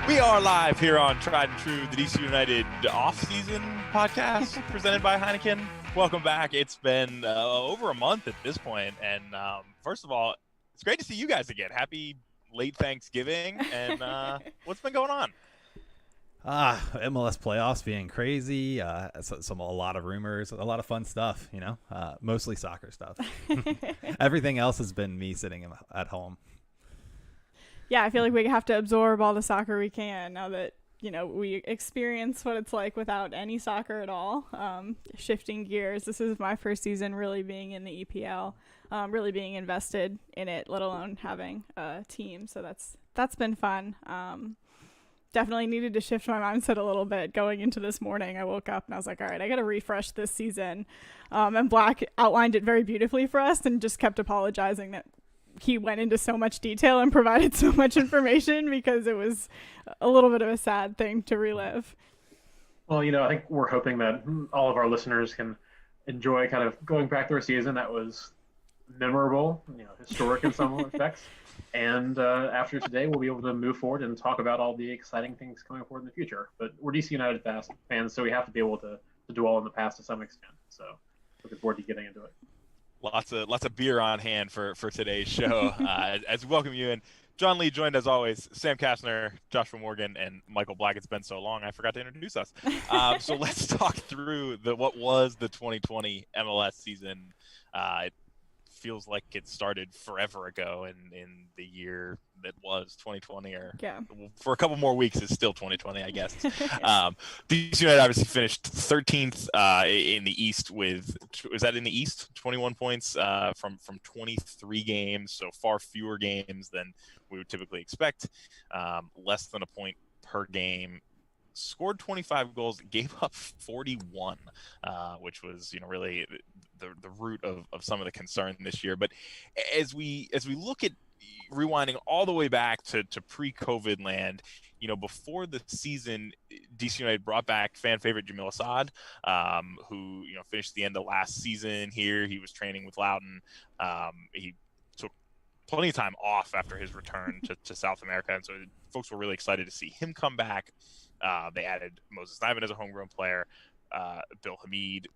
We are live here on Tried and True, the DC United off-season podcast presented by Heineken. Welcome back. It's been over a month at this point, and first of all, it's great to see you guys again. Happy late Thanksgiving, and what's been going on? MLS playoffs being crazy, a lot of rumors, a lot of fun stuff, mostly soccer stuff. Everything else has been me sitting at home. Yeah, I feel like we have to absorb all the soccer we can now that, we experience what it's like without any soccer at all. Shifting gears, this is my first season really being in the EPL, really being invested in it, let alone having a team. So that's been fun. Definitely needed to shift my mindset a little bit going into this morning. I woke up and I was like, all right, I got to refresh this season. And Black outlined it very beautifully for us and just kept apologizing that he went into so much detail and provided so much information because it was a little bit of a sad thing to relive. Well, I think we're hoping that all of our listeners can enjoy kind of going back through a season that was memorable, historic in some respects. And after today, we'll be able to move forward and talk about all the exciting things coming forward in the future. But we're DC United fans, so we have to be able to dwell on the past to some extent. So looking forward to getting into it. Lots of beer on hand for today's show. As we welcome you in, John Lee joined as always, Sam Kastner, Joshua Morgan, and Michael Black. It's been so long, I forgot to introduce us. So let's talk through what was the 2020 MLS season. It feels like it started forever ago, in the year that was 2020, or for a couple more weeks it's still 2020, I guess. DC United obviously finished 13th in the East with, is that in the East? 21 points from 23 games, so far fewer games than we would typically expect. Less than a point per game. Scored 25 goals, gave up 41, which was really the root of some of the concern this year. But as we look at rewinding all the way back to pre-COVID land, before the season, DC United brought back fan favorite Jamil Assad, who finished the end of last season here. He was training with Loudoun. He took plenty of time off after his return to South America, and so folks were really excited to see him come back. They added Moses Naiman as a homegrown player. Bill Hamid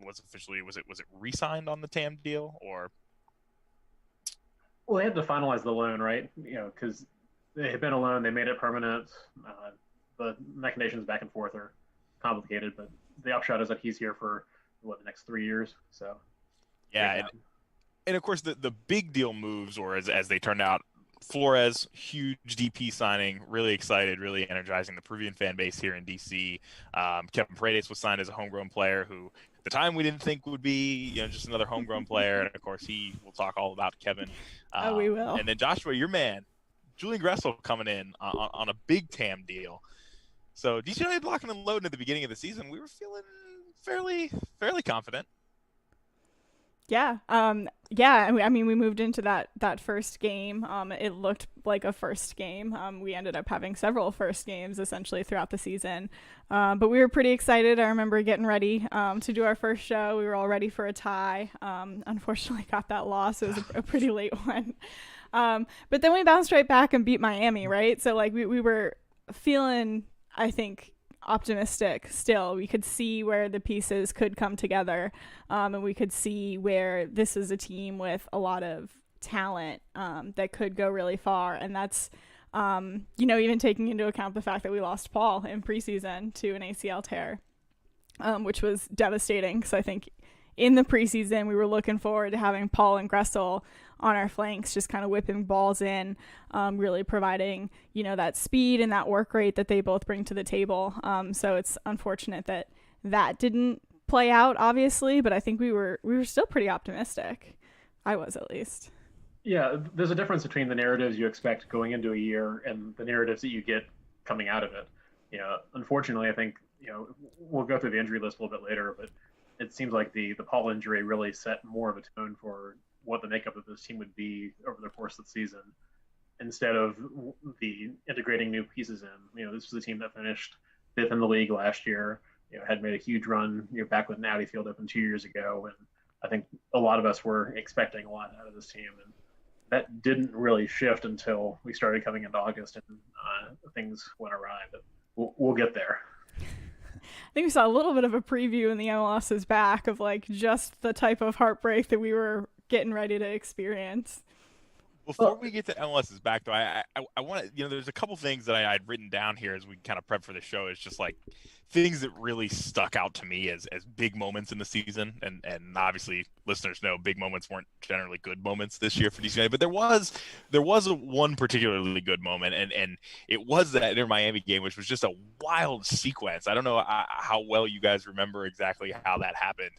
was officially, was it re-signed on the TAM deal, or? Well, they had to finalize the loan, right? Because they had been a loan, they made it permanent. The machinations back and forth are complicated, but the upshot is that he's here for the next 3 years. So yeah, and of course the big deal moves, or as they turned out, Flores, huge DP signing, really excited, really energizing the Peruvian fan base here in DC. Kevin Paredes was signed as a homegrown player who, at the time, we didn't think would be just another homegrown player. And, of course, we'll talk all about Kevin. We will. And then Joshua, your man, Julian Gressel coming in on a big TAM deal. So DC United blocking and loading at the beginning of the season, we were feeling fairly confident. Yeah. I mean, we moved into that first game. It looked like a first game. We ended up having several first games essentially throughout the season. But we were pretty excited. I remember getting ready to do our first show. We were all ready for a tie. Unfortunately got that loss. It was a pretty late one. But then we bounced right back and beat Miami, right? So we were feeling, I think, optimistic still. We could see where the pieces could come together, and we could see where this is a team with a lot of talent that could go really far. And that's even taking into account the fact that we lost Paul in preseason to an ACL tear, which was devastating, because I think in the preseason we were looking forward to having Paul and Gressel on our flanks, just kind of whipping balls in, really providing, that speed and that work rate that they both bring to the table. So it's unfortunate that didn't play out, obviously, but I think we were still pretty optimistic. I was, at least. Yeah, there's a difference between the narratives you expect going into a year and the narratives that you get coming out of it. Unfortunately, I think, we'll go through the injury list a little bit later, but it seems like the Paul injury really set more of a tone for what the makeup of this team would be over the course of the season, instead of the integrating new pieces in. This was a team that finished 5th in the league last year, had made a huge run, back when Natty Field opened 2 years ago. And I think a lot of us were expecting a lot out of this team. And that didn't really shift until we started coming into August and things went awry. But we'll get there. I think we saw a little bit of a preview in the MLS's back of like just the type of heartbreak that we were getting ready to experience. Before we get to MLS's back, though, I want to, there's a couple things that I'd written down here as we kind of prep for the show. It's just like things that really stuck out to me as big moments in the season. And obviously, listeners know big moments weren't generally good moments this year for DC United, but there was one particularly good moment, and it was that Inter Miami game, which was just a wild sequence. I don't know how well you guys remember exactly how that happened.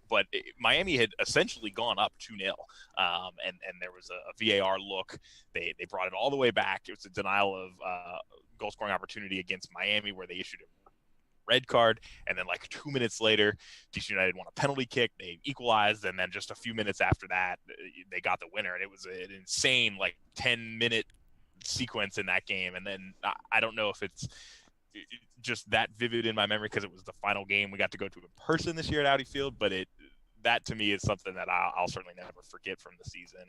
But Miami had essentially gone up 2-0, and there was a VAR look. They brought it all the way back. It was a denial of goal scoring opportunity against Miami where they issued a red card, and then like 2 minutes later, DC United won a penalty kick. They equalized, and then just a few minutes after that, they got the winner. And it was an insane 10-minute sequence in that game. And then I don't know if it's just that vivid in my memory because it was the final game we got to go to in person this year at Audi Field, but that to me is something that I'll certainly never forget from the season.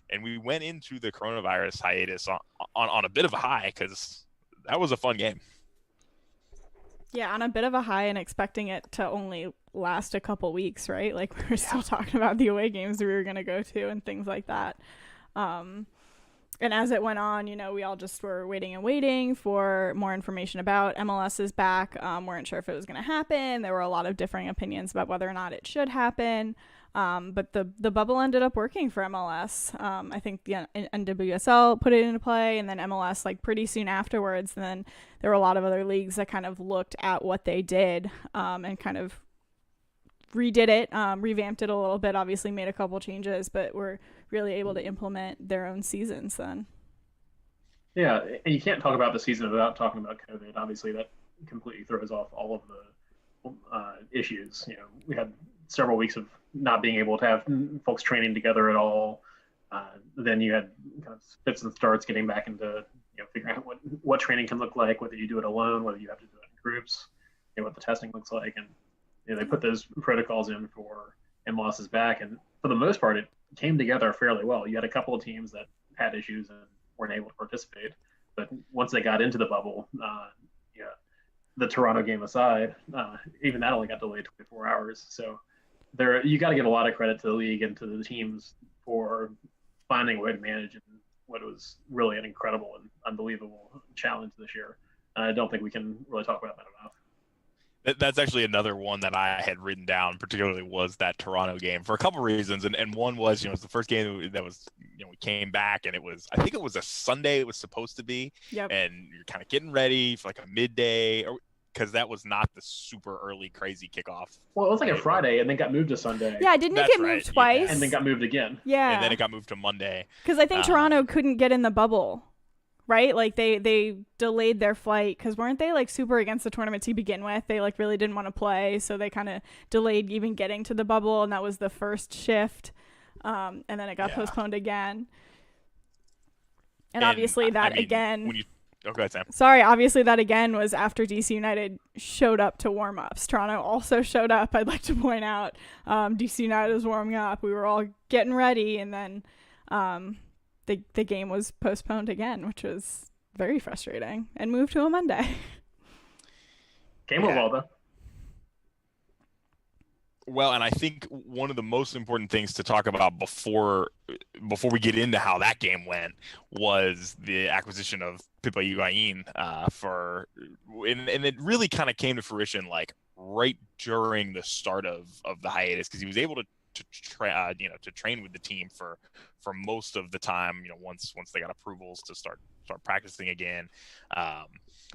And we went into the coronavirus hiatus on a bit of a high because that was a fun game. Yeah, on a bit of a high and expecting it to only last a couple weeks, right? Like we were still talking about the away games we were going to go to and things like that. And as it went on, we all just were waiting for more information about MLS is back. Weren't sure if it was going to happen. There were a lot of differing opinions about whether or not it should happen. But the bubble ended up working for MLS. I think the NWSL put it into play, and then MLS pretty soon afterwards. And then there were a lot of other leagues that kind of looked at what they did and kind of redid it, revamped it a little bit, obviously made a couple changes, but were really able to implement their own seasons then. Yeah, and you can't talk about the season without talking about COVID. Obviously, that completely throws off all of the issues. We had several weeks of not being able to have folks training together at all. Then you had kind of fits and starts getting back into figuring out what training can look like, whether you do it alone, whether you have to do it in groups, what the testing looks like, and they put those protocols in for MLS's back, and for the most part, it came together fairly well. You had a couple of teams that had issues and weren't able to participate, but once they got into the bubble, the Toronto game aside, even that only got delayed 24 hours. So you got to give a lot of credit to the league and to the teams for finding a way to manage what was really an incredible and unbelievable challenge this year. I don't think we can really talk about that enough. That's actually another one that I had written down, particularly was that Toronto game for a couple of reasons. And one was, it was the first game that was, we came back, and I think it was a Sunday it was supposed to be. Yep. And you're kind of getting ready for a midday, because that was not the super early crazy kickoff. Well, it was a Friday and then got moved to Sunday. Yeah, didn't it get moved twice? And then got moved again. Yeah. And then it got moved to Monday. Because I think Toronto couldn't get in the bubble. Right? They delayed their flight because weren't they super against the tournament to begin with? They really didn't want to play, so they kind of delayed even getting to the bubble, and that was the first shift. And then it got postponed again. And obviously go ahead, Sam. Sorry, obviously that again was after DC United showed up to warm-ups. Toronto also showed up, I'd like to point out. DC United was warming up. We were all getting ready, and then the game was postponed again, which was very frustrating, and moved to a Monday. Game went well, though. Well, and I think one of the most important things to talk about before we get into how that game went was the acquisition of Pipa Higuain and it really kind of came to fruition right during the start of the hiatus, because he was able to train with the team for most of the time, once they got approvals to start practicing again.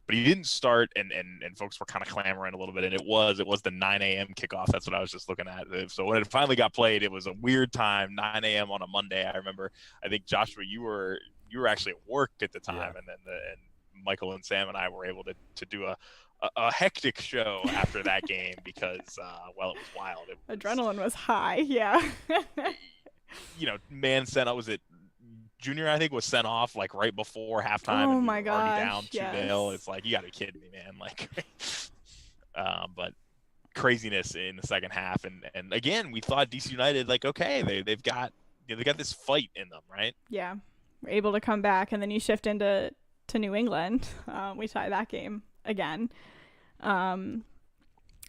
But he didn't start, and folks were kind of clamoring a little bit, and it was the 9 a.m. kickoff. That's what I was just looking at. So when it finally got played, it was a weird time, 9 a.m. on a Monday. I remember, I think, Joshua, you were actually at work at the time, Yeah. and then Michael and Sam and I were able to do a hectic show after that game because, it was wild. Adrenaline was high, yeah. Man sent, was it Junior, I think, was sent off right before halftime. Oh and my we were already gosh, down 2-0. It's you got to be kidding me, man. But craziness in the second half. And again, we thought DC United, okay, they've got they got this fight in them, right? Yeah, we're able to come back, and then you shift into New England. We tie that game again, and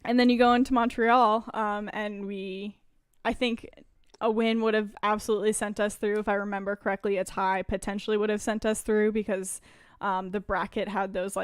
then you go into Montreal, and I think a win would have absolutely sent us through. If I remember correctly, a tie potentially would have sent us through because the bracket had those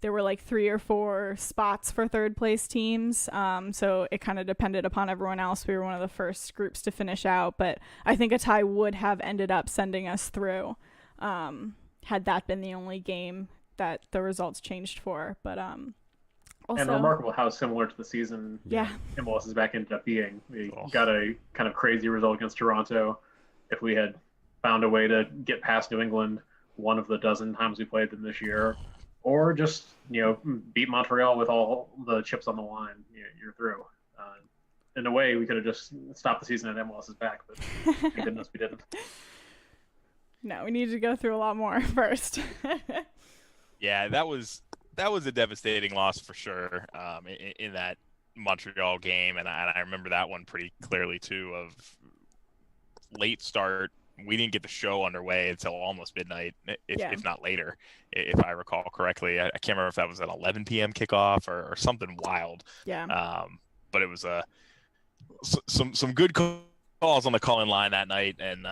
there were 3 or 4 spots for third place teams. So it kind of depended upon everyone else. We were one of the first groups to finish out, but I think a tie would have ended up sending us through had that been the only game that the results changed for. But also, and remarkable how similar to the season MLS is back ended up being. We got a kind of crazy result against Toronto. If we had found a way to get past New England one of the dozen times we played them this year, or just beat Montreal with all the chips on the line, you're through. In a way, we could have just stopped the season at MLS's back, but thank goodness we didn't. No, we needed to go through a lot more first. Yeah, that was a devastating loss for sure in that Montreal game, and I remember that one pretty clearly too. Of late start, we didn't get the show underway until almost midnight, if not later, if I recall correctly. I can't remember if that was an 11 p.m. kickoff or something wild. Yeah. But it was some good calls on the call-in line that night, and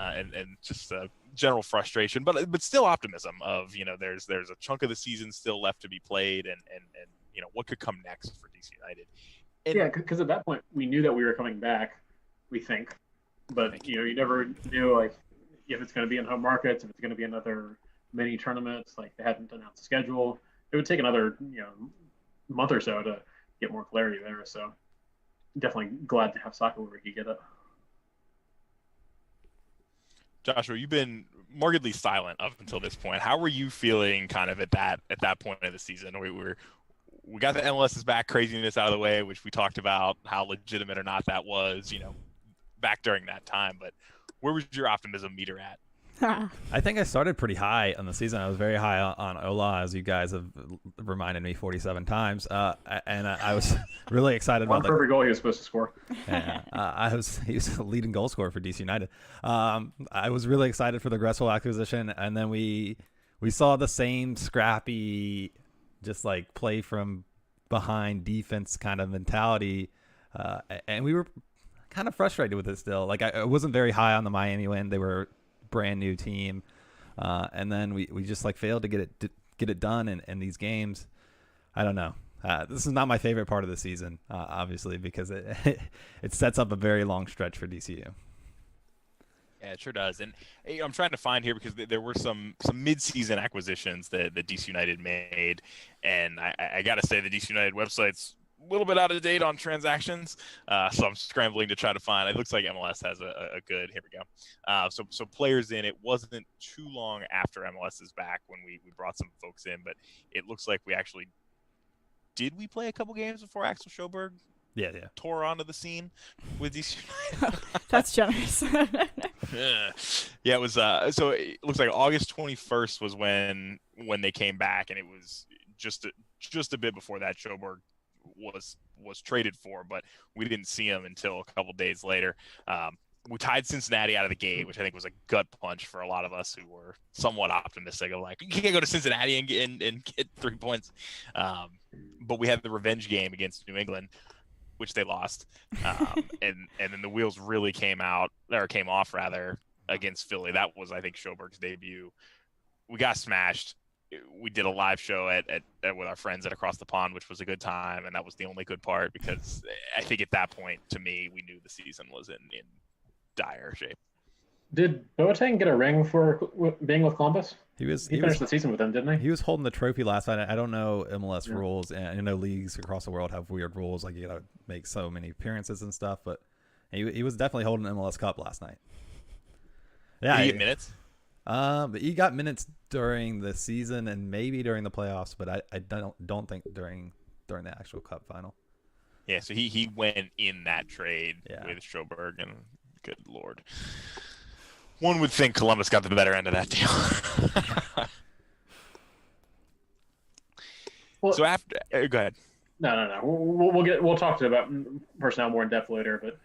just general frustration, but still optimism of there's a chunk of the season still left to be played, and what could come next for DC United. And, yeah, because at that point we knew that we were coming back, we think, but you never knew if it's going to be in home markets, if it's going to be another mini tournaments. They hadn't announced the schedule. It would take another month or so to get more clarity there. So definitely glad to have soccer where we could get it. Joshua, you've been markedly silent up until this point. How were you feeling kind of at that point of the season? We got the MLS's back craziness out of the way, which we talked about how legitimate or not that was, back during that time. But where was your optimism meter at? I think I started pretty high on the season. I was very high on Ola, as you guys have reminded me 47 times. And I was really excited about the perfect goal he was supposed to score. Yeah, he was the leading goal scorer for DC United. I was really excited for the Gressel acquisition, and then we saw the same scrappy, just play from behind defense kind of mentality, and we were kind of frustrated with it still. I wasn't very high on the Miami win. They were brand new team, and then we just failed to get it done in these games. I don't know. This is not my favorite part of the season, obviously, because it sets up a very long stretch for DCU. Yeah, it sure does. And I'm trying to find here because there were some mid-season acquisitions that DC United made, and I got to say the DC United website's a little bit out of date on transactions, so I'm scrambling to try to find. It looks like MLS has a good. Here we go. So players in. It wasn't too long after MLS is back when we brought some folks in, but it looks like we actually did. We play a couple games before Axel Sjoberg tore onto the scene with DC United. That's generous. Yeah, it was. So it looks like August 21st was when they came back, and it was just a bit before that Sjoberg was traded for, but we didn't see him until a couple days later. We tied Cincinnati out of the gate, which I think was a gut punch for a lot of us who were somewhat optimistic of you can't go to Cincinnati and get 3 points. But we had the revenge game against New England, which they lost, and then the wheels really came off against Philly. That was, I think, Sjoberg's debut. We got smashed. We did a live show at with our friends at Across the Pond, which was a good time, and that was the only good part because I think at that point, to me, we knew the season was in dire shape. Did Boateng get a ring for being with Columbus? He finished the season with them, didn't he? He was holding the trophy last night. I don't know MLS rules, and I know leagues across the world have weird rules, you got to make so many appearances and stuff, but he was definitely holding an MLS Cup last night. Yeah, Did he get minutes? But he got minutes during the season and maybe during the playoffs, but I don't think during the actual Cup final. Yeah, so he went in that trade with Sjoberg, and good Lord. One would think Columbus got the better end of that deal. Well, so after, go ahead. No. We'll talk about personnel more in depth later, but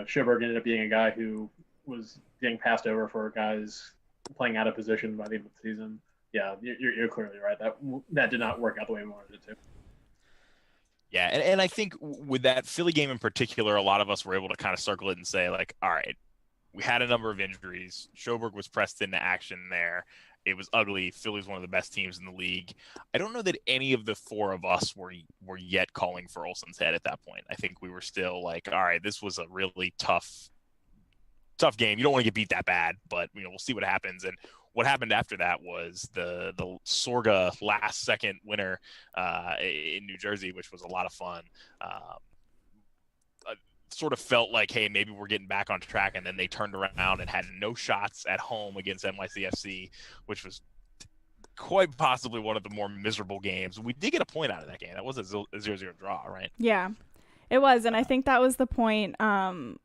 Sjoberg ended up being a guy who was getting passed over for guys playing out of position by the end of the season. Yeah, you're clearly right. That did not work out the way we wanted it to. Yeah, and I think with that Philly game in particular, a lot of us were able to kind of circle it and say, like, all right, we had a number of injuries. Schoberg was pressed into action there. It was ugly. Philly's one of the best teams in the league. I don't know that any of the four of us were yet calling for Olsen's head at that point. I think we were still like, all right, this was a really tough game. You don't want to get beat that bad, but we'll see what happens. And what happened after that was the Sorga last second winner in New Jersey, which was a lot of fun. Sort of felt like, hey, maybe we're getting back on track, and then they turned around and had no shots at home against NYCFC, which was quite possibly one of the more miserable games. We did get a point out of that game. That was a 0-0 draw, right? Yeah, it was, and I think that was the point in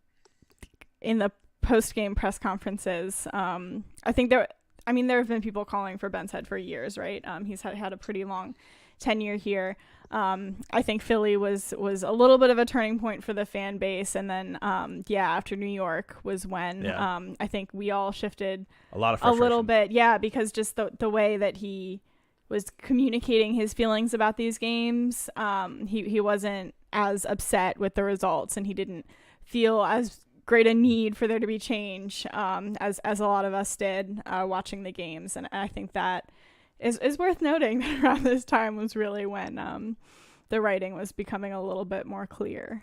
the post-game press conferences. I think there have been people calling for Ben's head for years, right? He's had a pretty long tenure here. I think Philly was a little bit of a turning point for the fan base, and then after New York was when I think we all shifted a little bit, because just the way that he was communicating his feelings about these games, he wasn't as upset with the results, and he didn't feel as great a need for there to be change as a lot of us did watching the games. And I think that is worth noting that around this time was really when the writing was becoming a little bit more clear.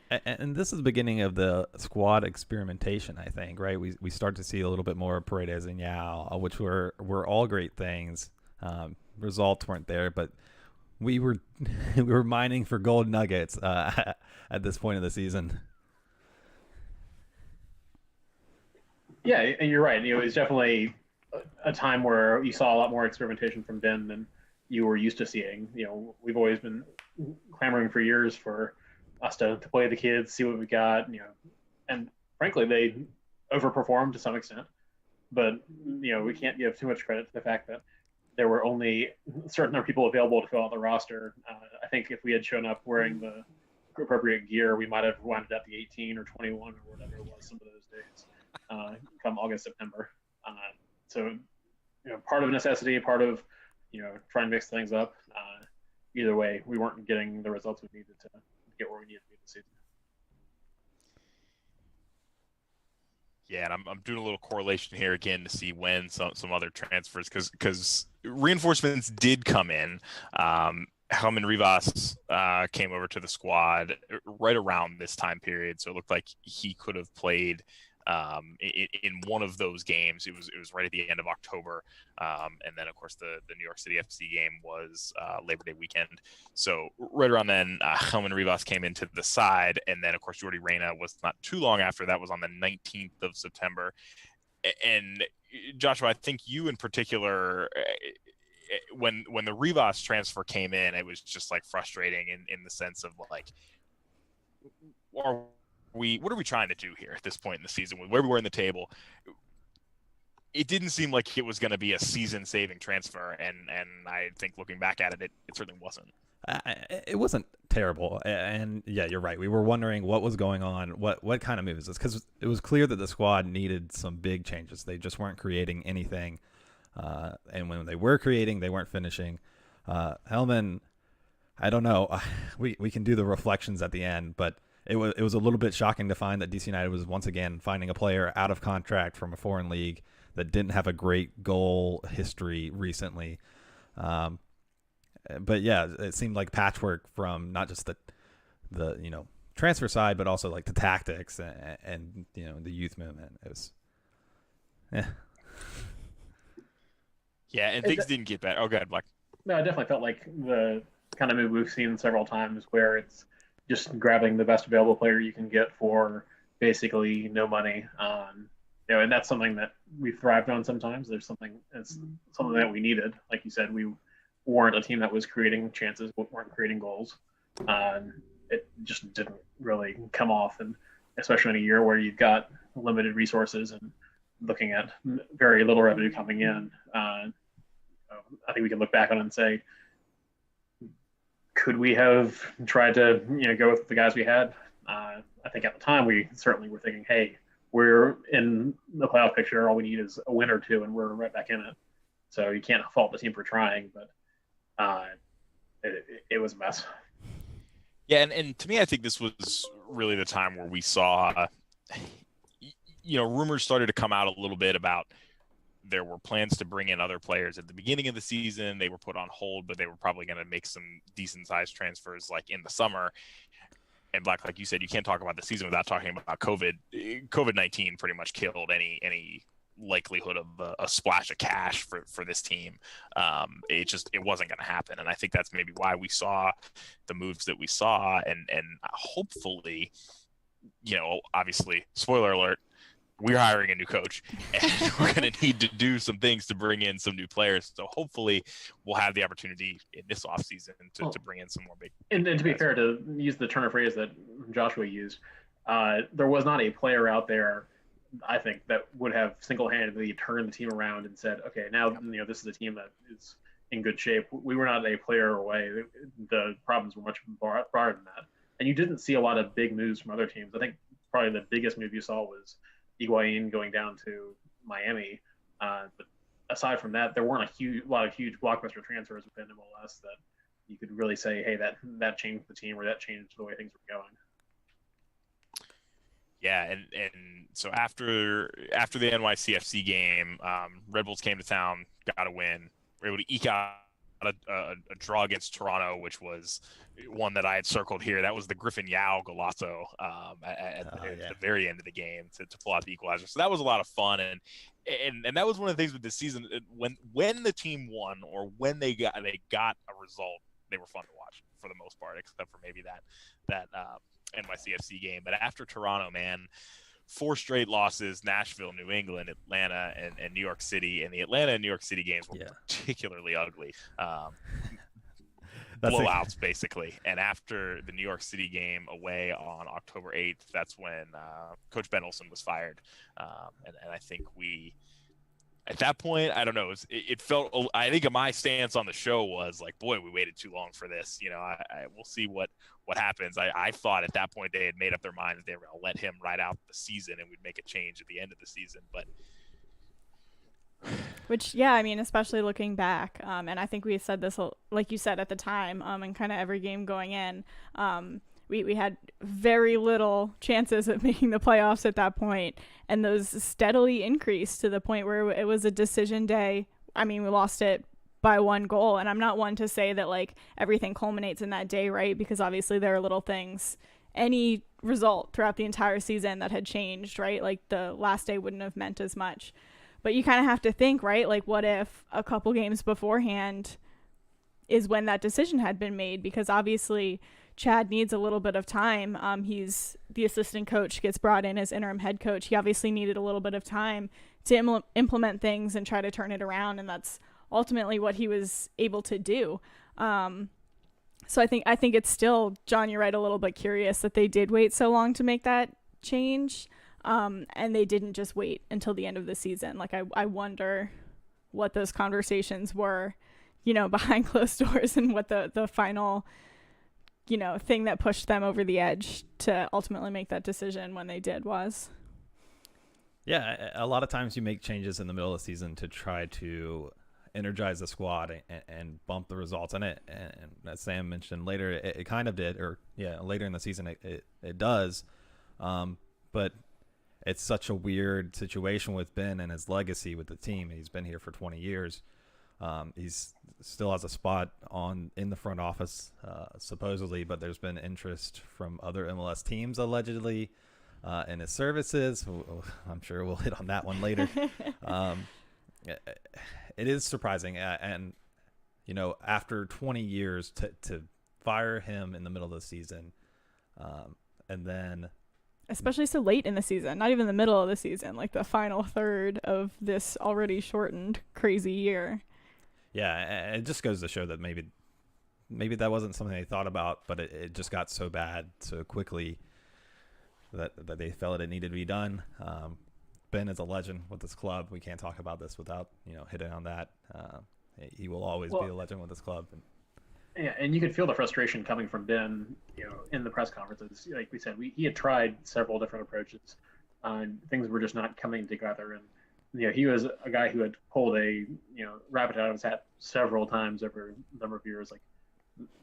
And this is the beginning of the squad experimentation, I think, right? We start to see a little bit more Paredes and Yao, which were all great things. Results weren't there, but we were mining for gold nuggets at this point of the season. Yeah, and you're right. It was definitely a time where you saw a lot more experimentation from Ben than you were used to seeing. We've always been clamoring for years for us to play the kids, see what we got. And frankly, they overperformed to some extent. But we can't give too much credit to the fact that there were only a certain number of people available to fill out the roster. I think if we had shown up wearing the appropriate gear, we might have wound up the 18 or 21 or whatever it was some of those days. Come August, September. So, part of necessity, part of, trying to mix things up. Either way, we weren't getting the results we needed to get where we needed to be this season. Yeah, and I'm doing a little correlation here again to see when some other transfers, because reinforcements did come in. Helman Rivas came over to the squad right around this time period, so it looked like he could have played in one of those games. It was right at the end of October, and then of course the New York City FC game was Labor Day weekend. So right around then, Helman Rivas came into the side, and then of course Jordi Reyna was not too long after that. Was on the 19th of September. And Joshua, I think you in particular, when the Rivas transfer came in, it was just like frustrating in the sense of like, what are we trying to do here at this point in the season with where we were in the table? It didn't seem like it was going to be a season-saving transfer, and I think looking back at it certainly wasn't. It wasn't terrible, and yeah, you're right. We were wondering what was going on, what kind of moves this, because it was clear that the squad needed some big changes. They just weren't creating anything, and when they were creating, they weren't finishing. Helman, I don't know. We can do the reflections at the end, but it was a little bit shocking to find that DC United was once again finding a player out of contract from a foreign league that didn't have a great goal history recently. But yeah, it seemed like patchwork from not just the transfer side, but also like the tactics and the youth movement. It was, yeah. Yeah, and things didn't get better. Oh, go ahead, Black. No, I definitely felt like the kind of move we've seen several times where it's just grabbing the best available player you can get for basically no money. And that's something that we thrived on sometimes. It's something that we needed. Like you said, we weren't a team that was creating chances, but weren't creating goals. It just didn't really come off, and especially in a year where you've got limited resources and looking at very little revenue coming in. I think we can look back on it and say, could we have tried to go with the guys we had? I think at the time we certainly were thinking, hey, we're in the playoff picture. All we need is a win or two, and we're right back in it. So you can't fault the team for trying, but it was a mess. Yeah, and to me, I think this was really the time where we saw, rumors started to come out a little bit about there were plans to bring in other players at the beginning of the season. They were put on hold, but they were probably going to make some decent-sized transfers like in the summer. And Black, like you said, you can't talk about the season without talking about COVID. COVID-19 pretty much killed any likelihood of a splash of cash for this team. It wasn't going to happen. And I think that's maybe why we saw the moves that we saw. And hopefully, obviously, spoiler alert, we're hiring a new coach, and we're going to need to do some things to bring in some new players. So hopefully we'll have the opportunity in this offseason to bring in some more big. And to be fair, to use the turn of phrase that Joshua used, there was not a player out there, I think, that would have single-handedly turned the team around and said, okay, now this is a team that is in good shape. We were not a player away. The problems were much broader than that. And you didn't see a lot of big moves from other teams. I think probably the biggest move you saw was Higuain going down to Miami. But aside from that, there weren't a lot of huge blockbuster transfers within MLS that you could really say, hey, that changed the team or that changed the way things were going. Yeah, and so after the NYCFC game, Red Bulls came to town, got a win. We were able to eke out a draw against Toronto, which was one that I had circled here. That was the Griffin Yao golazo at the very end of the game to pull out the equalizer. So that was a lot of fun, and that was one of the things with this season. When the team won or when they got a result, they were fun to watch for the most part, except for maybe that NYCFC game. But after Toronto, man, 4 straight losses: Nashville, New England, Atlanta, and New York City. And the Atlanta and New York City games were particularly ugly. Blowouts, basically. And after the New York City game away on October 8th, that's when Coach Ben Olsen was fired. And I think at that point, I don't know, it felt, I think my stance on the show was like, boy, we waited too long for this. We'll see what happens. I thought at that point they had made up their mind that they were going to let him ride out the season and we'd make a change at the end of the season. But which, yeah, I mean, especially looking back, and I think we said this, like you said at the time, and kind of every game going in, we had very little chances of making the playoffs at that point, and those steadily increased to the point where it was a decision day. I mean, we lost it by 1 goal, and I'm not one to say that like everything culminates in that day, right? Because obviously there are little things, any result throughout the entire season that had changed, right? Like the last day wouldn't have meant as much. But you kind of have to think, right? Like, what if a couple games beforehand is when that decision had been made? Because obviously Chad needs a little bit of time. He's the assistant coach, gets brought in as interim head coach. He obviously needed a little bit of time to implement things and try to turn it around. And that's ultimately what he was able to do. So I think it's still, John, you're right, a little bit curious that they did wait so long to make that change. And they didn't just wait until the end of the season. Like, I wonder what those conversations were, behind closed doors, and what the final, thing that pushed them over the edge to ultimately make that decision when they did was. Yeah, a lot of times you make changes in the middle of the season to try to energize the squad and bump the results. And as Sam mentioned later, it kind of did, later in the season it does. But it's such a weird situation with Ben and his legacy with the team. He's been here for 20 years. He's still has a spot in the front office, supposedly, but there's been interest from other MLS teams, allegedly, in his services. I'm sure we'll hit on that one later. It is surprising. And, after 20 years to fire him in the middle of the season, and then... Especially so late in the season, not even the middle of the season, like the final third of this already shortened, crazy year. Yeah, it just goes to show that maybe that wasn't something they thought about, but it just got so bad so quickly that they felt it needed to be done. Ben is a legend with this club. We can't talk about this without hitting on that. He will always be a legend with this club. Yeah, and you could feel the frustration coming from Ben, in the press conferences. Like we said, he had tried several different approaches. Things were just not coming together. And he was a guy who had pulled a rabbit out of his hat several times over a number of years. Like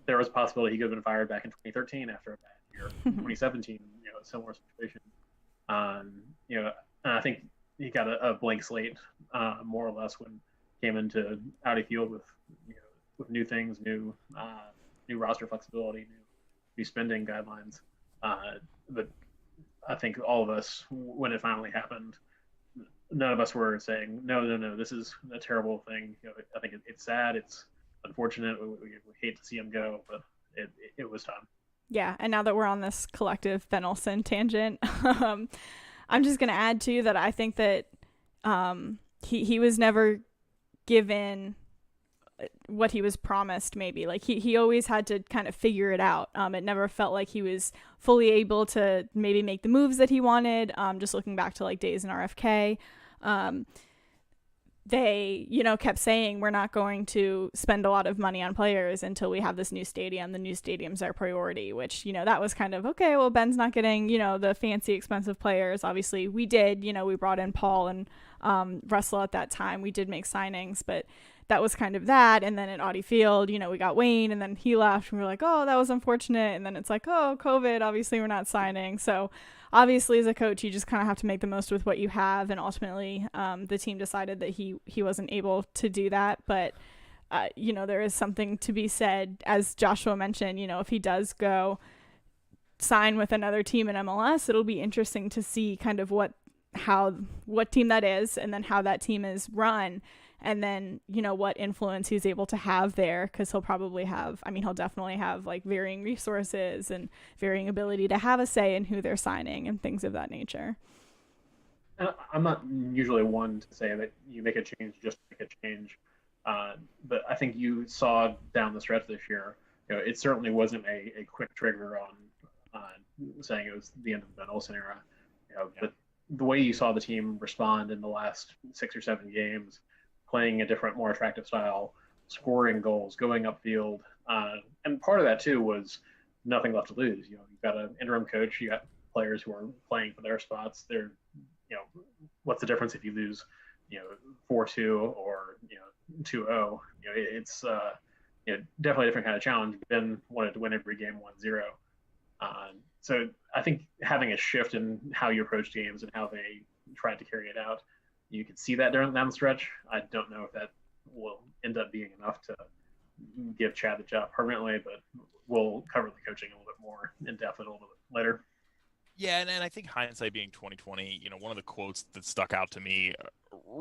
there was a possibility he could have been fired back in 2013 after a bad year. 2017, a similar situation. And I think he got a blank slate, more or less, when came into Audi Field with with new things, new roster flexibility, new spending guidelines. But I think all of us, when it finally happened, none of us were saying no, this is a terrible thing. I think it's sad, it's unfortunate. We hate to see him go, but it was time. Yeah, and now that we're on this collective Ben Olsen tangent, I'm just going to add too that I think that he was never given what he was promised. Maybe like he always had to kind of figure it out. It never felt like he was fully able to maybe make the moves that he wanted. Just looking back to like days in RFK, they kept saying we're not going to spend a lot of money on players until we have this new stadium. The new stadium's our priority, which that was kind of okay. Well, Ben's not getting the fancy expensive players. Obviously we did. We brought in Paul and Russell at that time. We did make signings, but that was kind of that. And then at Audi Field, we got Wayne, and then he left, and we were like, oh, that was unfortunate. And then it's like, oh, COVID, obviously we're not signing. So obviously as a coach, you just kind of have to make the most with what you have. And ultimately the team decided that he wasn't able to do that. But there is something to be said, as Joshua mentioned, if he does go sign with another team in MLS, it'll be interesting to see kind of what team that is, and then how that team is run. And then, what influence he's able to have there, because he'll definitely have like varying resources and varying ability to have a say in who they're signing and things of that nature. I'm not usually one to say that you make a change just to make a change. But I think you saw down the stretch this year, it certainly wasn't a quick trigger on saying it was the end of the Ben Olsen era. But the way you saw the team respond in the last 6 or 7 games, playing a different, more attractive style, scoring goals, going upfield. And part of that, too, was nothing left to lose. You've got an interim coach. You got players who are playing for their spots. They're, what's the difference if you lose, 4-2 or, 2-0? It's definitely a different kind of challenge. Ben wanted to win every game 1-0. So I think having a shift in how you approach games and how they tried to carry it out, you could see that down the stretch. I don't know if that will end up being enough to give Chad the job permanently, but we'll cover the coaching a little bit more in depth a little bit later. Yeah, and I think hindsight being 2020, one of the quotes that stuck out to me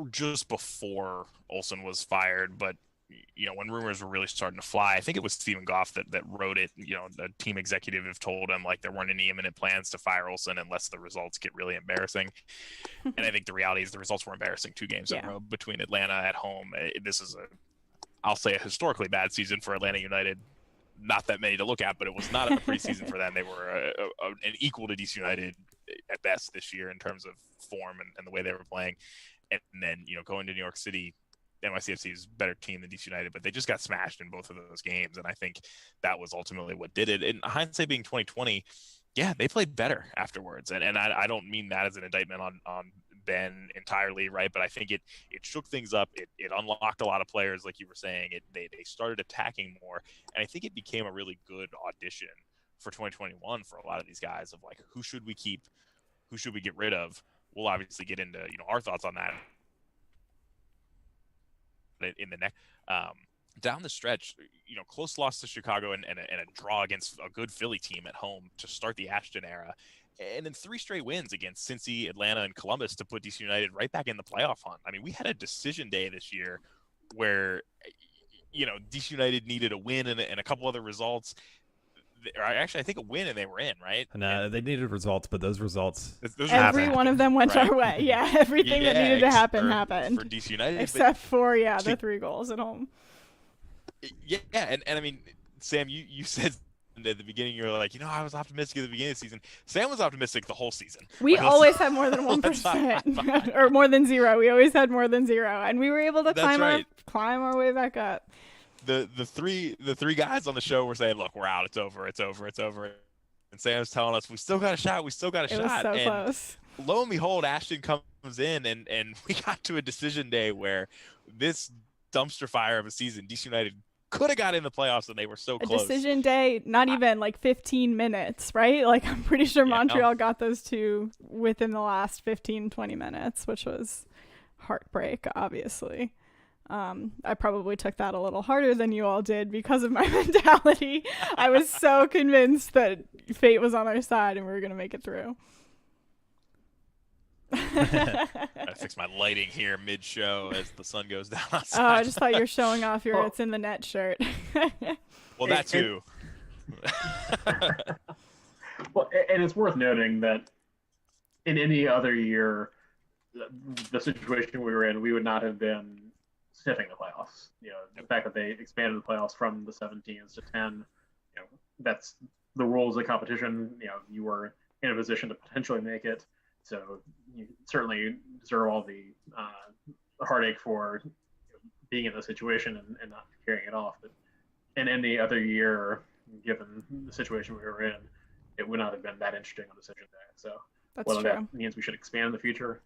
just before Olsen was fired, but when rumors were really starting to fly, I think it was Stephen Goff that wrote it. The team executive have told him like there weren't any imminent plans to fire Olsen unless the results get really embarrassing. And I think the reality is the results were embarrassing 2 games in a row between Atlanta at home. This is I'll say a historically bad season for Atlanta United. Not that many to look at, but it was not a preseason for them. They were an equal to DC United at best this year in terms of form and the way they were playing. And then, going to New York City, NYCFC is a better team than DC United, but they just got smashed in both of those games. And I think that was ultimately what did it. And hindsight being 2020, yeah, they played better afterwards. And I don't mean that as an indictment on Ben entirely, right? But I think it shook things up. It unlocked a lot of players, like you were saying. They started attacking more. And I think it became a really good audition for 2021 for a lot of these guys of like, who should we keep? Who should we get rid of? We'll obviously get into, our thoughts on that in the next down the stretch. Close loss to Chicago and a draw against a good Philly team at home to start the Ashton era, and then 3 straight wins against Cincy, Atlanta, and Columbus to put DC United right back in the playoff hunt. I mean, we had a decision day this year where DC United needed a win and a couple other results. Actually, I think a win and they were in, right? No, they needed results, but those results, every one of them went our way. Yeah, everything that needed to happen happened for DC United, except for the 3 goals at home. Yeah, and I mean, Sam, you said at the beginning, you were like, I was optimistic at the beginning of the season. Sam was optimistic the whole season. We always had more than 1% or more than 0. We always had more than 0, and we were able to climb our way back up. The three guys on the show were saying, "Look, we're out. It's over. And Sam's telling us we still got a shot. We still got a shot." It was so close. lo and behold, Ashton comes in, and we got to a decision day where this dumpster fire of a season, DC United could have got in the playoffs, and they were so close. A decision day, not even like 15 minutes, right? Like, I'm pretty sure Montreal got those two within the last 15, 20 minutes, which was heartbreak, obviously. I probably took that a little harder than you all did because of my mentality. I was so convinced that fate was on our side and we were going to make it through. I fix my lighting here mid-show as the sun goes down outside. Oh, I just thought you were showing off your It's in the Net shirt. Well, that too. Well, and it's worth noting that in any other year, the situation we were in, we would not have been sniffing the playoffs. The fact that they expanded the playoffs from the 17s to 10, that's the rules of the competition. You were in a position to potentially make it. So you certainly deserve all the heartache for being in the situation and not carrying it off. But in any other year, given the situation we were in, it would not have been that interesting on decision day. So that's whether true. that means we should expand in the future,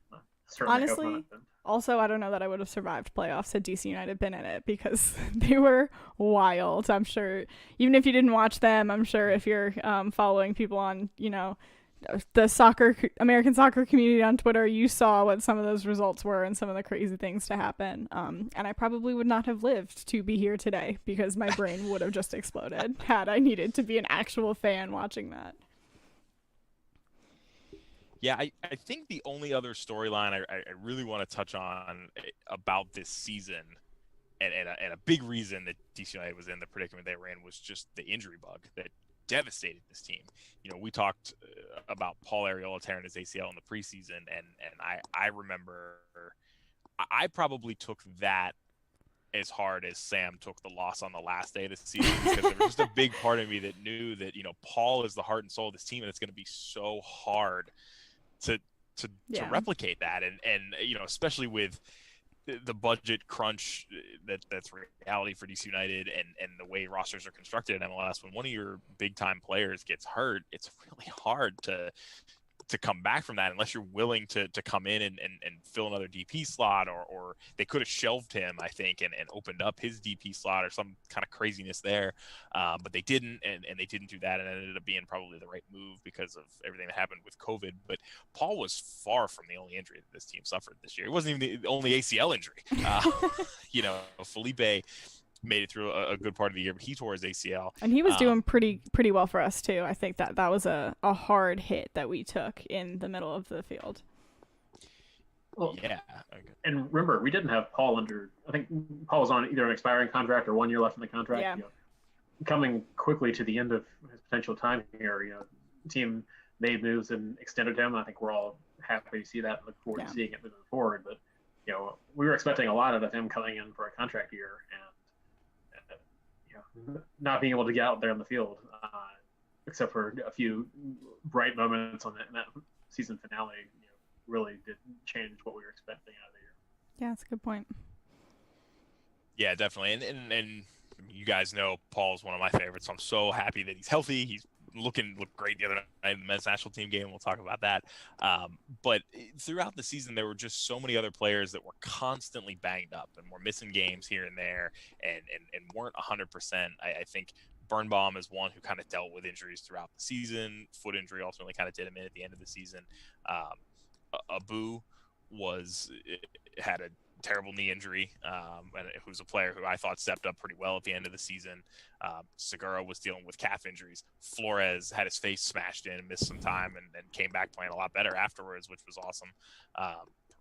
certainly honestly, also, I don't know that I would have survived playoffs had DC United been in it because they were wild. I'm sure, even if you didn't watch them, I'm sure if you're following people on, the American soccer community on Twitter, you saw what some of those results were and some of the crazy things to happen. And I probably would not have lived to be here today because my brain would have just exploded had I needed to be an actual fan watching that. Yeah, I think the only other storyline I really want to touch on about this season, and a big reason that DC United was in the predicament they were in, was just the injury bug that devastated this team. We talked about Paul Arriola tearing his ACL in the preseason, and I remember I probably took that as hard as Sam took the loss on the last day of the season, because there was just a big part of me that knew that Paul is the heart and soul of this team, and it's going to be so hard to replicate that, and especially with the budget crunch that's reality for DC United and the way rosters are constructed in MLS. When one of your big time players gets hurt, it's really hard to come back from that unless you're willing to come in and fill another DP slot, or they could have shelved him, I think, and opened up his DP slot or some kind of craziness there. But they didn't, and they didn't do that, and it ended up being probably the right move because of everything that happened with COVID. But Paul was far from the only injury that this team suffered this year. It wasn't even the only ACL injury. Felipe made it through a good part of the year, but he tore his ACL. And he was doing pretty well for us too. I think that was a hard hit that we took in the middle of the field. Well, yeah. Okay. And remember, we didn't have Paul I think Paul was on either an expiring contract or 1 year left in the contract. Yeah. Coming quickly to the end of his potential time here, the team made moves and extended him. I think we're all happy to see that and look forward to seeing it moving forward. But, we were expecting a lot out of him coming in for a contract year, and not being able to get out there on the field, except for a few bright moments in that season finale, really did change what we were expecting out of the year. Yeah, that's a good point. Yeah, definitely. And you guys know Paul's one of my favorites, so I'm so happy that he's healthy. He's looked great the other night in the men's national team game. We'll talk about that. But throughout the season, there were just so many other players that were constantly banged up and were missing games here and there and weren't 100%. I think Birnbaum is one who kind of dealt with injuries throughout the season. Foot injury ultimately kind of did him in at the end of the season. Abu had a terrible knee injury, and who's a player who I thought stepped up pretty well at the end of the season. Segura was dealing with calf injuries. Flores had his face smashed in and missed some time and came back playing a lot better afterwards, which was awesome.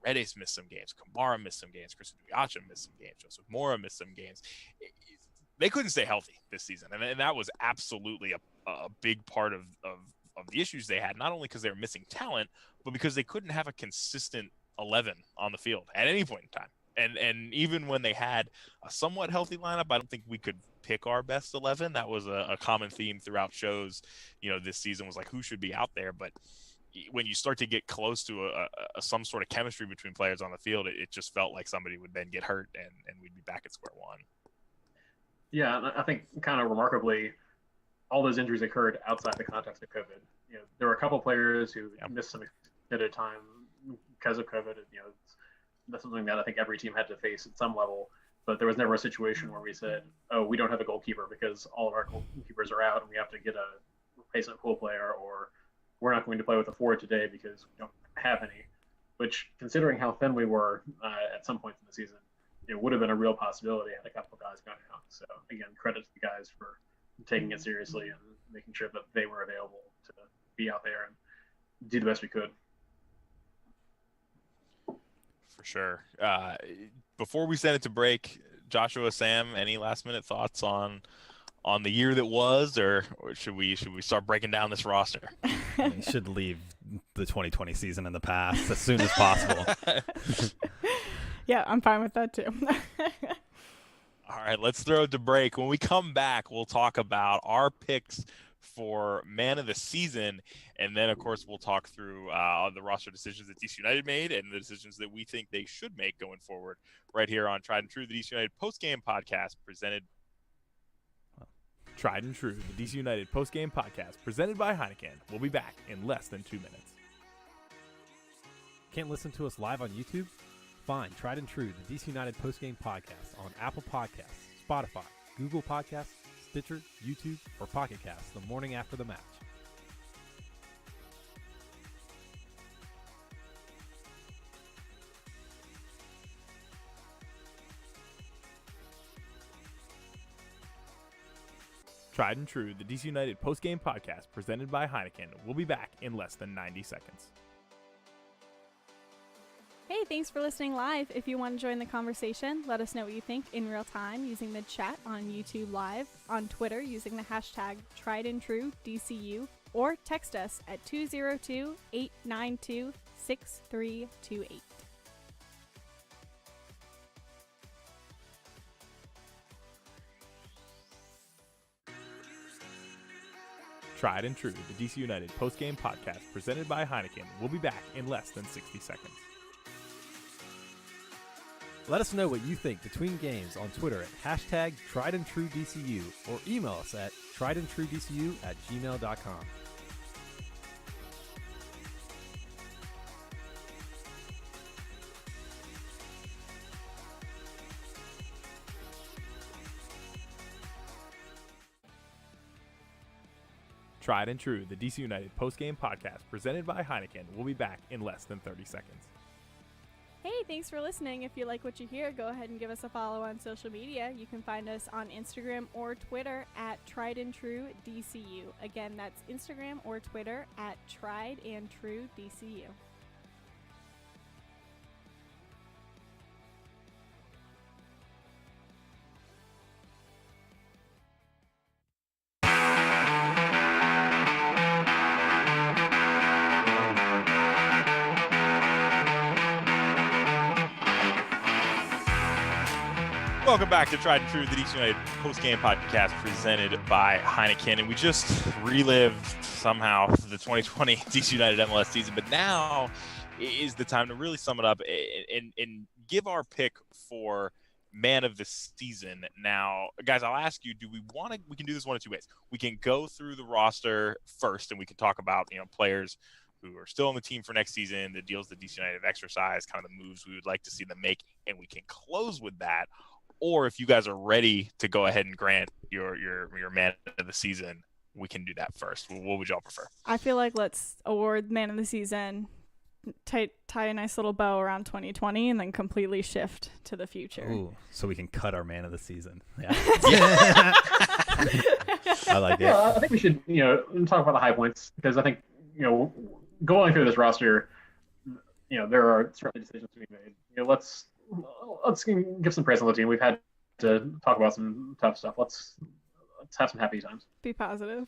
Paredes missed some games. Kamara missed some games. Christian Duyacha missed some games. Joseph Mora missed some games. They couldn't stay healthy this season, and that was absolutely a big part of the issues they had, not only because they were missing talent, but because they couldn't have a consistent 11 on the field at any point in time. And even when they had a somewhat healthy lineup, I don't think we could pick our best 11. That was a common theme throughout shows, this season, was like, who should be out there? But when you start to get close to some sort of chemistry between players on the field, it just felt like somebody would then get hurt and we'd be back at square one. Yeah, I think kind of remarkably, all those injuries occurred outside the context of COVID. There were a couple players who missed some at a time because of COVID. That's something that I think every team had to face at some level. But there was never a situation where we said, "Oh, we don't have a goalkeeper because all of our goalkeepers are out, and we have to get a replacement pool player," or "We're not going to play with a forward today because we don't have any." Which, considering how thin we were at some points in the season, it would have been a real possibility had a couple of guys gone out. So again, credit to the guys for taking it seriously and making sure that they were available to be out there and do the best we could. For sure. Before we send it to break, Joshua, Sam, any last minute thoughts on the year that was, or should we start breaking down this roster? We should leave the 2020 season in the past as soon as possible. Yeah, I'm fine with that too. All right, let's throw it to break. When we come back, we'll talk about our picks for man of the season, and then of course we'll talk through the roster decisions that DC United made and the decisions that we think they should make going forward right here on Tried and True, the DC United post-game podcast presented Tried and True, the DC United post-game podcast presented by Heineken. We'll be back in less than 2 minutes. Can't listen to us live on YouTube? Find Tried and True, the DC United post-game podcast on Apple Podcasts, Spotify, Google Podcasts, Stitcher, YouTube, or Pocket Casts the morning after the match. Tried and True, the DC United post-game podcast presented by Heineken. We'll be back in less than 90 seconds. Hey, thanks for listening live. If you want to join the conversation, let us know what you think in real time using the chat on YouTube Live, on Twitter using the hashtag TriedAndTrueDCU, or text us at 202-892-6328. Tried and True, the DC United post-game podcast presented by Heineken. We'll be back in less than 60 seconds. Let us know what you think between games on Twitter at hashtag TriedAndTrueDCU or email us at triedandtruedcu@gmail.com. Tried and True, the DC United post-game podcast presented by Heineken. We'll be back in less than 30 seconds. Hey, thanks for listening. If you like what you hear, go ahead and give us a follow on social media. You can find us on Instagram or Twitter at TriedAndTrueDCU. Again, that's Instagram or Twitter at TriedAndTrueDCU. Welcome back to Tried and True, the DC United post-game podcast presented by Heineken. And we just relived somehow the 2020 DC United MLS season, but now is the time to really sum it up and give our pick for man of the season. Now, guys, I'll ask you, we can do this one of two ways. We can go through the roster first and we can talk about, players who are still on the team for next season, the deals that DC United have exercised, kind of the moves we would like to see them make, and we can close with that. Or if you guys are ready to go ahead and grant your man of the season, we can do that first. What would y'all prefer? I feel like let's award man of the season, tie a nice little bow around 2020, and then completely shift to the future. Ooh, so we can cut our man of the season. Yeah. I like it. I think we should, talk about the high points, because I think, going through this roster, there are certainly decisions to be made. Let's give some praise on the team. We've had to talk about some tough stuff. Let's have some happy times. Be positive.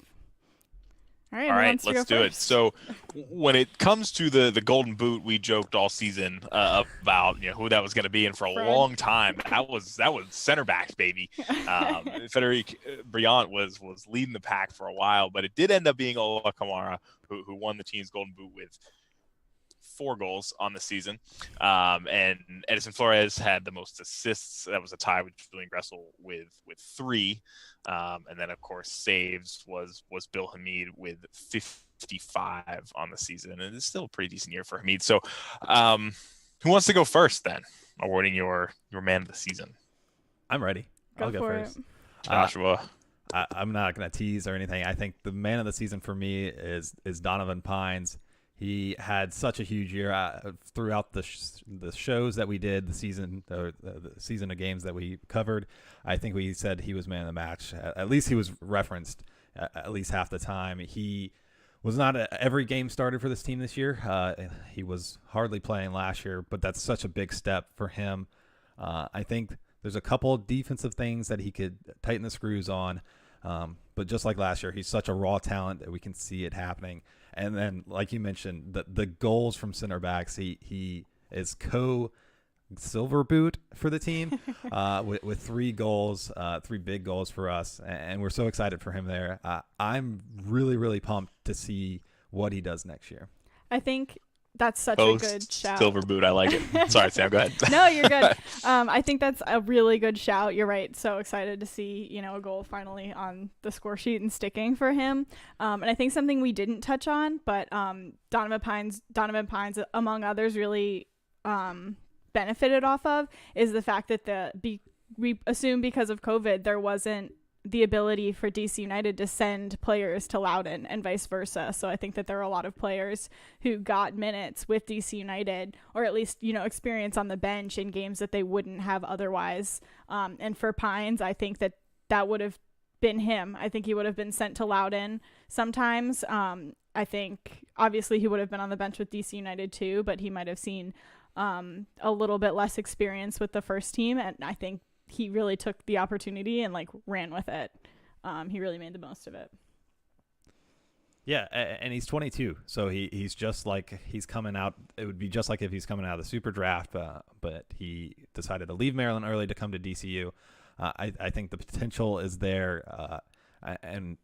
All right, let's do it. So when it comes to the Golden Boot, we joked all season about who that was going to be, and for a long time that was center backs, baby. Frederic Briant was leading the pack for a while, but it did end up being Ola Kamara who won the team's Golden Boot with 4 goals on the season. And Edison Flores had the most assists. That was a tie with Julian Gressel with 3. And then, of course, saves was Bill Hamid with 15. 55 on the season, and it's still a pretty decent year for Hamid. So, who wants to go first then, awarding your man of the season? I'm ready. I'll go first. Joshua. I'm not going to tease or anything. I think the man of the season for me is Donovan Pines. He had such a huge year throughout the shows that we did, the season of games that we covered. I think we said he was man of the match. At least he was referenced at least half the time. He was not every game started for this team this year. He was hardly playing last year, but that's such a big step for him. I think there's a couple of defensive things that he could tighten the screws on. But just like last year, he's such a raw talent that we can see it happening. And then, like you mentioned, the goals from center backs, he is silver boot for the team with 3 goals, 3 big goals for us. And we're so excited for him there. I'm really, really pumped to see what he does next year. I think that's such a good shout. Silver boot, I like it. Sorry, Sam, go ahead. No, you're good. I think that's a really good shout. You're right. So excited to see, a goal finally on the score sheet and sticking for him. And I think something we didn't touch on, but Donovan Pines, among others, really benefited off of is the fact that we assume because of COVID, there wasn't the ability for DC United to send players to Loudoun and vice versa. So I think that there are a lot of players who got minutes with DC United, or at least, experience on the bench in games that they wouldn't have otherwise. And for Pines, I think that would have been him. I think he would have been sent to Loudoun sometimes. I think obviously he would have been on the bench with DC United too, but he might have seen a little bit less experience with the first team. And I think he really took the opportunity and ran with it. He really made the most of it. Yeah, and he's 22, so he's just like he's coming out. It would be just like if he's coming out of the super draft, but he decided to leave Maryland early to come to DCU. I think the potential is there, and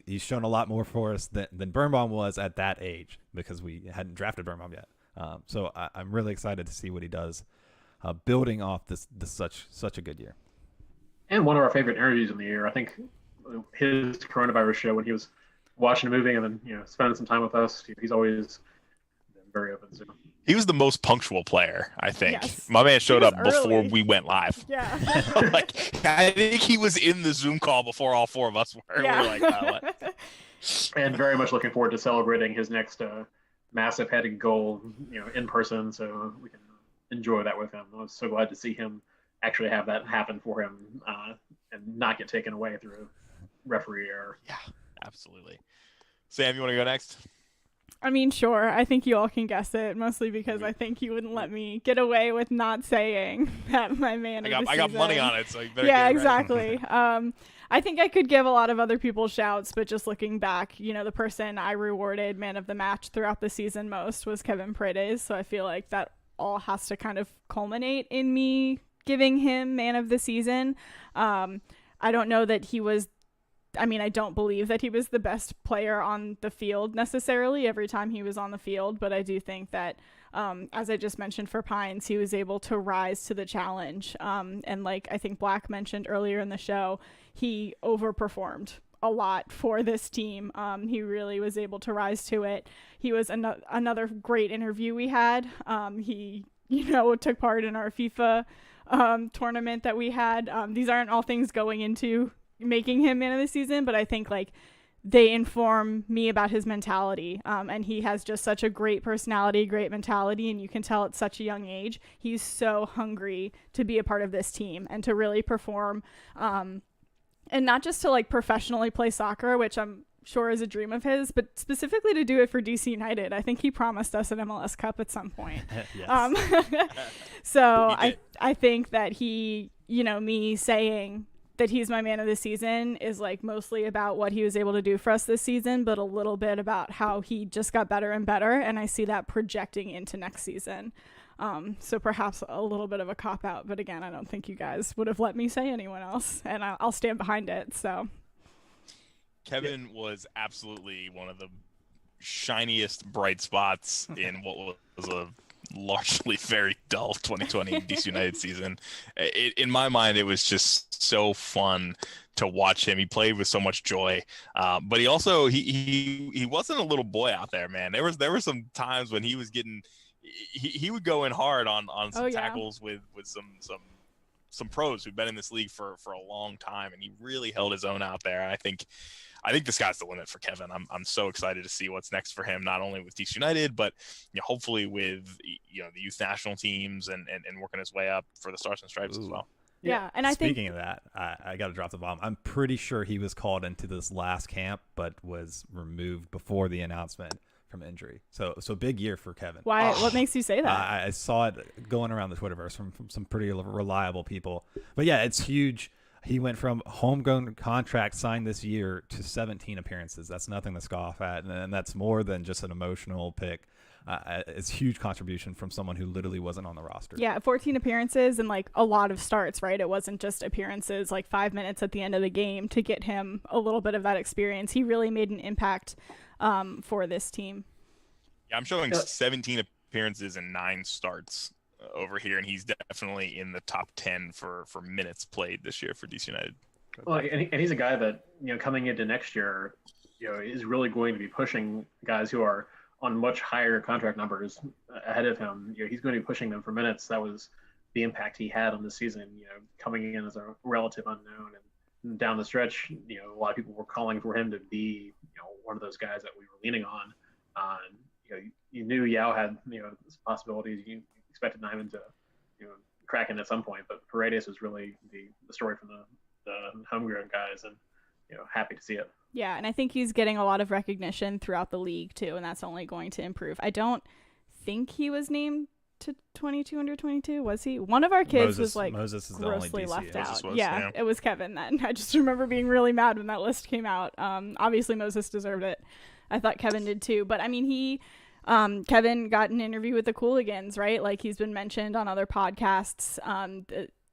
he's shown a lot more for us than Birnbaum was at that age because we hadn't drafted Birnbaum yet. So I'm really excited to see what he does. Building off this such a good year. And one of our favorite interviews in the year, I think his coronavirus show when he was watching a movie and then spending some time with us, he's always been very open to. He was the most punctual player, I think. Yes. My man showed up early. before we went live. Yeah. I think he was in the Zoom call before all 4 of us were. Yeah. We were like, what? And very much looking forward to celebrating his next massive headed goal, in person, so we can enjoy that with him. I was so glad to see him actually have that happen for him and not get taken away through referee error. Yeah, absolutely. Sam, you want to go next? I mean, sure. I think you all can guess it, mostly because I think you wouldn't let me get away with not saying that my man of the season. I got money on it, so you better yeah, get it exactly. I think I could give a lot of other people's shouts, but just looking back, the person I rewarded man of the match throughout the season most was Kevin Paredes, so I feel like that all has to kind of culminate in me giving him man of the season. I don't know that he was, I don't believe that he was the best player on the field necessarily every time he was on the field, but I do think that, as I just mentioned for Pines, he was able to rise to the challenge. And like I think Black mentioned earlier in the show, he overperformed a lot for this team. He really was able to rise to it. He was another great interview we had. He, took part in our FIFA tournament that we had. These aren't all things going into making him man of the season, but I think they inform me about his mentality. And he has just such a great personality, great mentality, and you can tell at such a young age, he's so hungry to be a part of this team and to really perform. And not just to professionally play soccer, which I'm sure is a dream of his, but specifically to do it for DC United. I think he promised us an MLS Cup at some point. So I think that he, me saying that he's my man of the season is mostly about what he was able to do for us this season, but a little bit about how he just got better and better. And I see that projecting into next season. So perhaps a little bit of a cop-out, but again, I don't think you guys would have let me say anyone else, and I'll stand behind it. So Kevin was absolutely one of the shiniest bright spots in what was a largely very dull 2020 DC United season. In my mind, it was just so fun to watch him. He played with so much joy, but he also he wasn't a little boy out there, man. There were some times when he was getting he would go in hard on some tackles with some pros who've been in this league for a long time, and he really held his own out there. And I think the sky's the limit for Kevin. I'm so excited to see what's next for him, not only with DC United, but hopefully with the youth national teams and working his way up for the Stars and Stripes as well. Yeah, and Speaking of that, I got to drop the bomb. I'm pretty sure he was called into this last camp, but was removed before the announcement from injury. So big year for Kevin. Why? What makes you say that? I saw it going around the Twitterverse from some pretty reliable people. But yeah, it's huge. He went from homegrown contract signed this year to 17 appearances. That's nothing to scoff at, and that's more than just an emotional pick. It's a huge contribution from someone who literally wasn't on the roster. Yeah, 14 appearances and like a lot of starts, right? It wasn't just appearances, like 5 minutes at the end of the game to get him a little bit of that experience. He really made an impact for this team. Yeah, I'm showing 17 appearances and 9 starts over here, and he's definitely in the top 10 for minutes played this year for DC United. Well, and he's a guy that coming into next year, is really going to be pushing guys who are on much higher contract numbers ahead of him. He's going to be pushing them for minutes. That was the impact he had on the season. Coming in as a relative unknown, and down the stretch, a lot of people were calling for him to be, one of those guys that we were leaning on. You knew Yao had possibilities. You expected Nyman to crack in at some point, but Paredes was really the story from the homegrown guys, and happy to see it. Yeah, and I think he's getting a lot of recognition throughout the league too, and that's only going to improve. I don't think he was named to 22 under 22, was he? One of our kids was like Moses is grossly left out. Was, yeah, it was Kevin then. I just remember being really mad when that list came out. Obviously Moses deserved it. I thought Kevin did too, but I mean Kevin got an interview with the Cooligans, right? Like he's been mentioned on other podcasts.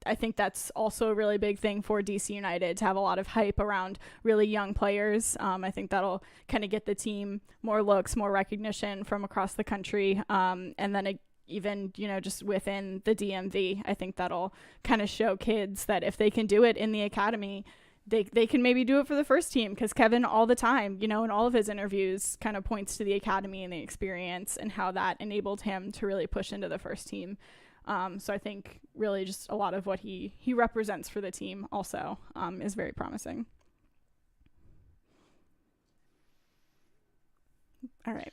I think that's also a really big thing for DC United, to have a lot of hype around really young players. I think that'll kind of get the team more looks, more recognition from across the country. And then even, just within the DMV, I think that'll kind of show kids that if they can do it in the academy, they can maybe do it for the first team, because Kevin all the time, in all of his interviews kind of points to the academy and the experience and how that enabled him to really push into the first team. So I think really just a lot of what he represents for the team also is very promising. All right.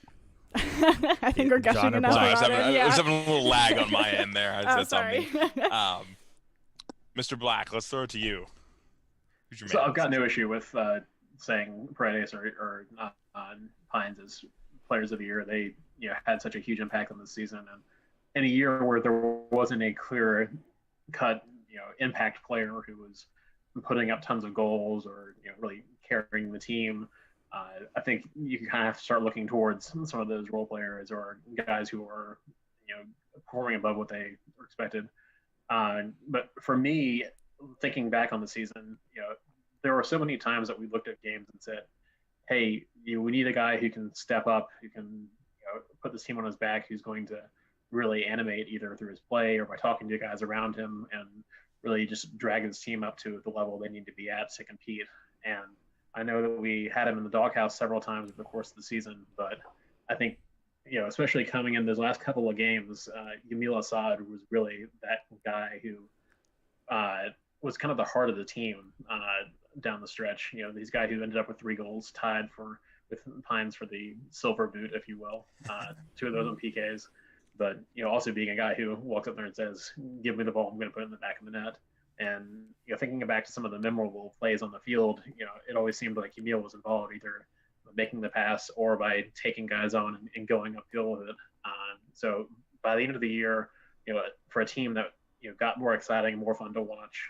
I think we're gushing enough about it. I was having a little lag on my end there. That's sorry. On me. Mr. Black, let's throw it to you. So I've got no issue with saying Paredes or Pines as players of the year. They had such a huge impact on the season, and in a year where there wasn't a clear cut impact player who was putting up tons of goals or really carrying the team, I think you can kind of have to start looking towards some of those role players or guys who are performing above what they were expected. But for me, thinking back on the season, there were so many times that we looked at games and said, hey, we need a guy who can step up, who can put this team on his back, who's going to really animate either through his play or by talking to guys around him and really just drag his team up to the level they need to be at to compete. And I know that we had him in the doghouse several times over the course of the season, but I think, especially coming in those last couple of games, Jamil Assad was really that guy who was kind of the heart of the team down the stretch. These guy who ended up with 3 goals, tied with Pines for the silver boot, if you will, 2 of those on PKs. But also being a guy who walks up there and says, "Give me the ball, I'm going to put it in the back of the net." And thinking back to some of the memorable plays on the field, it always seemed like Jamil was involved either making the pass or by taking guys on and going upfield with it. So by the end of the year, for a team that got more exciting, more fun to watch,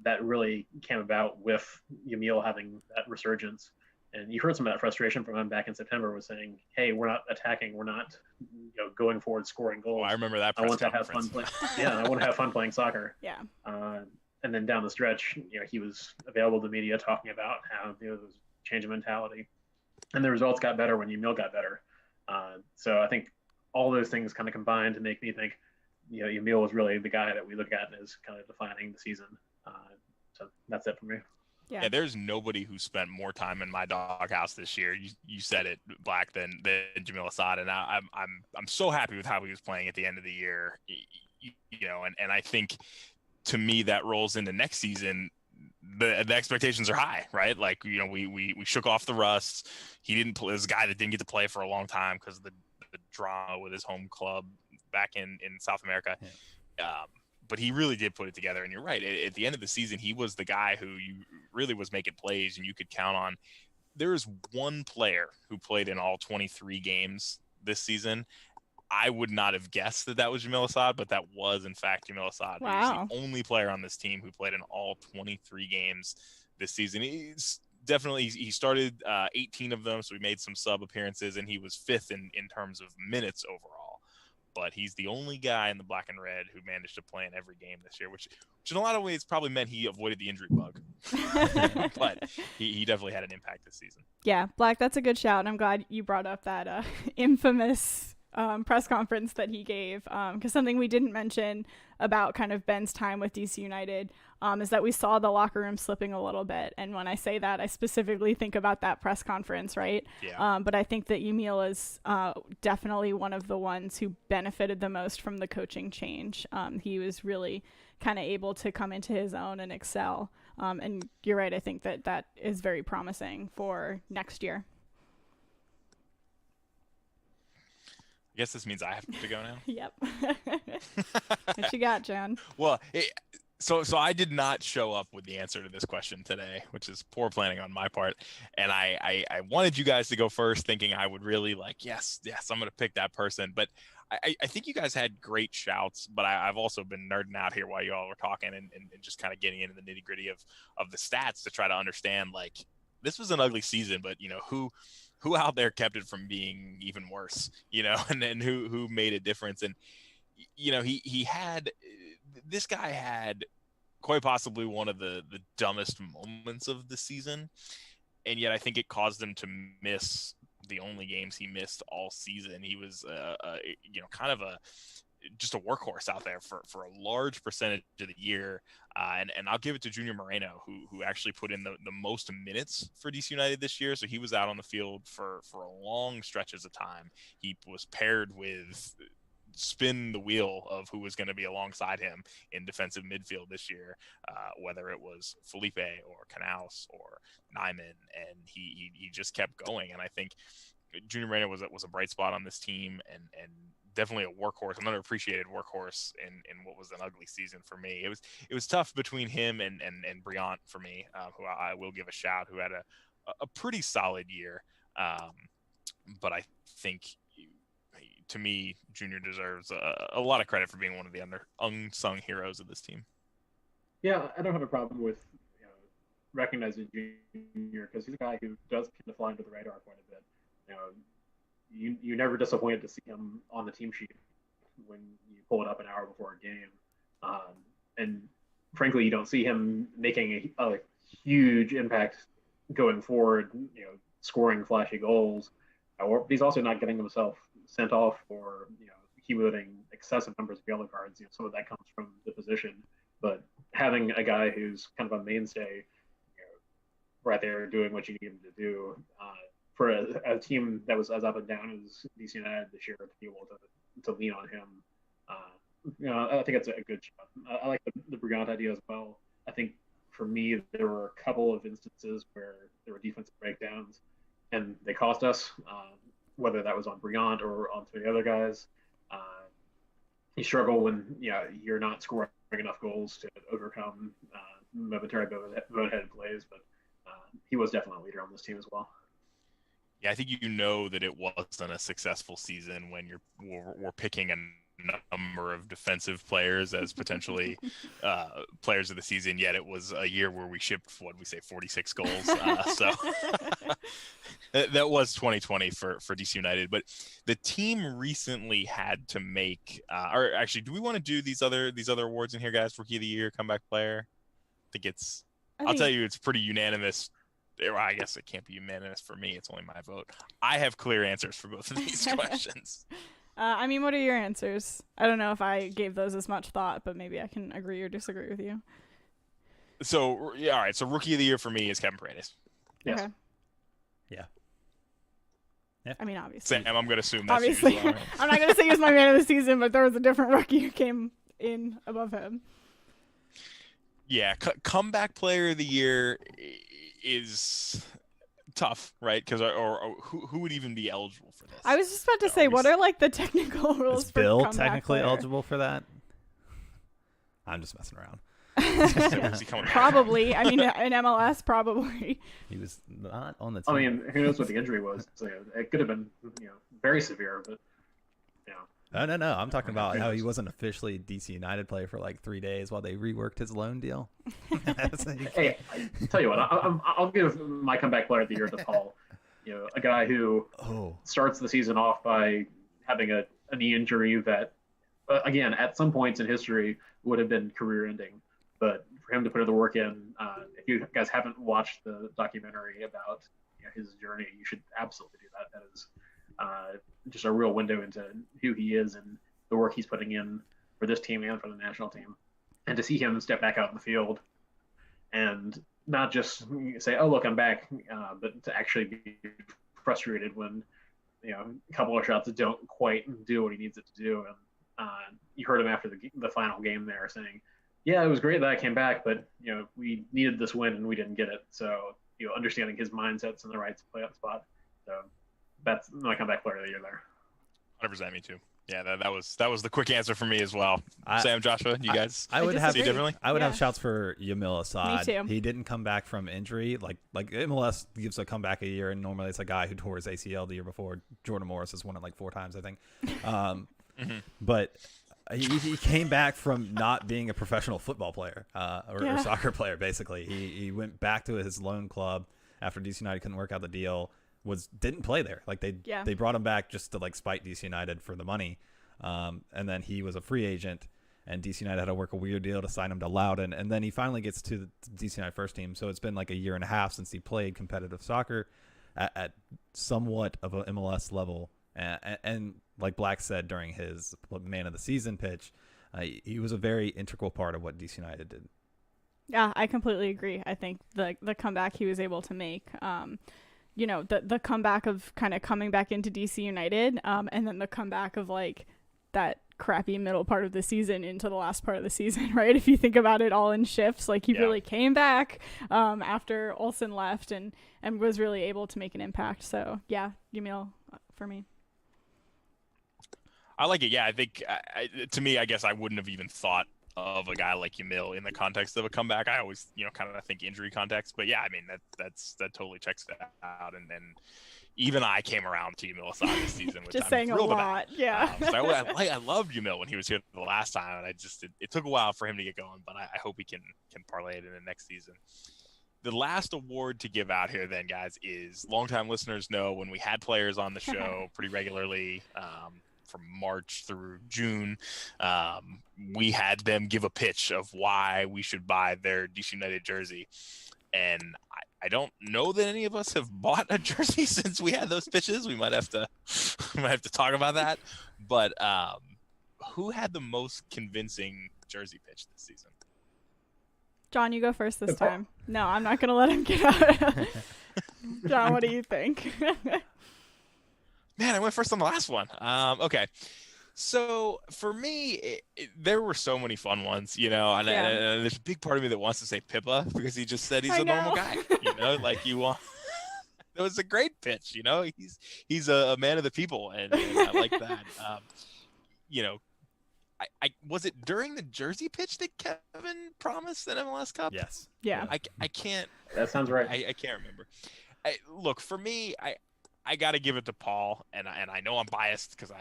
that really came about with Jamil having that resurgence. And you heard some of that frustration from him back in September, was saying, "Hey, we're not attacking, we're not, going forward, scoring goals. I remember that. I want to have fun playing. Yeah, I want to have fun playing soccer." Yeah. And then down the stretch, he was available to the media talking about how there was a change of mentality, and the results got better when Jamil got better. So I think all those things kind of combined to make me think, Jamil was really the guy that we look at as kind of defining the season. So that's it for me. Yeah, there's nobody who spent more time in my doghouse this year. You said it, Black, than Jamil Assad, and I'm so happy with how he was playing at the end of the year. And I think to me that rolls into next season. The expectations are high, right? Like, we shook off the rust. He didn't play. This guy that didn't get to play for a long time because of the drama with his home club back in South America. Yeah. But he really did put it together. And you're right. At the end of the season, he was the guy who you really was making plays and you could count on. There is one player who played in all 23 games this season. I would not have guessed that was Jamil Assad, but that was, in fact, Jamil Assad. Wow. He was the only player on this team who played in all 23 games this season. He started 18 of them, so he made some sub appearances, and he was fifth in terms of minutes overall. But he's the only guy in the black and red who managed to play in every game this year, which in a lot of ways probably meant he avoided the injury bug. But he definitely had an impact this season. Yeah, Black, that's a good shout. And I'm glad you brought up that infamous press conference that he gave, because something we didn't mention about kind of Ben's time with DC United is that we saw the locker room slipping a little bit. And when I say that, I specifically think about that press conference, right? Yeah. But I think that Jamil is definitely one of the ones who benefited the most from the coaching change. He was really kind of able to come into his own and excel. And you're right, I think that is very promising for next year. I guess this means I have to go now. Yep. What you got, John? Well, so I did not show up with the answer to this question today, which is poor planning on my part. And I wanted you guys to go first, thinking I would really yes, I'm going to pick that person. But I think you guys had great shouts, but I've also been nerding out here while you all were talking and just kind of getting into the nitty gritty of the stats to try to understand, this was an ugly season, but who out there kept it from being even worse, and then who made a difference. And, this guy had quite possibly one of the dumbest moments of the season. And yet I think it caused him to miss the only games he missed all season. He was, kind of just a workhorse out there for a large percentage of the year. And I'll give it to Junior Moreno, who actually put in the most minutes for DC United this year. So he was out on the field for long stretches of time. He was paired with spin the wheel of who was going to be alongside him in defensive midfield this year, whether it was Felipe or Canals or Nyman, and he just kept going. And I think Junior Moreno was a bright spot on this team and definitely a workhorse, an underappreciated workhorse in what was an ugly season for me. It was tough between him and Briant for me, who I will give a shout, who had a pretty solid year. But I think, to me, Junior deserves a lot of credit for being one of the unsung heroes of this team. Yeah, I don't have a problem with recognizing Junior, because he's a guy who does tend to fly under the radar quite a bit. You're never disappointed to see him on the team sheet when you pull it up an hour before a game. And frankly, you don't see him making a huge impact going forward, scoring flashy goals. Or he's also not getting himself sent off or accumulating excessive numbers of yellow cards. Some of that comes from the position, but having a guy who's kind of a mainstay, right there doing what you need him to do, for a team that was as up and down as DC United this year, to be able to lean on him, I think it's a good shot. I like the Briant idea as well. I think for me, there were a couple of instances where there were defensive breakdowns, and they cost us. Whether that was on Briant or on some of the other guys, you struggle when you're not scoring enough goals to overcome momentary boneheaded plays. But he was definitely a leader on this team as well. Yeah, I think that it wasn't a successful season when we're picking a number of defensive players as potentially players of the season, yet it was a year where we shipped 46 goals. So that was 2020 for DC United. But the team recently had to make, or actually, do we want to do these other awards in here, guys? Rookie of the Year, Comeback Player. I'll tell you, it's pretty unanimous. I guess it can't be unanimous for me. It's only my vote. I have clear answers for both of these questions. What are your answers? I don't know if I gave those as much thought, but maybe I can agree or disagree with you. So yeah, all right. So rookie of the year for me is Kevin Paredes. Yes. Okay. Yeah. I mean, obviously. Sam, I'm gonna assume that's Obviously, you as well, right? I'm not gonna say he was my man of the season, but there was a different rookie who came in above him. Yeah, comeback player of the year is tough, right? Because or who would even be eligible for this? I was just about to say, what are like the technical rules Is for Bill comeback technically player? eligible for that? I'm just messing around. Was he coming back? Probably. I mean, in MLS, probably. He was not on the team. I mean, who knows what the injury was? So, it could have been, very severe, but No. I'm talking about how he wasn't officially a DC United player for like 3 days while they reworked his loan deal. Hey, I tell you what, I'll give my comeback player of the year to Paul. A guy who starts the season off by having a knee injury that, again, at some points in history would have been career-ending. But for him to put the work in, if you guys haven't watched the documentary about his journey, you should absolutely do that. That is just a real window into who he is and the work he's putting in for this team and for the national team. And to see him step back out in the field and not just say, "Oh, look, I'm back," but to actually be frustrated when a couple of shots don't quite do what he needs it to do. And you heard him after the final game there saying, "Yeah, it was great that I came back, but we needed this win and we didn't get it." So understanding his mindset's in the right playoff spot. So that's my comeback player of the year there. 100% me too. Yeah, that was the quick answer for me as well. Sam, Joshua, you guys I would have see differently? I would have shouts for Jamil Assad. Me too. He didn't come back from injury. Like MLS gives a comeback a year, and normally it's a guy who tore his ACL the year before. Jordan Morris has won it like 4 times, I think. But he came back from not being a professional football player or soccer player. Basically, he went back to his loan club after DC United couldn't work out the deal. Didn't play there. Like they brought him back just to like spite DC United for the money, and then he was a free agent, and DC United had to work a weird deal to sign him to Loudoun, and then he finally gets to the DC United first team. So it's been like a year and a half since he played competitive soccer at somewhat of an MLS level, and like Black said during his man of the season pitch, he was a very integral part of what DC United did. Yeah, I completely agree. I think the comeback he was able to make, the comeback of kind of coming back into DC United, and then the comeback of like that crappy middle part of the season into the last part of the season, right? If you think about it all in shifts, like he really came back after Olsen left and was really able to make an impact. So yeah, Jamil for me. I like it. Yeah, I think to me, I guess I wouldn't have even thought of a guy like Jamil in the context of a comeback. I always, kind of think injury context. But yeah, I mean that totally checks it out. And even I came around to Jamil Assad this season, which Just I'm saying a thrilled lot. about. Yeah. I loved Jamil when he was here the last time, and it took a while for him to get going, but I hope he can parlay it in the next season. The last award to give out here, then, guys, is longtime listeners know when we had players on the show pretty regularly. From March through June, we had them give a pitch of why we should buy their DC United jersey. And I don't know that any of us have bought a jersey since we had those pitches. We might have to talk about that. But who had the most convincing jersey pitch this season? John, you go first this time. No, I'm not going to let him get out. John, what do you think? Man, I went first on the last one. Okay. So for me, there were so many fun ones, and there's a big part of me that wants to say Pippa because he just said he's a normal guy, like you want. It was a great pitch, he's a man of the people, and I like that. I was it during the jersey pitch that Kevin promised an MLS Cup? Yes. Yeah. I can't. That sounds right. I can't remember. Look, for me, I got to give it to Paul, and I know I'm biased because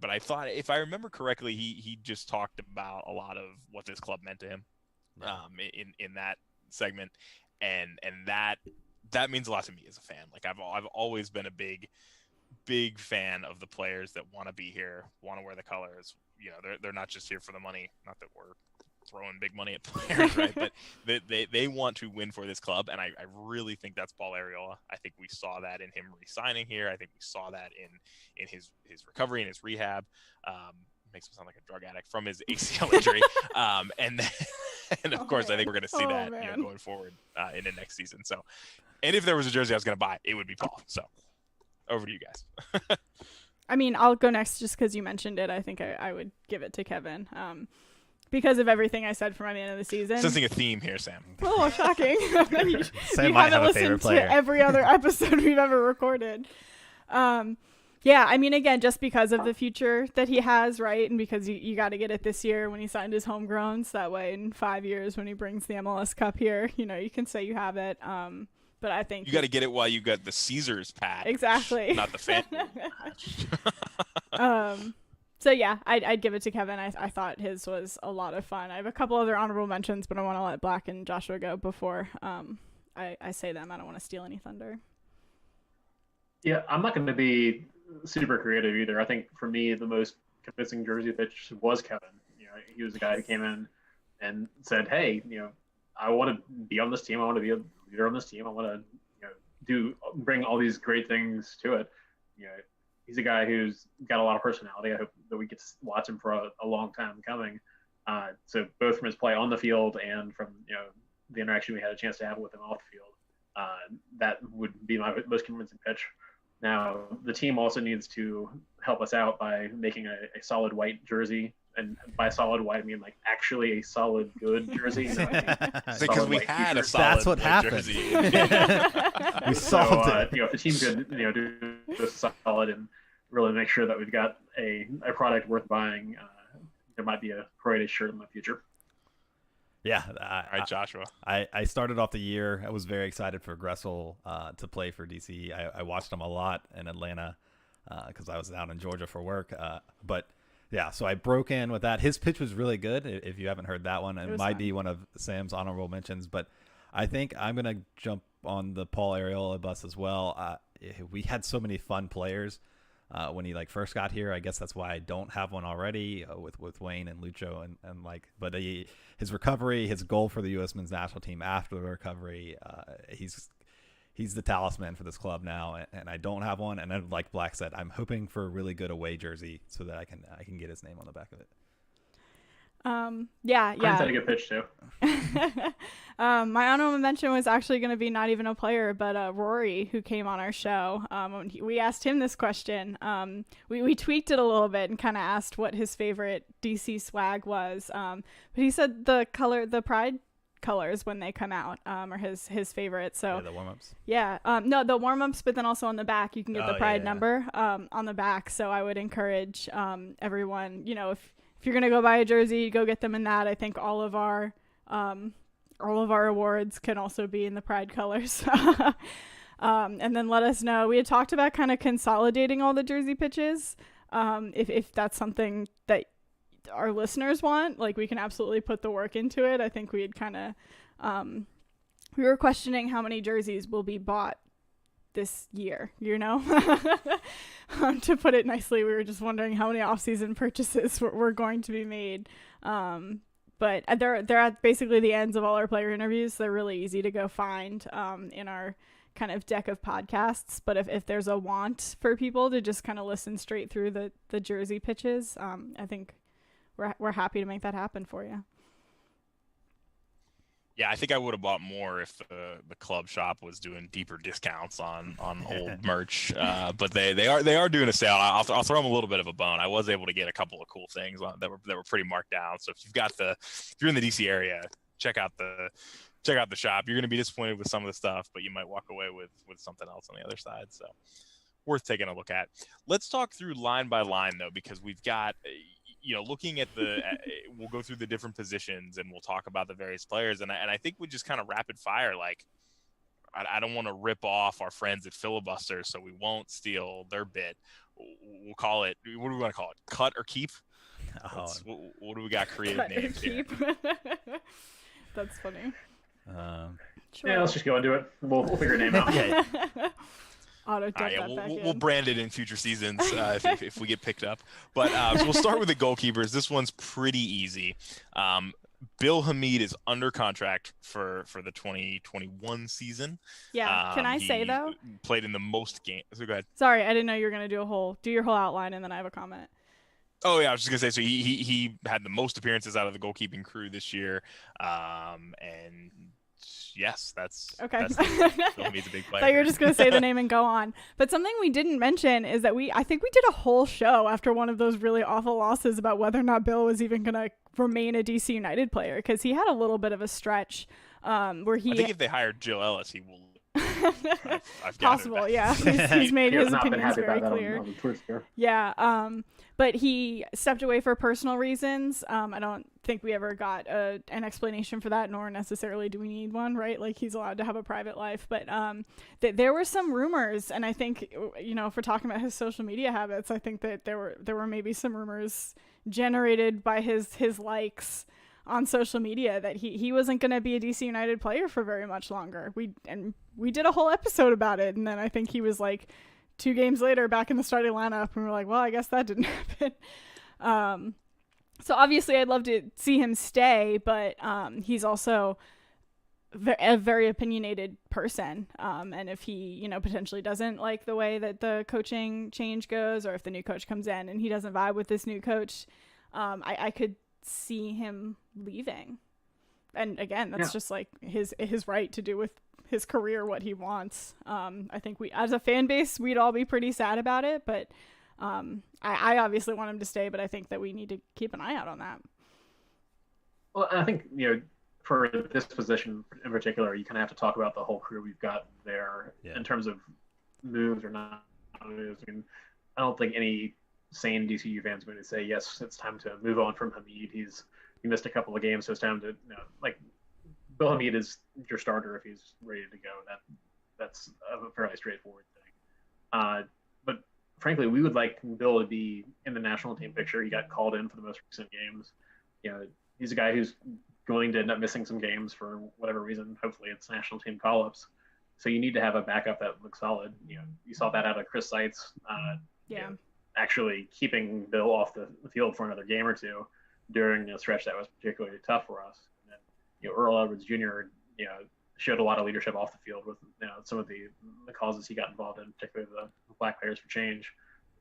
but I thought if I remember correctly, he just talked about a lot of what this club meant to him, in that segment, and that means a lot to me as a fan. Like I've always been a big fan of the players that want to be here, want to wear the colors. They're not just here for the money. Not that we're throwing big money at players, right? But they want to win for this club, and I really think that's Paul Arriola. I think we saw that in him re-signing here. I think we saw that in his recovery and his rehab. makes him sound like a drug addict from his ACL injury. And then, and of course, I think we're going to see that going forward into next season. So, and if there was a jersey I was going to buy, it would be Paul. So, over to you guys. I mean, I'll go next just because you mentioned it. I think I would give it to Kevin. Because of everything I said from the end of the season. Sensing a theme here, Sam. Oh, shocking. you might have a listened favorite player. to every other episode we've ever recorded. Yeah, I mean, again, just because of the future that he has, right? And because you got to get it this year when he signed his homegrowns. That way in 5 years when he brings the MLS Cup here, you can say you have it. But I think you got to get it while you got the Caesars patch. Exactly. Not the fan patch. So yeah, I'd give it to Kevin. I thought his was a lot of fun. I have a couple other honorable mentions, but I want to let Black and Joshua go before I say them. I don't want to steal any thunder. Yeah, I'm not going to be super creative either. I think for me, the most convincing jersey pitch was Kevin. He was the guy who came in and said, "Hey, I want to be on this team. I want to be a leader on this team. I want to, bring all these great things to it." He's a guy who's got a lot of personality. I hope that we get to watch him for a long time coming. So both from his play on the field and from the interaction we had a chance to have with him off the field, that would be my most convincing pitch. Now the team also needs to help us out by making a solid white jersey. And by solid white, I mean like actually a solid good jersey. Because we had a solid That's what happened. jersey. We solved it. If the team could do this solid and really make sure that we've got a product worth buying, there might be a Paredes shirt in the future. Yeah. All right, Joshua. I started off the year. I was very excited for Gressel to play for DC. I watched him a lot in Atlanta because I was down in Georgia for work. But yeah, so I broke in with that. His pitch was really good. If you haven't heard that one, it might be one of Sam's honorable mentions. But I think I'm going to jump on the Paul Arriola bus as well. We had so many fun players when he first got here. I guess that's why I don't have one already with Wayne and Lucho and but his recovery, his goal for the U.S. men's national team after the recovery, he's the talisman for this club now, and I don't have one. And then, like Black said, I'm hoping for a really good away jersey so that I can get his name on the back of it. Yeah. That's a good pitch too. My honorable mention was actually going to be not even a player, but Rory, who came on our show. We asked him this question. We tweaked it a little bit and kind of asked what his favorite DC swag was. But he said the Pride colors when they come out are his favorite. So the warm-ups. Yeah. No, the warm-ups, but then also on the back you can get the Pride number on the back. So I would encourage everyone, if you're gonna go buy a jersey, go get them in that. I think all of our awards can also be in the Pride colors. And then let us know. We had talked about kind of consolidating all the jersey pitches. If that's something that our listeners want, we can absolutely put the work into it. I think we had kind of we were questioning how many jerseys will be bought this year, to put it nicely. We were just wondering how many off-season purchases were going to be made. But they're at basically the ends of all our player interviews. They're really easy to go find in our kind of deck of podcasts. But if there's a want for people to just kind of listen straight through the jersey pitches, I think we're happy to make that happen for you. Yeah, I think I would have bought more if the club shop was doing deeper discounts on old merch. But they are doing a sale. I'll throw them a little bit of a bone. I was able to get a couple of cool things that were pretty marked down. So if you're in the DC area, check out the shop. You're going to be disappointed with some of the stuff, but you might walk away with something else on the other side. So worth taking a look at. Let's talk through line by line though, because we've got. Looking at we'll go through the different positions and we'll talk about the various players. And I think we just kind of rapid fire, I don't want to rip off our friends at Filibuster, so we won't steal their bit. We'll call it, what do we want to call it? Cut or keep? What do we got creative names here? That's funny. Sure. Yeah, let's just go into it. We'll figure a name out. Yeah. We'll brand it in future seasons if we get picked up. But so we'll start with the goalkeepers. This one's pretty easy. Bill Hamid is under contract for the 2021 season. Yeah. Can I say though? Played in the most games. So go ahead. Sorry, I didn't know you were gonna do your whole outline and then I have a comment. Oh yeah, I was just gonna say. So he had the most appearances out of the goalkeeping crew this year, and yes, Okay. Bill Hamid's a big player. So you're just gonna say the name and go on. But something we didn't mention is that I think we did a whole show after one of those really awful losses about whether or not Bill was even gonna remain a DC United player, because he had a little bit of a stretch where he. I think if they hired Jill Ellis, he will. I've Possible, yeah. He's made his opinions very clear. On the Twitter sphere. Yeah, but he stepped away for personal reasons. I don't think we ever got an explanation for that, nor necessarily do we need one, right? Like, he's allowed to have a private life. But there were some rumors, and I think, if we're talking about his social media habits, I think that there were maybe some rumors generated by his likes on social media that he wasn't going to be a DC United player for very much longer. We did a whole episode about it, and then I think he was like 2 games later back in the starting lineup, and we're like, well, I guess that didn't happen. So obviously I'd love to see him stay, but he's also a very opinionated person, and if he potentially doesn't like the way that the coaching change goes, or if the new coach comes in and he doesn't vibe with this new coach, I could see him leaving. And again, that's just like his right to do with his career what he wants. I think we, as a fan base, we'd all be pretty sad about it, but I obviously want him to stay, but I think that we need to keep an eye out on that. Well, I think, for this position in particular, you kind of have to talk about the whole crew we've got there in terms of moves or not moves. I mean, I don't think any sane DCU fans going to say, yes, it's time to move on from Hamid. He missed a couple of games, so it's time to, Bill Hamid is your starter if he's ready to go. That's a fairly straightforward thing. But frankly, we would like Bill to be in the national team picture. He got called in for the most recent games. He's a guy who's going to end up missing some games for whatever reason. Hopefully it's national team call-ups. So you need to have a backup that looks solid. You saw that out of Chris Seitz. Actually keeping Bill off the field for another game or two during a stretch that was particularly tough for us. And then, Earl Edwards Jr., showed a lot of leadership off the field with some of the causes he got involved in, particularly the Black Players for Change.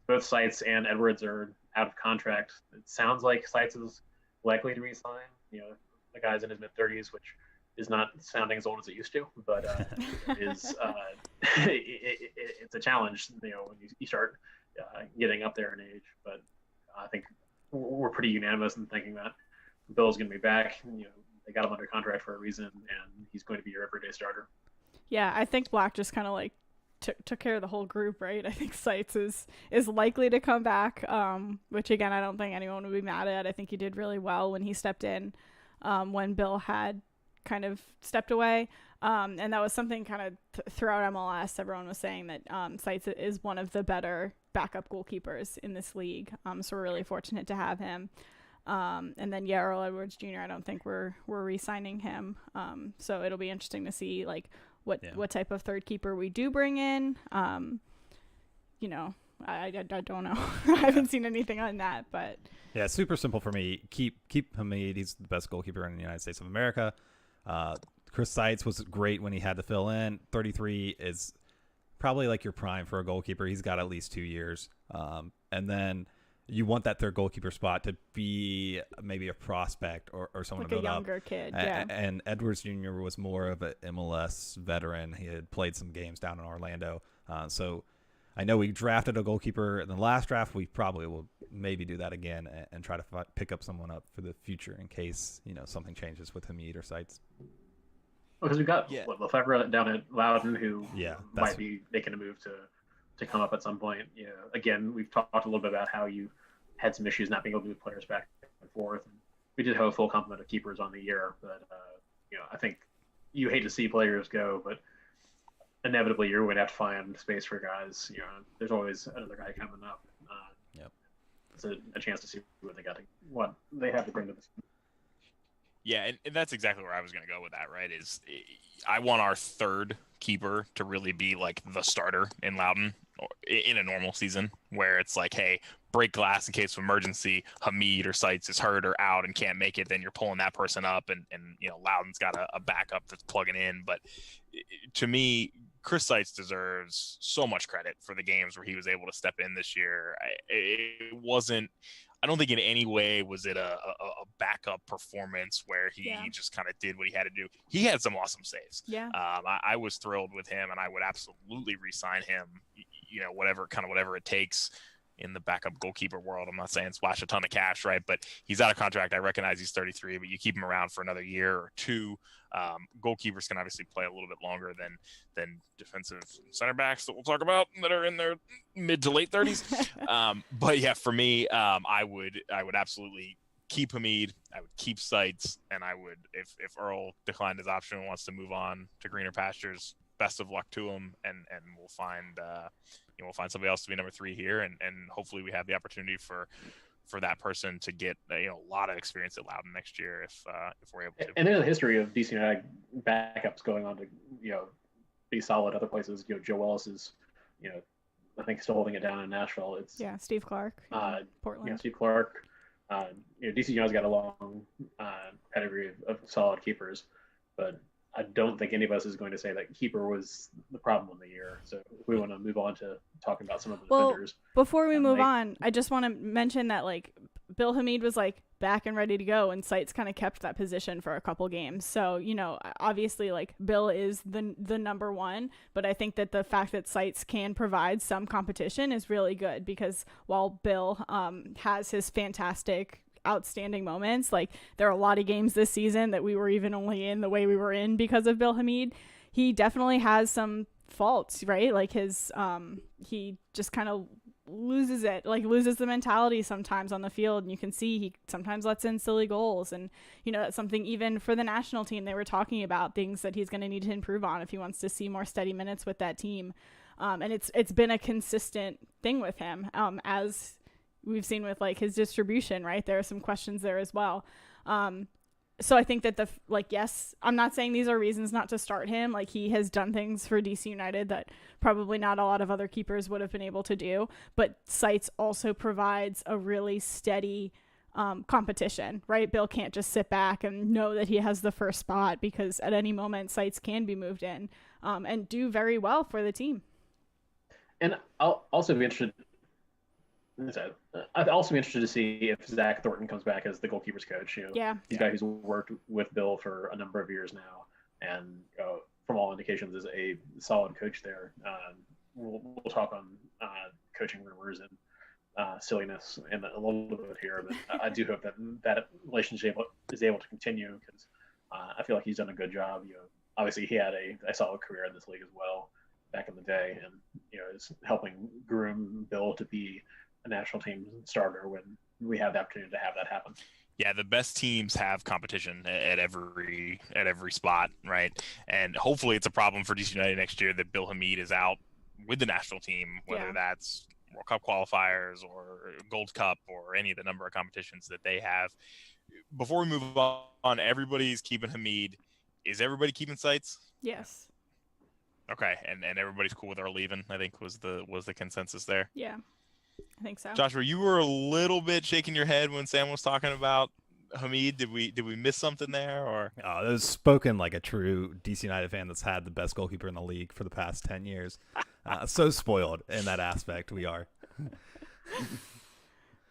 Both Seitz and Edwards are out of contract. It sounds like Seitz is likely to resign. The guy's in his mid-30s, which is not sounding as old as it used to, but it's a challenge, when you start getting up there in age. But I think we're pretty unanimous in thinking that Bill's going to be back. They got him under contract for a reason, and he's going to be your everyday starter. Yeah, I think Black just kind of like took care of the whole group, right? I think Seitz is likely to come back, which again, I don't think anyone would be mad at. I think he did really well when he stepped in, when Bill had kind of stepped away. And that was something kind of throughout MLS. Everyone was saying that Seitz is one of the better backup goalkeepers in this league. So we're really fortunate to have him. And then Earl Edwards Jr., I don't think we're re-signing him. So it'll be interesting to see like what type of third keeper we do bring in. I don't know. I haven't seen anything on that, but yeah, super simple for me. Keep Hamid. He's the best goalkeeper in the United States of America. Chris Seitz was great when he had to fill in. 33 is probably like your prime for a goalkeeper. He's got at least 2 years. And then you want that third goalkeeper spot to be maybe a prospect or someone like to build a younger up. Kid. Yeah. And Edwards Jr. was more of an MLS veteran. He had played some games down in Orlando. So I know we drafted a goalkeeper in the last draft. We probably will maybe do that again and try to pick up someone up for the future in case something changes with Hamid or Seitz. Because we've got Lefebvre down at Loudon, who might be making a move to come up at some point. Again, we've talked a little bit about how you had some issues not being able to move players back and forth. And we did have a full complement of keepers on the year, but I think you hate to see players go, but inevitably you're going to have to find space for guys. There's always another guy coming up. It's a chance to see what they have to bring to this. Yeah, and that's exactly where I was going to go with that, right? Is I want our third keeper to really be like the starter in Loudon in a normal season, where it's like, hey, break glass in case of emergency. Hamid or Seitz is hurt or out and can't make it, then you're pulling that person up, and Loudon's got a backup that's plugging in. But to me, Chris Seitz deserves so much credit for the games where he was able to step in this year. It wasn't I don't think in any way was it a backup performance where he just kind of did what he had to do. He had some awesome saves. Yeah. I was thrilled with him, and I would absolutely re-sign him, whatever it takes in the backup goalkeeper world. I'm not saying splash a ton of cash, right? But he's out of contract. I recognize he's 33, but you keep him around for another year or two. Goalkeepers can obviously play a little bit longer than defensive center backs that we'll talk about that are in their mid to late 30s. But yeah, for me, I would absolutely keep Hamid. I would keep Seitz, and I would, if Earl declined his option and wants to move on to greener pastures, best of luck to him, and we'll find we'll find somebody else to be number 3 here, and hopefully we have the opportunity for that person to get a lot of experience at Loudoun next year if we're able to. And there's a history of DC United backups going on to be solid other places. Joe Ellis is I think still holding it down in Nashville. It's Steve Clark, Portland. Steve Clark. DC United's got a long pedigree of solid keepers, but I don't think any of us is going to say that keeper was the problem in the year. So if we want to move on to talking about some of the defenders. Before we move on, I just want to mention that Bill Hamid was back and ready to go, and Seitz kind of kept that position for a couple games. So, obviously Bill is the number one, but I think that the fact that Seitz can provide some competition is really good, because while Bill has his fantastic outstanding moments, there are a lot of games this season that we were even only in the way we were in because of Bill Hamid. He definitely has some faults, right? His he just kind of loses it, loses the mentality sometimes on the field, and you can see he sometimes lets in silly goals, and that's something even for the national team they were talking about, things that he's going to need to improve on if he wants to see more steady minutes with that team. And it's been a consistent thing with him, as we've seen with his distribution, right? There are some questions there as well. So I think that yes, I'm not saying these are reasons not to start him. He has done things for DC United that probably not a lot of other keepers would have been able to do, but Seitz also provides a really steady competition, right? Bill can't just sit back and know that he has the first spot, because at any moment Seitz can be moved in and do very well for the team. And I'll also be interested. I'd also be interested to see if Zach Thornton comes back as the goalkeepers coach. He's a guy who's worked with Bill for a number of years now, and from all indications is a solid coach there. We'll talk on coaching rumors and silliness in a little bit here, but I do hope that relationship is able to continue, because I feel like he's done a good job. Obviously he had a solid career in this league as well back in the day, and is helping groom Bill to be a national team starter when we have the opportunity to have that happen. Yeah, the best teams have competition at every spot, right? And hopefully it's a problem for DC United next year that Bill Hamid is out with the national team, whether that's World Cup qualifiers or Gold Cup or any of the number of competitions that they have. Before we move on, everybody's keeping Hamid. Is everybody keeping Seitz? Yes. Okay, and everybody's cool with our leaving, I think was the consensus there. Yeah. I think so. Joshua, you were a little bit shaking your head when Sam was talking about Hamid. Did we miss something there, or? Oh, that was spoken like a true DC United fan that's had the best goalkeeper in the league for the past 10 years. So spoiled in that aspect, we are.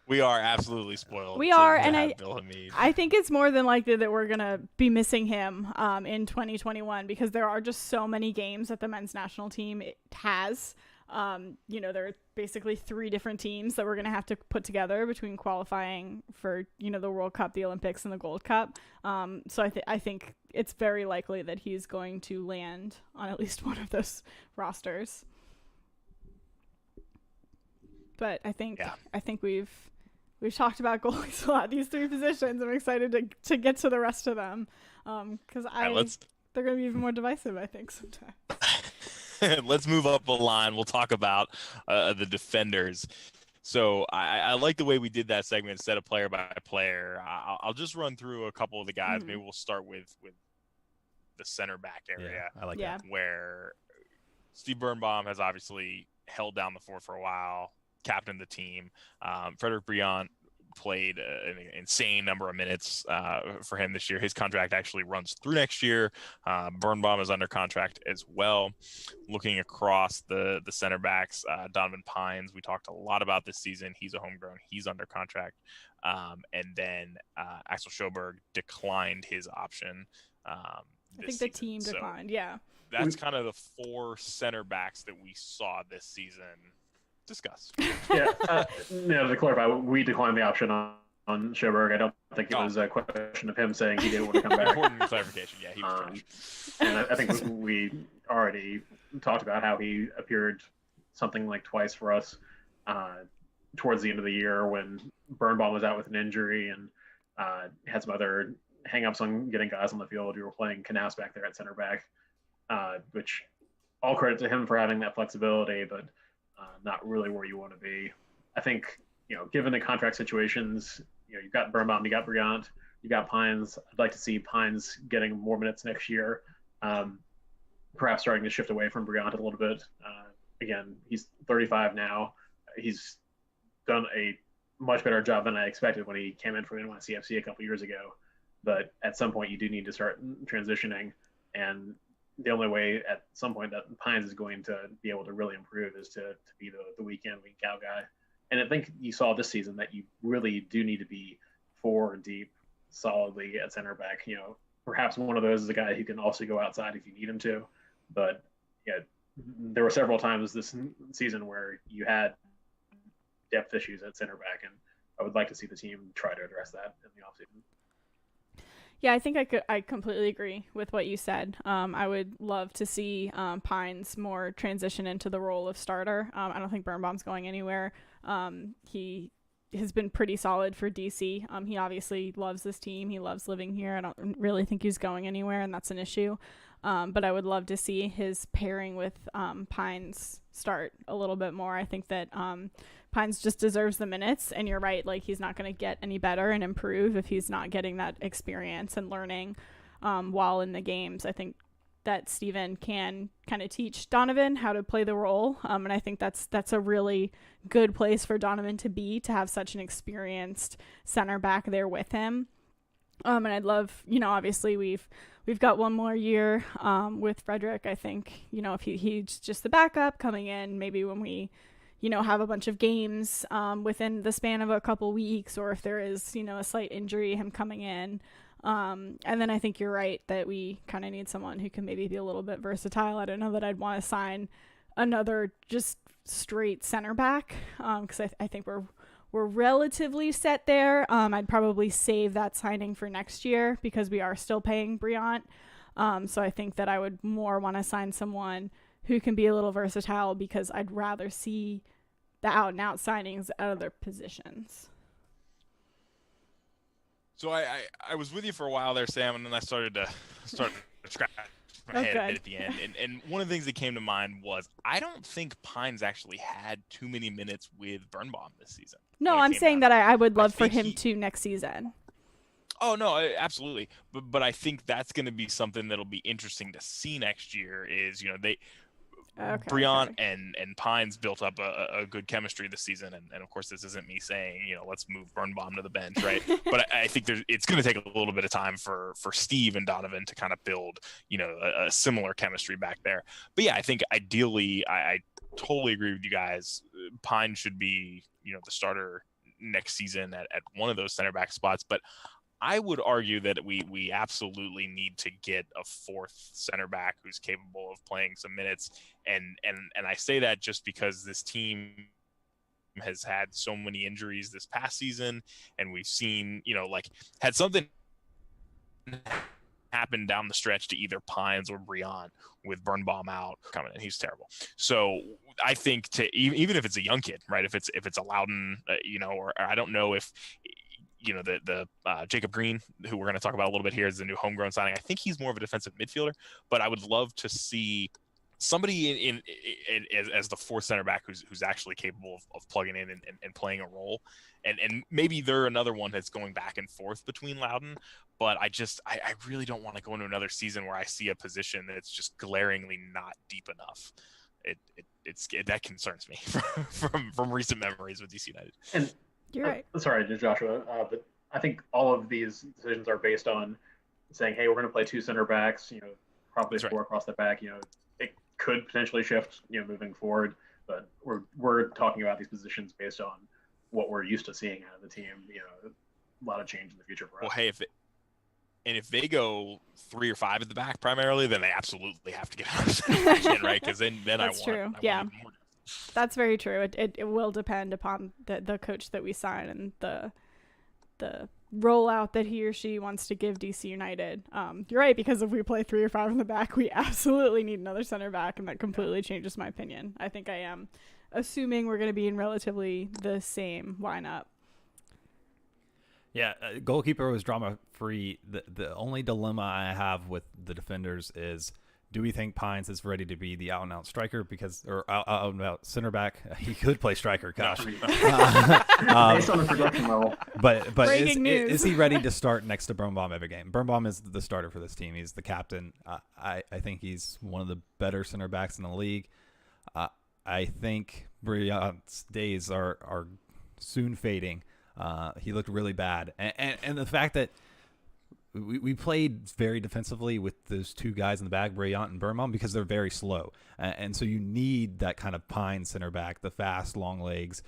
We are absolutely spoiled. We are, and I think it's more than likely that we're going to be missing him in 2021, because there are just so many games that the men's national team has. There are basically 3 different teams that we're going to have to put together between qualifying for, the World Cup, the Olympics, and the Gold Cup. So I think it's very likely that he's going to land on at least one of those rosters. But I think we've talked about goalies a lot, these 3 positions. I'm excited to get to the rest of them, because they're going to be even more divisive, I think, sometimes. Let's move up the line. We'll talk about the defenders. So I like the way we did that segment instead of player by player. I'll just run through a couple of the guys. Maybe we'll start with the center back area. Yeah, I like that. Where Steve Birnbaum has obviously held down the fort for a while, captained the team. Frederick Briand played an insane number of minutes for him this year. His contract actually runs through next year. Birnbaum is under contract as well. Looking across the center backs, Donovan Pines, we talked a lot about this season. He's a homegrown. He's under contract. And then Axel Sjoberg declined his option. I think the team declined, yeah. That's kind of the 4 center backs that we saw this season. Discuss. Yeah, to clarify, we declined the option on Sjoberg. I don't think it was a question of him saying he didn't want to come back. Important clarification, yeah, he was trash. And I think we already talked about how he appeared something like twice for us towards the end of the year when Birnbaum was out with an injury and had some other hang-ups on getting guys on the field. We were playing Knaus back there at center back, which all credit to him for having that flexibility, but not really where you want to be. I think, given the contract situations, you've got Birnbaum, you got Briant, you got Pines. I'd like to see Pines getting more minutes next year, perhaps starting to shift away from Briant a little bit. Again, he's 35 now. He's done a much better job than I expected when he came in from NYCFC a couple years ago. But at some point, you do need to start transitioning. And the only way at some point that Pines is going to be able to really improve is to be the week in, week out guy. And I think you saw this season that you really do need to be 4 deep solidly at center back. Perhaps one of those is a guy who can also go outside if you need him to. But yeah, there were several times this season where you had depth issues at center back, and I would like to see the team try to address that in the offseason. Yeah, I think I completely agree with what you said. I would love to see Pines more transition into the role of starter. I don't think Birnbaum's going anywhere. He has been pretty solid for DC. He obviously loves this team. He loves living here. I don't really think he's going anywhere, and that's an issue. But I would love to see his pairing with Pines start a little bit more. I think that Pines just deserves the minutes, and you're right, like he's not going to get any better and improve if he's not getting that experience and learning while in the games. I think that Steven can kind of teach Donovan how to play the role, and I think that's a really good place for Donovan to have such an experienced center back there with him. And I'd love, obviously we've got one more year with Frederick. I think, if he's just the backup coming in, maybe when we have a bunch of games within the span of a couple weeks, or if there is, a slight injury, him coming in. And then I think you're right that we kind of need someone who can maybe be a little bit versatile. I don't know that I'd want to sign another just straight center back because I think we're relatively set there. I'd probably save that signing for next year because we are still paying Briant. So I think that I would more want to sign someone who can be a little versatile because I'd rather see the out-and-out signings at other positions. So I was with you for a while there, Sam, and then I started to scratch my head a bit at the end. And one of the things that came to mind was I don't think Pines actually had too many minutes with Birnbaum this season. No, I'm saying that I would love for him to next season. Oh, no, absolutely. But I think that's going to be something that'll be interesting to see next year is, Briant and Pines built up a good chemistry this season. And of course, this isn't me saying, let's move Birnbaum to the bench, right? But I think it's going to take a little bit of time for Steve and Donovan to kind of build, a similar chemistry back there. But yeah, I think ideally, I totally agree with you guys. Pine should be, the starter next season at one of those center back spots. But I would argue that we absolutely need to get a 4th center back who's capable of playing some minutes. And I say that just because this team has had so many injuries this past season, and we've seen, had something happen down the stretch to either Pines or Briant with Birnbaum out coming in. He's terrible. So I think even if it's a young kid, right? If it's a Loudon, or I don't know if, the Jacob Green, who we're going to talk about a little bit here, is the new homegrown signing. I think he's more of a defensive midfielder, but I would love to see somebody in as the 4th center back who's actually capable of plugging in and playing a role. And maybe they're another one that's going back and forth between Loudon, but I really don't want to go into another season where I see a position that's just glaringly not deep enough. That concerns me from recent memories with DC United. And You're right. Sorry, Joshua, but I think all of these decisions are based on saying, hey, we're going to play two center backs, probably That's four right. across the back. It could potentially shift, moving forward, but we're talking about these positions based on what we're used to seeing out of the team. A lot of change in the future for us. Well, hey, if they go 3 or 5 at the back primarily, then they absolutely have to get out of center back in, right? Because then That's true. I want Yeah. even more. That's very true. It will depend upon the coach that we sign and the rollout that he or she wants to give DC United. You're right, because if we play 3 or 5 in the back, we absolutely need another center back, and that completely changes my opinion. I think I am assuming we're going to be in relatively the same lineup. Yeah, goalkeeper was drama free. The only dilemma I have with the defenders is, do we think Pines is ready to be the out and out striker or out and out center back? He could play striker, gosh. Based on the production level. But Breaking news. is he ready to start next to Birnbaum every game? Birnbaum is the starter for this team. He's the captain. I think he's one of the better center backs in the league. I think Briant's days are soon fading. He looked really bad, and the fact that we played very defensively with those two guys in the back, Briant and Birnbaum, because they're very slow, and so you need that kind of Pine center back, the fast, long legs,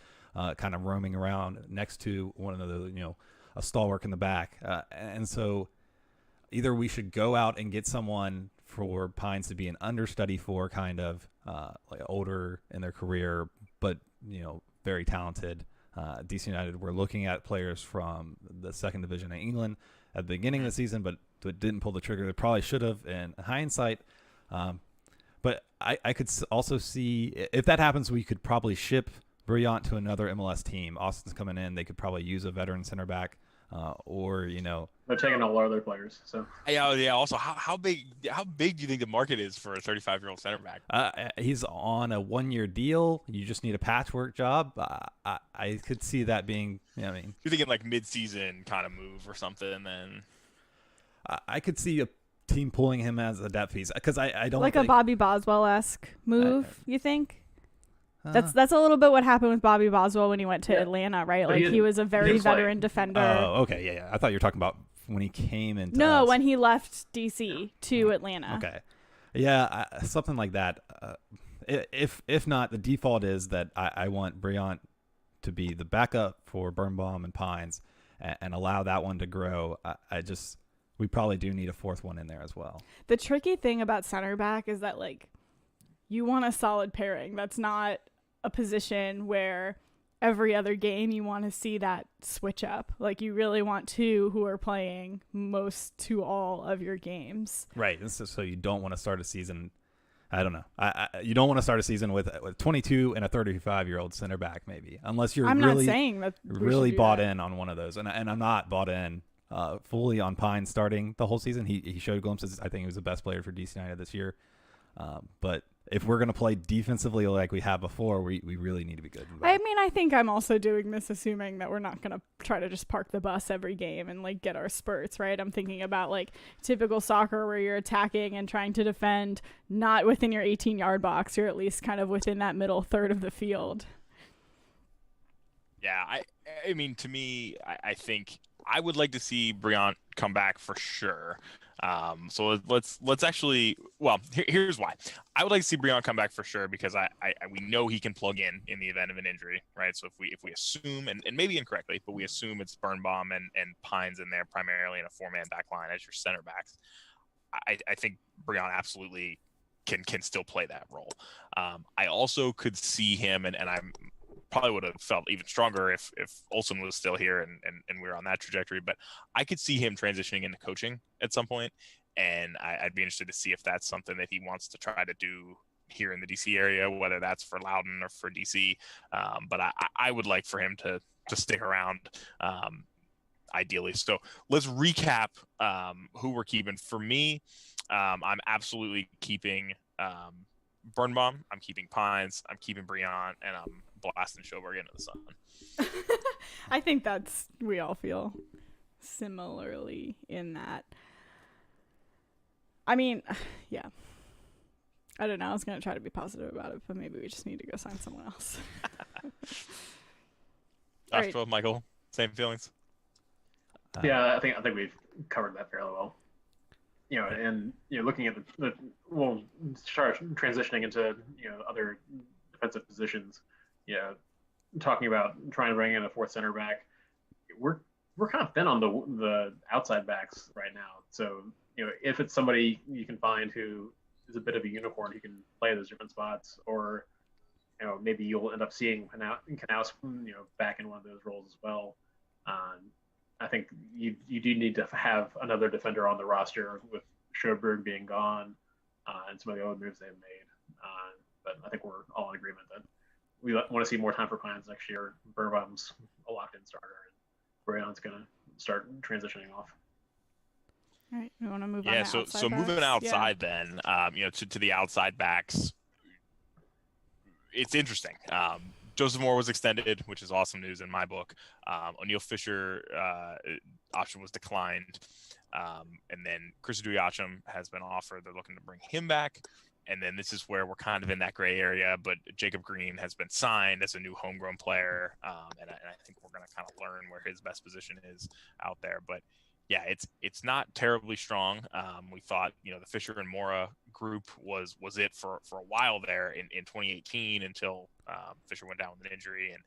kind of roaming around next to one of the a stalwart in the back, and so either we should go out and get someone for Pines to be an understudy for, kind of like older in their career, but very talented. DC United were looking at players from the second division in England at the beginning of the season, but didn't pull the trigger. They probably should have in hindsight. But I could also see, if that happens, we could probably ship Briant to another MLS team. Austin's coming in. They could probably use a veteran center back, or they're taking all our other players. So Yeah. Also, how big do you think the market is for a 35-year-old center back? he's on a 1-year deal. You just need a patchwork job. I could see that being. You're thinking like mid-season kind of move or something. Then I could see a team pulling him as a depth piece, because I don't like think, a Bobby Boswell-esque move. You think? That's a little bit what happened with Bobby Boswell when he went to Atlanta, right? Like he was a very veteran defender. Oh, okay, yeah. I thought you were talking about when he came into. No, us. when he left DC to Atlanta. Okay, yeah, something like that. If not, the default is that I want Briant to be the backup for Birnbaum and Pines, and allow that one to grow. We probably do need a fourth one in there as well. The tricky thing about center back is that you want a solid pairing. That's not a position where every other game you want to see that switch up. You really want two who are playing most to all of your games. Right. So you don't want to start a season. I don't know. You don't want to start a season with 22 and a 35-year-old center back, maybe, unless you're I'm really, not saying that really bought in on one of those. And I'm not bought in fully on Pine starting the whole season. He showed glimpses. I think he was the best player for DC United this year. But if we're going to play defensively like we have before, we really need to be good. I think I'm also doing this assuming that we're not going to try to just park the bus every game and get our spurts, right? I'm thinking about typical soccer where you're attacking and trying to defend not within your 18-yard box. You're at least kind of within that middle third of the field. Yeah, I mean, to me, I think I would like to see Briant come back for sure. So let's actually. Well, here's why. I would like to see Briant come back for sure, because we know he can plug in the event of an injury, right? So if we assume, and maybe incorrectly, but we assume it's Birnbaum and Pines in there primarily in a 4-man back line as your center backs, I think Briant absolutely can still play that role. I also could see him, and I'm probably would have felt even stronger if Olsen was still here and we were on that trajectory, but I could see him transitioning into coaching at some point, and I'd be interested to see if that's something that he wants to try to do here in the DC area, whether that's for Loudoun or for DC. But I would like for him to stick around, ideally. So let's recap who we're keeping. For me, I'm absolutely keeping Birnbaum, I'm keeping Pines, I'm keeping Briant, and I'm blasting Schoberg into the sun. I think we all feel similarly in that. I mean, yeah. I don't know. I was going to try to be positive about it, but maybe we just need to go sign someone else. Joshua, Michael, same feelings? Yeah, I think we've covered that fairly well. And looking at we'll start transitioning into other defensive positions. Yeah, talking about trying to bring in a fourth center back. We're kind of thin on the outside backs right now. So if it's somebody you can find who is a bit of a unicorn who can play those different spots, or maybe you'll end up seeing Knaus back in one of those roles as well. I think you do need to have another defender on the roster with Sjoberg being gone and some of the other moves they've made. But I think we're all in agreement that we want to see more time for Pines next year. Burbaum's a locked-in starter, and Brayon's going to start transitioning off. All right, we want to move on. Yeah, so moving outside then, to the outside backs, it's interesting. Joseph Moore was extended, which is awesome news in my book. O'Neal Fisher option was declined. And then Chris Duyachim has been offered. They're looking to bring him back. And then this is where we're kind of in that gray area, but Jacob Green has been signed as a new homegrown player. And I think we're going to kind of learn where his best position is out there. But yeah, it's not terribly strong. We thought, the Fisher and Mora group was it for a while there in 2018 until Fisher went down with an injury. And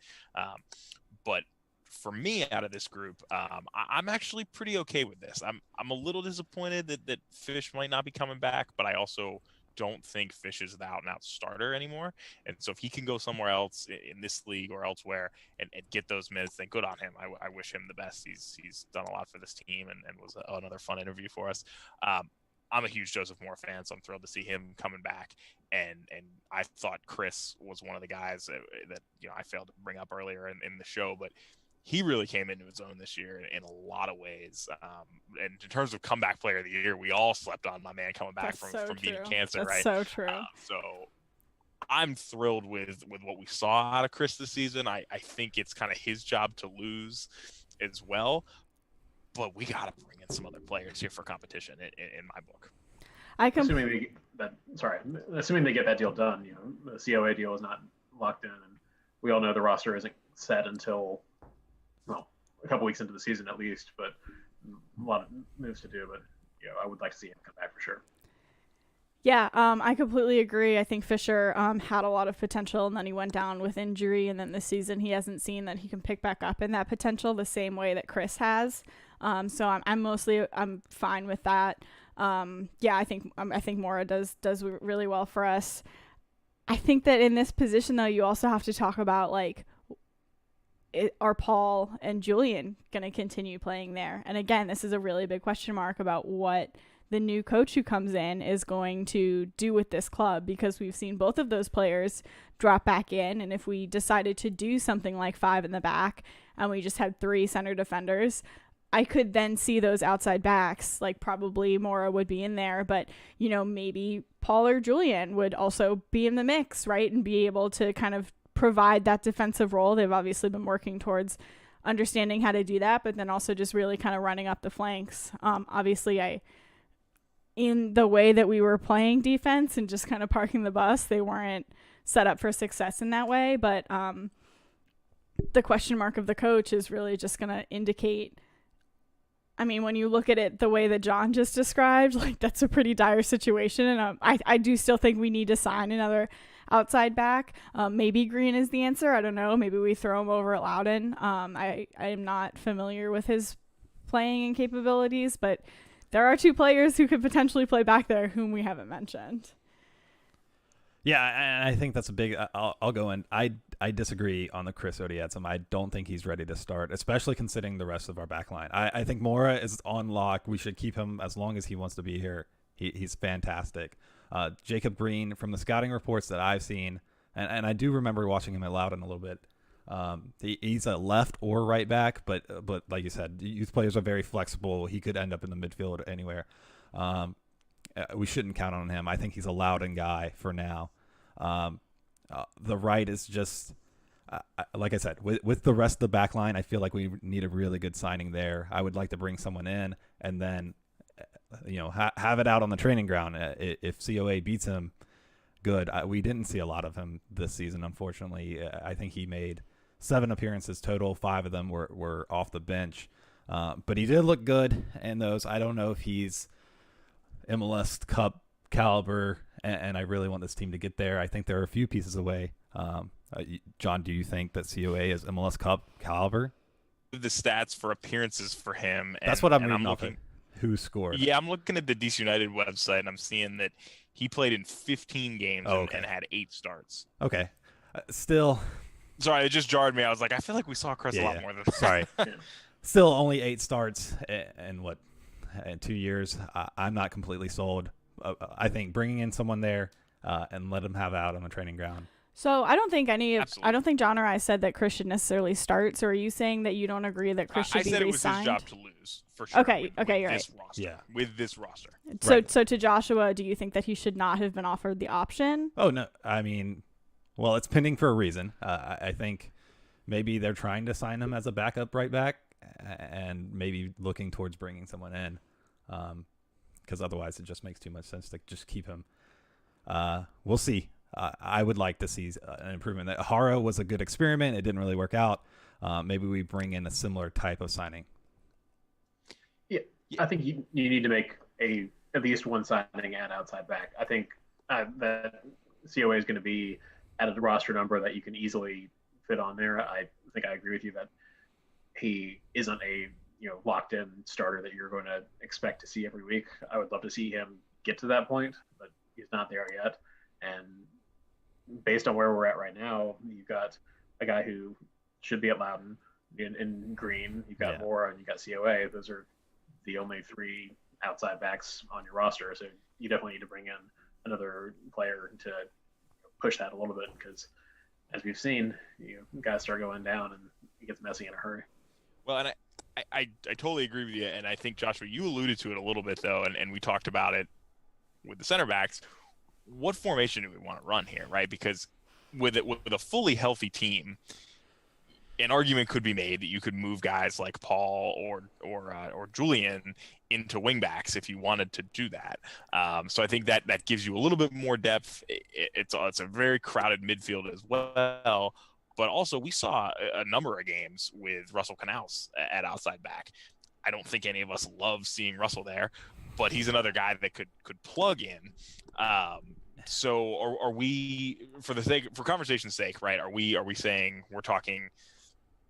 but for me, out of this group, I'm actually pretty okay with this. I'm a little disappointed that Fish might not be coming back, but I also don't think Fish is the out-and-out starter anymore. And so if he can go somewhere else in this league or elsewhere and get those minutes, then good on him. I wish him the best. He's done a lot for this team and was another fun interview for us. I'm a huge Joseph Moore fan, so I'm thrilled to see him coming back. And I thought Chris was one of the guys that I failed to bring up earlier in the show, but he really came into his own this year in a lot of ways. And in terms of comeback player of the year, we all slept on my man coming back from beating cancer, That's right? so true. So I'm thrilled with what we saw out of Chris this season. I think it's kind of his job to lose as well, but we got to bring in some other players here for competition in my book. Assuming they get that deal done, the COA deal is not locked in, and we all know the roster isn't set until a couple weeks into the season at least, but a lot of moves to do. But I would like to see him come back for sure. Yeah, I completely agree. I think Fisher had a lot of potential, and then he went down with injury, and then this season he hasn't seen that he can pick back up in that potential the same way that Chris has. So I'm fine with that. I think Mora does really well for us. I think that in this position though, you also have to talk about are Paul and Julian going to continue playing there? And again, this is a really big question mark about what the new coach who comes in is going to do with this club, because we've seen both of those players drop back in. And if we decided to do something like 5 in the back and we just had 3 center defenders, I could then see those outside backs, probably Mora would be in there, but maybe Paul or Julian would also be in the mix, right? And be able to kind of provide that defensive role. They've obviously been working towards understanding how to do that, but then also just really kind of running up the flanks. Obviously, in the way that we were playing defense and just kind of parking the bus, they weren't set up for success in that way. But the question mark of the coach is really just going to indicate, when you look at it the way that John just described, that's a pretty dire situation. And I do still think we need to sign another outside back. Maybe Green is the answer. I don't know. Maybe we throw him over at Loudon. I am not familiar with his playing and capabilities, but there are 2 players who could potentially play back there whom we haven't mentioned. Yeah, and I think that's a big. I'll go in. I disagree on the Chris Odiatsum. I don't think he's ready to start, especially considering the rest of our back line. I think Mora is on lock. We should keep him as long as he wants to be here. He's fantastic. Jacob Green, from the scouting reports that I've seen, and I do remember watching him at Loudon a little bit. He's a left or right back, but like you said, youth players are very flexible. He could end up in the midfield anywhere. We shouldn't count on him. I think he's a Loudon guy for now. The right is just, like I said, with the rest of the back line, I feel like we need a really good signing there. I would like to bring someone in and then, have it out on the training ground. If COA beats him, good. We didn't see a lot of him this season, unfortunately. I think he made 7 appearances total. 5 of them were off the bench. But he did look good in those. I don't know if he's MLS Cup caliber, and I really want this team to get there. I think there are a few pieces away. John, do you think that COA is MLS Cup caliber? The stats for appearances for him. That's what I'm reading off of. Who scored? Yeah, I'm looking at the DC United website, and I'm seeing that he played in 15 games and had 8 starts. Okay. Still. Sorry, it just jarred me. I was like, I feel like we saw Chris a lot more than that. Sorry. Still only 8 starts in 2 years. I'm not completely sold. I think bringing in someone there and let him have out on the training ground. So I don't think Absolutely. I don't think John or I said that Chris should necessarily start. So are you saying that you don't agree that Chris should be re-signed? I said it was his job to lose, for sure. Okay, with you're this right. roster, Yeah. with this roster. So Right. so to Joshua, do you think that he should not have been offered the option? Oh, no. I mean, well, it's pending for a reason. I think maybe they're trying to sign him as a backup right back and maybe looking towards bringing someone in because otherwise it just makes too much sense to just keep him. We'll see. I would like to see an improvement. Haro was a good experiment. It didn't really work out. Maybe we bring in a similar type of signing. Yeah, I think you need to make at least one signing at outside back. I think that COA is going to be at a roster number that you can easily fit on there. I think I agree with you that he isn't a locked in starter that you're going to expect to see every week. I would love to see him get to that point, but he's not there yet. And based on where we're at right now, you've got a guy who should be at Loudon in Green. You've got Moore and you've got COA. Those are the only 3 outside backs on your roster. So you definitely need to bring in another player to push that a little bit because, as we've seen, guys start going down and it gets messy in a hurry. Well, and I totally agree with you, and I think, Joshua, you alluded to it a little bit, though, and we talked about it with the center backs. What formation do we want to run here, right? Because with a fully healthy team, an argument could be made that you could move guys like Paul or Julian into wingbacks if you wanted to do that. So I think that gives you a little bit more depth. It's a very crowded midfield as well. But also, we saw a number of games with Russell Canals at outside back. I don't think any of us love seeing Russell there, but he's another guy that could plug in. So are we, for conversation's sake, right? Are we saying we're talking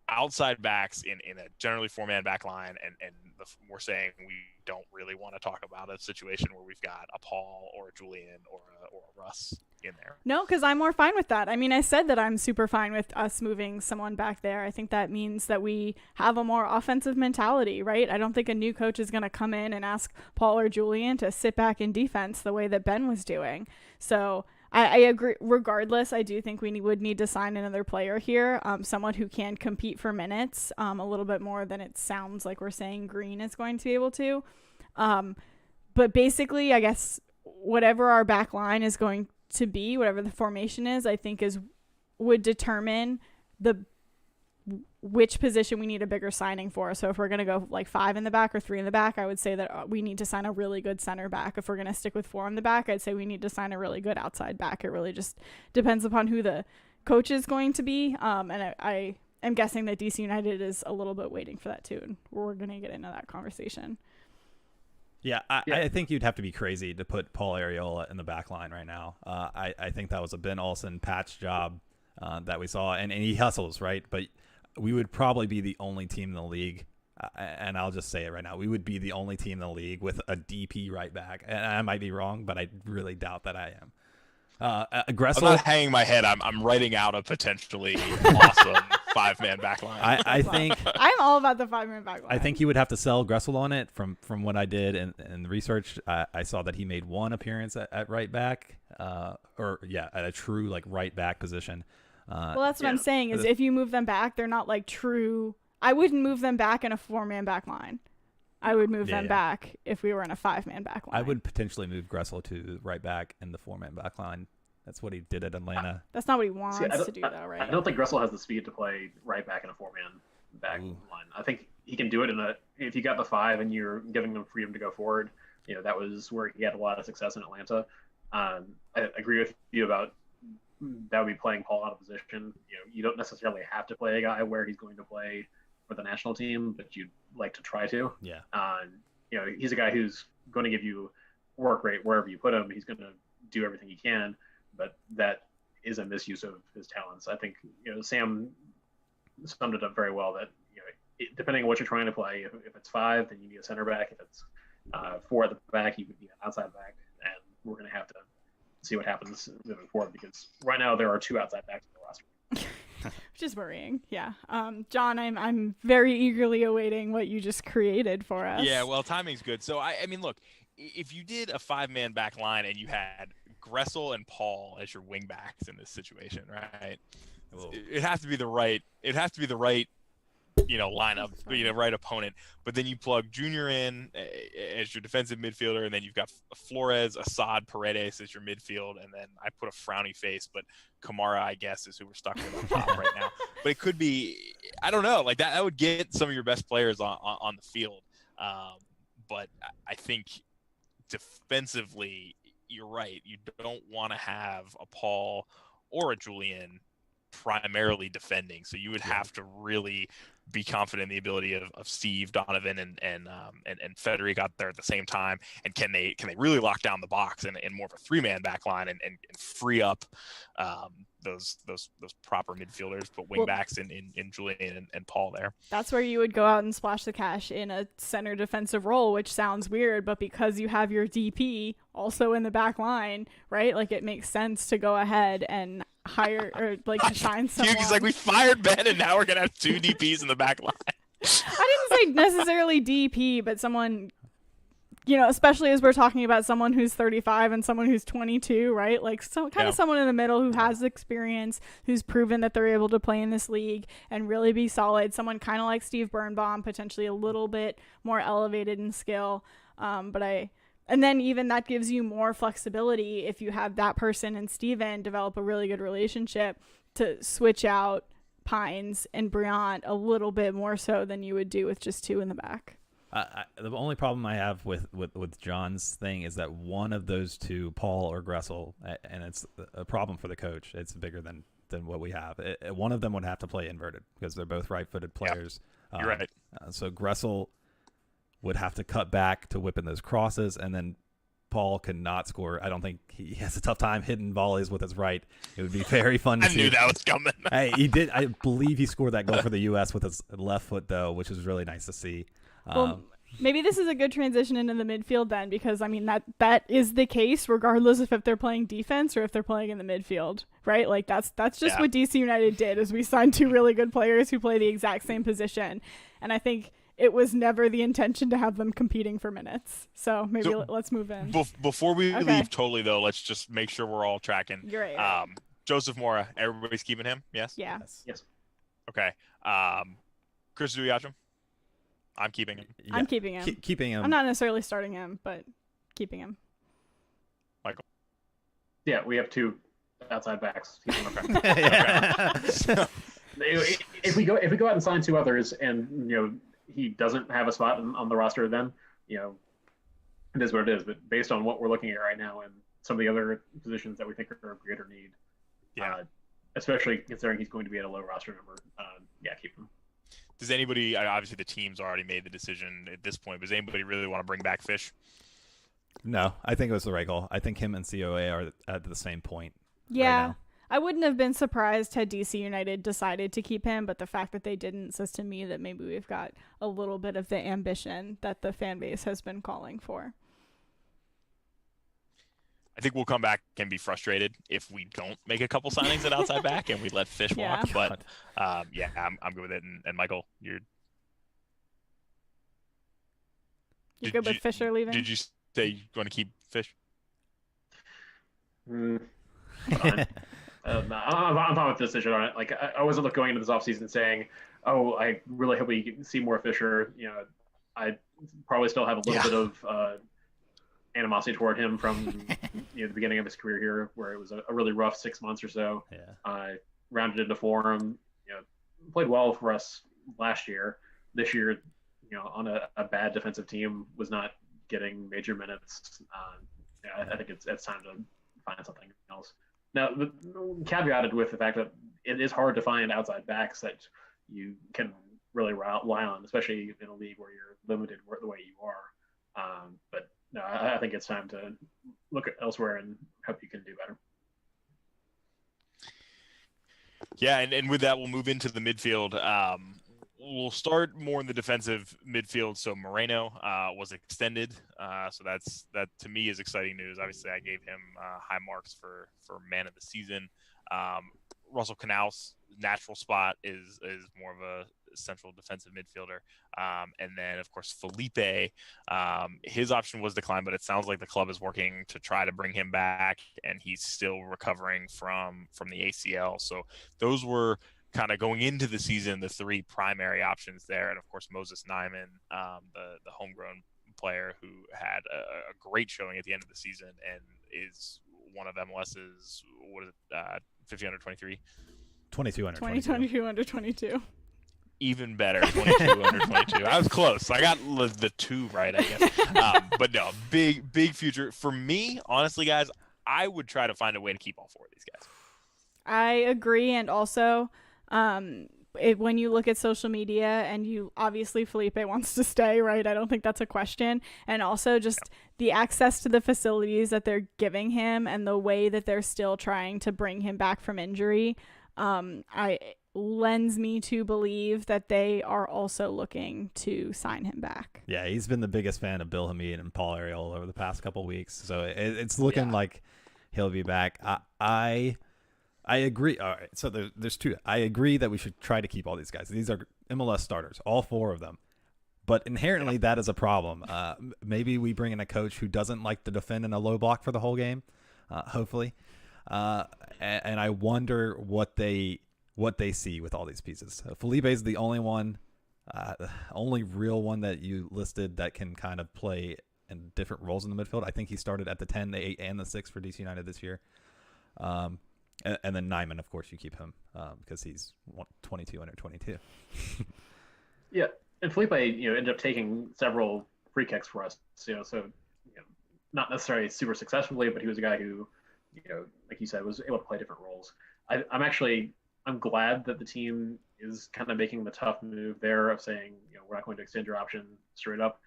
outside backs in a generally 4-man back line, and we're saying we don't really want to talk about a situation where we've got a Paul or a Julian or a Russ in there? No, because I'm more fine with that. I mean, I said that I'm super fine with us moving someone back there. I think that means that we have a more offensive mentality, right? I don't think a new coach is going to come in and ask Paul or Julian to sit back in defense the way that Ben was doing. So I agree. Regardless, I do think we would need to sign another player here, someone who can compete for minutes a little bit more than it sounds like we're saying Green is going to be able to. But basically, I guess whatever our back line is going to be, whatever the formation is, I think would determine which position we need a bigger signing for. So if we're going to go like 5 in the back or 3 in the back, I would say that we need to sign a really good center back. If we're going to stick with 4 in the back, I'd say we need to sign a really good outside back. It really just depends upon who the coach is going to be. And I am guessing that DC United is a little bit waiting for that too. And we're going to get into that conversation. Yeah, I think you'd have to be crazy to put Paul Arriola in the back line right now. I think that was a Ben Olsen patch job that we saw, and he hustles, right? But we would probably be the only team in the league, and I'll just say it right now, we would be the only team in the league with a DP right back. And I might be wrong, but I really doubt that I am. Gressel, I'm not hanging my head. I'm writing out a potentially awesome 5-man back line. I think I'm all about the 5-man back line. I think you would have to sell Gressel on it. From what I did in the research, I saw that he made 1 appearance at right back, at a true like right back position. Well, that's what I'm saying is if you move them back, they're not like true. I wouldn't move them back in a 4-man back line. I would move them back if we were in a 5-man back line. I would potentially move Gressel to right back in the 4-man back line. That's what he did at Atlanta. That's not what he wants to do, though, right? I don't think Gressel has the speed to play right back in a 4-man back line. I think he can do it if you got the 5 and you're giving them freedom to go forward. That was where he had a lot of success in Atlanta. I agree with you about that would be playing Paul out of position. You don't necessarily have to play a guy where he's going to play for the national team, but you'd like to try to. Yeah. He's a guy who's going to give you work rate wherever you put him. He's going to do everything he can, but that is a misuse of his talents. I think Sam summed it up very well that depending on what you're trying to play, if it's 5, then you need a center back. If it's 4 at the back, you need an outside back, and we're going to have to see what happens moving forward, because right now there are 2 outside backs in the roster. Which is worrying. Yeah. John, I'm very eagerly awaiting what you just created for us. Yeah, well, timing's good. So I mean, look, if you did a 5-man back line and you had Gressel and Paul as your wing backs in this situation, right? It has to be the right. It has to be the right, lineup, right opponent. But then you plug Junior in as your defensive midfielder, and then you've got Flores, Assad, Paredes as your midfield, and then I put a frowny face, but Kamara, I guess, is who we're stuck with on top right now. But it could be, I don't know, like that would get some of your best players on the field. But I think defensively, you're right. You don't want to have a Paul or a Julian primarily defending, so you would have to really be confident in the ability of Steve, Donovan, and Federic out there at the same time, and can they really lock down the box in more of a 3-man back line and free up those proper midfielders, but wing backs in Julian and Paul there. That's where you would go out and splash the cash in a center defensive role, which sounds weird, but because you have your DP also in the back line, right? Like, it makes sense to go ahead and hire or like to find someone. He's like, we fired Ben and now we're gonna have 2 DPs in the back line. I didn't say necessarily DP, but someone, especially as we're talking about someone who's 35 and someone who's 22, right? Like, of someone in the middle who has experience, who's proven that they're able to play in this league and really be solid. Someone kind of like Steve Birnbaum, potentially a little bit more elevated in skill. And then even that gives you more flexibility if you have that person and Steven develop a really good relationship to switch out Pines and Briant a little bit more so than you would do with just 2 in the back. The only problem I have with John's thing is that one of those 2, Paul or Gressel, and it's a problem for the coach. It's bigger than what we have. One of them would have to play inverted because they're both right-footed players. Yep. You're right. So Gressel would have to cut back to whip in those crosses, and then Paul cannot score. I don't think he has a tough time hitting volleys with his right. It would be very fun to see. I knew that was coming. Hey, he did. I believe he scored that goal for the U.S. with his left foot, though, which was really nice to see. Well, maybe this is a good transition into the midfield then, because, I mean, that is the case regardless of if they're playing defense or if they're playing in the midfield, right? Like, that's just what DC United did, is we signed 2 really good players who play the exact same position. And I think it was never the intention to have them competing for minutes. So maybe let's move in. Before we leave totally, though, let's just make sure we're all tracking. You're right. Joseph Mora, everybody's keeping him? Yes? Yeah. Yes. Okay. Chris Duyachim? I'm keeping him. Yeah. I'm keeping him. Keeping him. I'm not necessarily starting him, but keeping him. Michael? Yeah, we have 2 outside backs. Yeah. So, if we go out and sign 2 others, and he doesn't have a spot on the roster, then it is what it is. But based on what we're looking at right now and some of the other positions that we think are of greater need, especially considering he's going to be at a low roster number, keep him. Does anybody, obviously the team's already made the decision at this point, but does anybody really want to bring back Fish? No, I think it was the right call. I think him and COA are at the same point. Yeah. Right now. I wouldn't have been surprised had DC United decided to keep him, but the fact that they didn't says to me that maybe we've got a little bit of the ambition that the fan base has been calling for. I think we'll come back and be frustrated if we don't make a couple signings at outside back and we let Fish walk. But I'm good with it. And Michael, you're good with Fisher leaving? Did you say you want to keep Fish? Fine. I'm fine with the decision on it. Like, I wasn't going into this offseason saying, "Oh, I really hope we see more Fisher." I probably still have a little bit of animosity toward him from the beginning of his career here, where it was a really rough 6 months or so. Yeah. Rounded into form, played well for us last year. This year, on a bad defensive team, was not getting major minutes. I think it's time to find something else. Now, caveated with the fact that it is hard to find outside backs that you can really rely on, especially in a league where you're limited the way you are. But no, I think it's time to look elsewhere and hope you can do better. Yeah, and with that, we'll move into the midfield. We'll start more in the defensive midfield. So Moreno was extended. So that to me is exciting news. Obviously, I gave him high marks for man of the season. Russell Canals' natural spot is more of a central defensive midfielder. And then, of course, Felipe, his option was declined, but it sounds like the club is working to try to bring him back, and he's still recovering from the ACL. So those were kind of going into the season, the three primary options there. And, of course, Moses Nyman, the homegrown player who had a great showing at the end of the season and is one of MLS's, 50 under 23? 22 under 22. 2022 under 22. Even better, 22 under 22. I was close. I got the two right, I guess. But no, big future. For me, honestly, guys, I would try to find a way to keep all four of these guys. I agree, and also when you look at social media, and you obviously Felipe wants to stay, right? I don't think that's a question. And also just the access to the facilities that they're giving him and the way that they're still trying to bring him back from injury, lends me to believe that they are also looking to sign him back. Yeah, he's been the biggest fan of Bill Hamid and Paul Ariel over the past couple of weeks, so it's looking like he'll be back. I agree. All right, so there's two. I agree that we should try to keep all these guys. These are MLS starters, all four of them. But inherently, that is a problem. Maybe we bring in a coach who doesn't like to defend in a low block for the whole game, hopefully. And I wonder what they see with all these pieces. Felipe is the only one, only real one that you listed that can kind of play in different roles in the midfield. I think he started at the 10, the 8, and the 6 for DC United this year. And then Nyman, of course, you keep him because he's 22 under 22. Yeah, and Felipe, ended up taking several free kicks for us. So not necessarily super successfully, but he was a guy who, like you said, was able to play different roles. I'm glad that the team is kind of making the tough move there of saying, we're not going to extend your option straight up.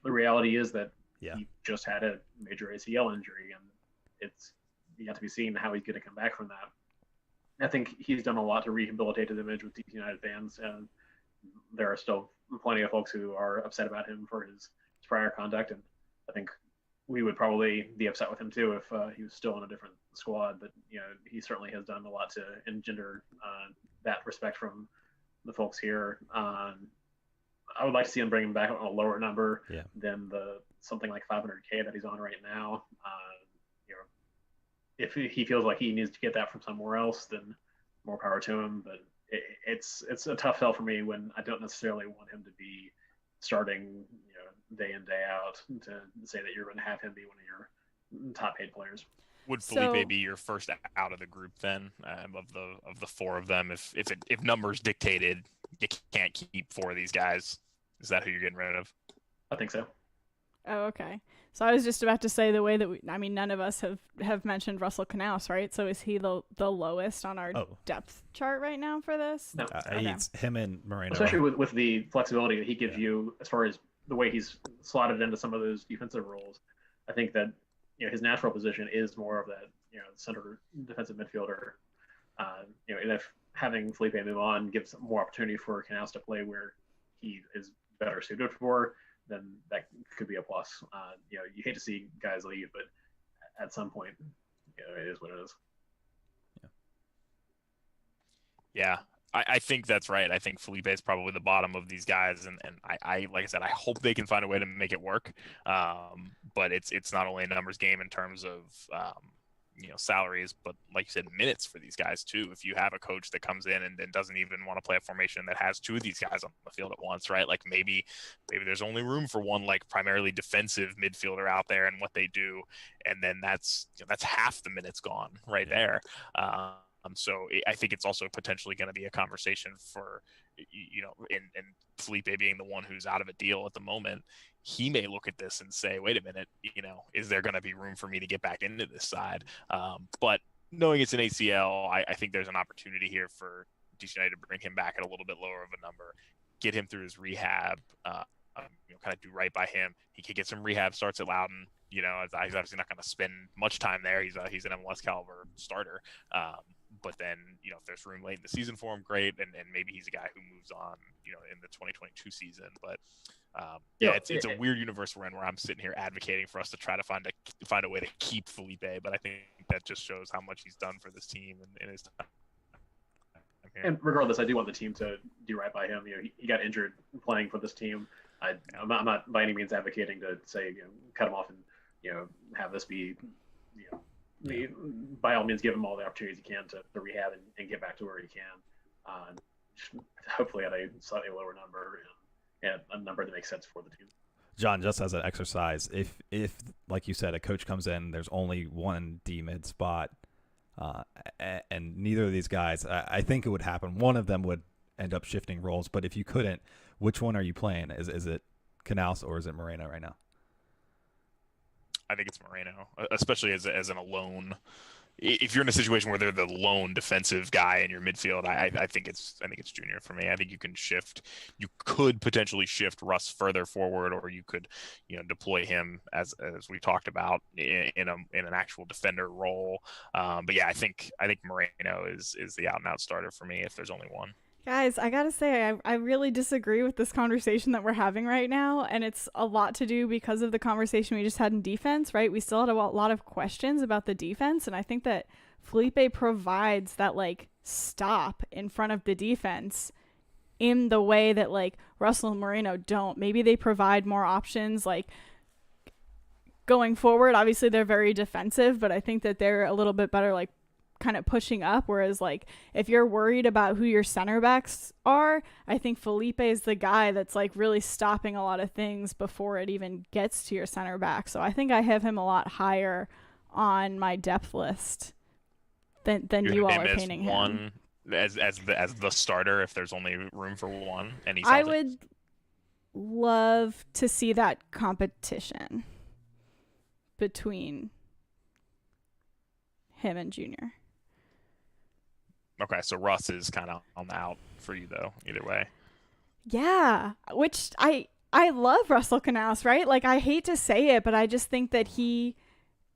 The reality is that he just had a major ACL injury, and it's yet to be seen how he's going to come back from that. I think he's done a lot to rehabilitate his image with DC United fans, and there are still plenty of folks who are upset about him for his prior conduct, and I think we would probably be upset with him too if he was still in a different squad. But he certainly has done a lot to engender that respect from the folks here. I would like to see him bring him back on a lower number than the something like 500K that he's on right now. If he feels like he needs to get that from somewhere else, then more power to him. But it's a tough sell for me when I don't necessarily want him to be starting day in, day out, to say that you're going to have him be one of your top paid players. Would Felipe be your first out of the group then, of the four of them? If numbers dictated you can't keep four of these guys, is that who you're getting rid of? I think so. Oh, okay. So I was just about to say the way that none of us have mentioned Russell Canals, right? So is he the lowest on our depth chart right now for this? No. It's him and Moreno. Especially with the flexibility that he gives you as far as the way he's slotted into some of those defensive roles. I think that his natural position is more of that center defensive midfielder. And if having Felipe move on gives more opportunity for Canals to play where he is better suited for, then that could be a plus. You hate to see guys leave, but at some point, it is what it is. Yeah, I think that's right. I think Felipe is probably the bottom of these guys, and I like I said, I hope they can find a way to make it work. But it's not only a numbers game in terms of salaries, but like you said, minutes for these guys too. If you have a coach that comes in and doesn't even want to play a formation that has two of these guys on the field at once, right? Like maybe there's only room for one like primarily defensive midfielder out there and what they do, and then that's half the minutes gone right there. So I think it's also potentially going to be a conversation for, and Felipe being the one who's out of a deal at the moment, he may look at this and say, wait a minute, is there going to be room for me to get back into this side? But knowing it's an ACL, I think there's an opportunity here for DC United to bring him back at a little bit lower of a number, get him through his rehab, kind of do right by him. He could get some rehab starts at Loudoun. He's obviously not going to spend much time there. He's an MLS caliber starter. But then, if there's room late in the season for him, great. And maybe he's a guy who moves on, in the 2022 season. But it's a weird universe we're in where I'm sitting here advocating for us to try to find a way to keep Felipe. But I think that just shows how much he's done for this team in his time. And regardless, I do want the team to do right by him. He got injured playing for this team. I'm not by any means advocating to say cut him off and have this be by all means give him all the opportunities he can to rehab and get back to where he can. Hopefully at a slightly lower number and a number that makes sense for the team. John, just as an exercise, if like you said, a coach comes in, there's only one D mid spot, and neither of these guys, I think it would happen. One of them would end up shifting roles, but if you couldn't, which one are you playing? Is it Canals or is it Moreno right now? I think it's Moreno, especially as an alone. If you're in a situation where they're the lone defensive guy in your midfield, I think it's Junior for me. I think you can shift. You could potentially shift Russ further forward, or you could, deploy him as we talked about in an actual defender role. But yeah, I think Moreno is the out and out starter for me if there's only one. Guys, I gotta say, I really disagree with this conversation that we're having right now, and it's a lot to do because of the conversation we just had in defense, right? We still had a lot of questions about the defense, and I think that Felipe provides that, stop in front of the defense in the way that, Russell and Moreno don't. Maybe they provide more options, going forward. Obviously, they're very defensive, but I think that they're a little bit better, kind of pushing up, whereas if you're worried about who your center backs are, I think Felipe is the guy that's really stopping a lot of things before it even gets to your center back. So I think I have him a lot higher on my depth list than you all are painting him. One as the starter if there's only room for one, and he's I would love to see that competition between him and Junior. Okay, so Russ is kind of on the out for you, though, either way. Yeah, which I love Russell Canals, right? I hate to say it, but I just think that he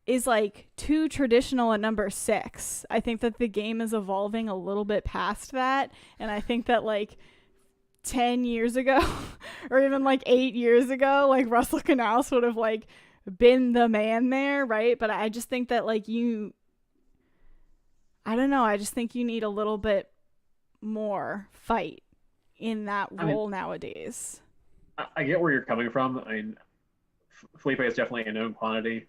is too traditional at number 6. I think that the game is evolving a little bit past that, and I think that 10 years ago or even 8 years ago, Russell Canals would have been the man there, right? But I just think that I don't know. I just think you need a little bit more fight in that role nowadays. I get where you're coming from. I mean, Felipe is definitely a known quantity,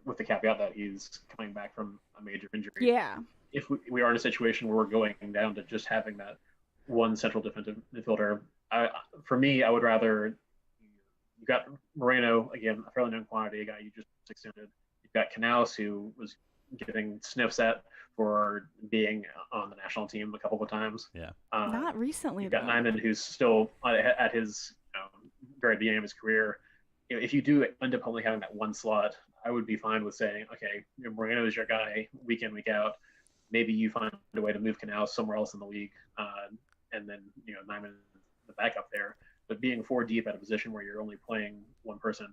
with the caveat that he's coming back from a major injury. Yeah. If we are in a situation where we're going down to just having that one central defensive midfielder, for me, I would rather. You've got Moreno, again, a fairly known quantity, a guy you just extended. You've got Canals, who was getting sniffs at for being on the national team a couple of times. Yeah. Not recently, You've got Nyman, who's still at his very beginning of his career. If you do end up only having that one slot, I would be fine with saying, okay, Moreno is your guy week in, week out. Maybe you find a way to move Canals somewhere else in the league, and then Nyman the backup there. But being 4 deep at a position where you're only playing one person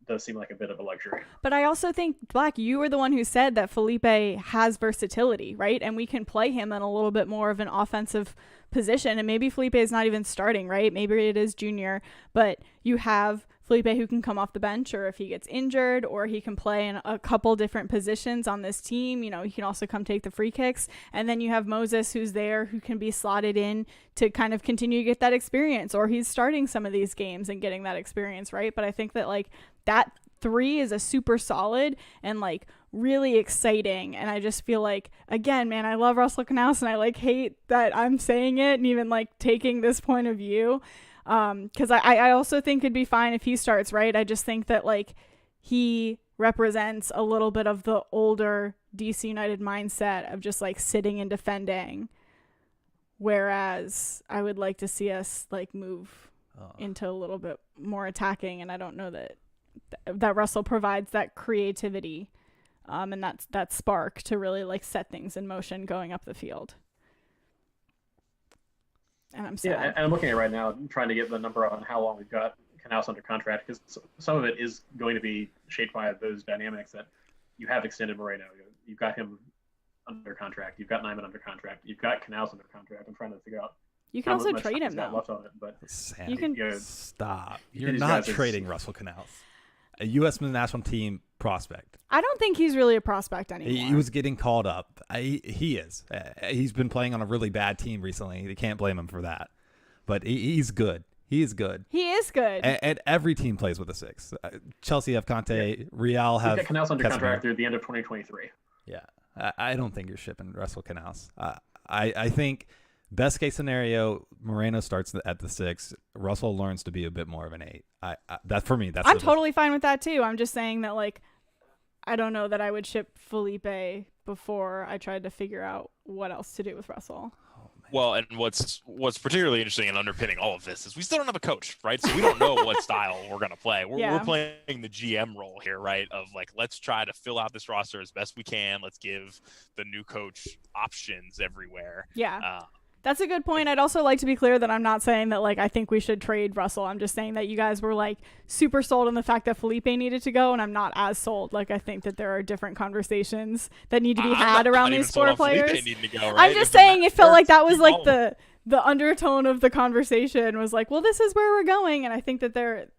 does seem like a bit of a luxury. But I also think, Black, you were the one who said that Felipe has versatility, right? And we can play him in a little bit more of an offensive position. And maybe Felipe is not even starting, right? Maybe it is Junior. But you have Felipe who can come off the bench, or if he gets injured, or he can play in a couple different positions on this team. He can also come take the free kicks. And then you have Moses, who's there, who can be slotted in to kind of continue to get that experience, or he's starting some of these games and getting that experience, right? But I think that that 3 is a super solid and really exciting. And I just feel again, man, I love Russell Canals, and I hate that I'm saying it and even taking this point of view. Because I also think it'd be fine if he starts, right? I just think that he represents a little bit of the older DC United mindset of just sitting and defending, whereas I would like to see us move into a little bit more attacking, and I don't know that Russell provides that creativity and that's that spark to really like set things in motion going up the field. And I'm sad. Yeah, and I'm looking at it right now, trying to get the number on how long we've got Canals under contract, because some of it is going to be shaped by those dynamics that you have extended Moreno. You've got him under contract. You've got Nyman under contract. You've got Canals under contract. I'm trying to figure out. You can also trade him now. though. Left on it, but Sam, You can- stop. You're not trading Russell Canals, a U.S. men's national team prospect. I don't think he's really a prospect anymore. He was getting called up. He is. He's been playing on a really bad team recently. You can't blame him for that. But he's good. He is good. He is good. And every team plays with a 6. Chelsea have Conte. Real have. You've got Canals under Casemiro. contract through the end of 2023. Yeah, I don't think you're shipping Russell Canals. I think best case scenario, Moreno starts at the 6. Russell learns to be a bit more of an 8. That for me, that's. I'm totally fine with that too. I'm just saying that like, I don't know that I would ship Felipe before I tried to figure out what else to do with Russell. Well, and what's particularly interesting and underpinning all of this is we still don't have a coach, right? So we don't know what style we're going to play. We're playing the GM role here, right? Of like, let's try to fill out this roster as best we can. Let's give the new coach options everywhere. Yeah. That's a good point. I'd also like to be clear that I'm not saying that like I think we should trade Russell. I'm just saying that you guys were like super sold on the fact that Felipe needed to go, and I'm not as sold. Like I think that there are different conversations that need to be had around these 4 players. Go, right? I'm just saying it felt like that was like the undertone of the conversation was like, well, this is where we're going, and I think that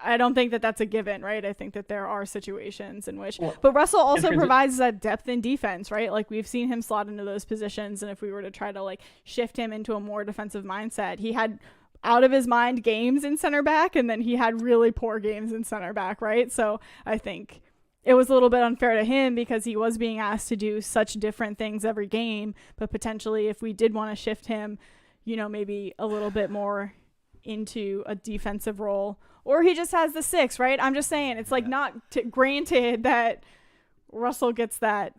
I don't think that that's a given, right? I think that there are situations in which, but Russell also provides that depth in defense, right? Like we've seen him slot into those positions, and if we were to try to like shift him into a more defensive mindset, he had out of his mind games in center back, and then he had really poor games in center back, right? So I think it was a little bit unfair to him because he was being asked to do such different things every game, but potentially if we did want to shift him, you know, maybe a little bit more into a defensive role, or he just has the 6, right? I'm just saying it's like not granted that Russell gets that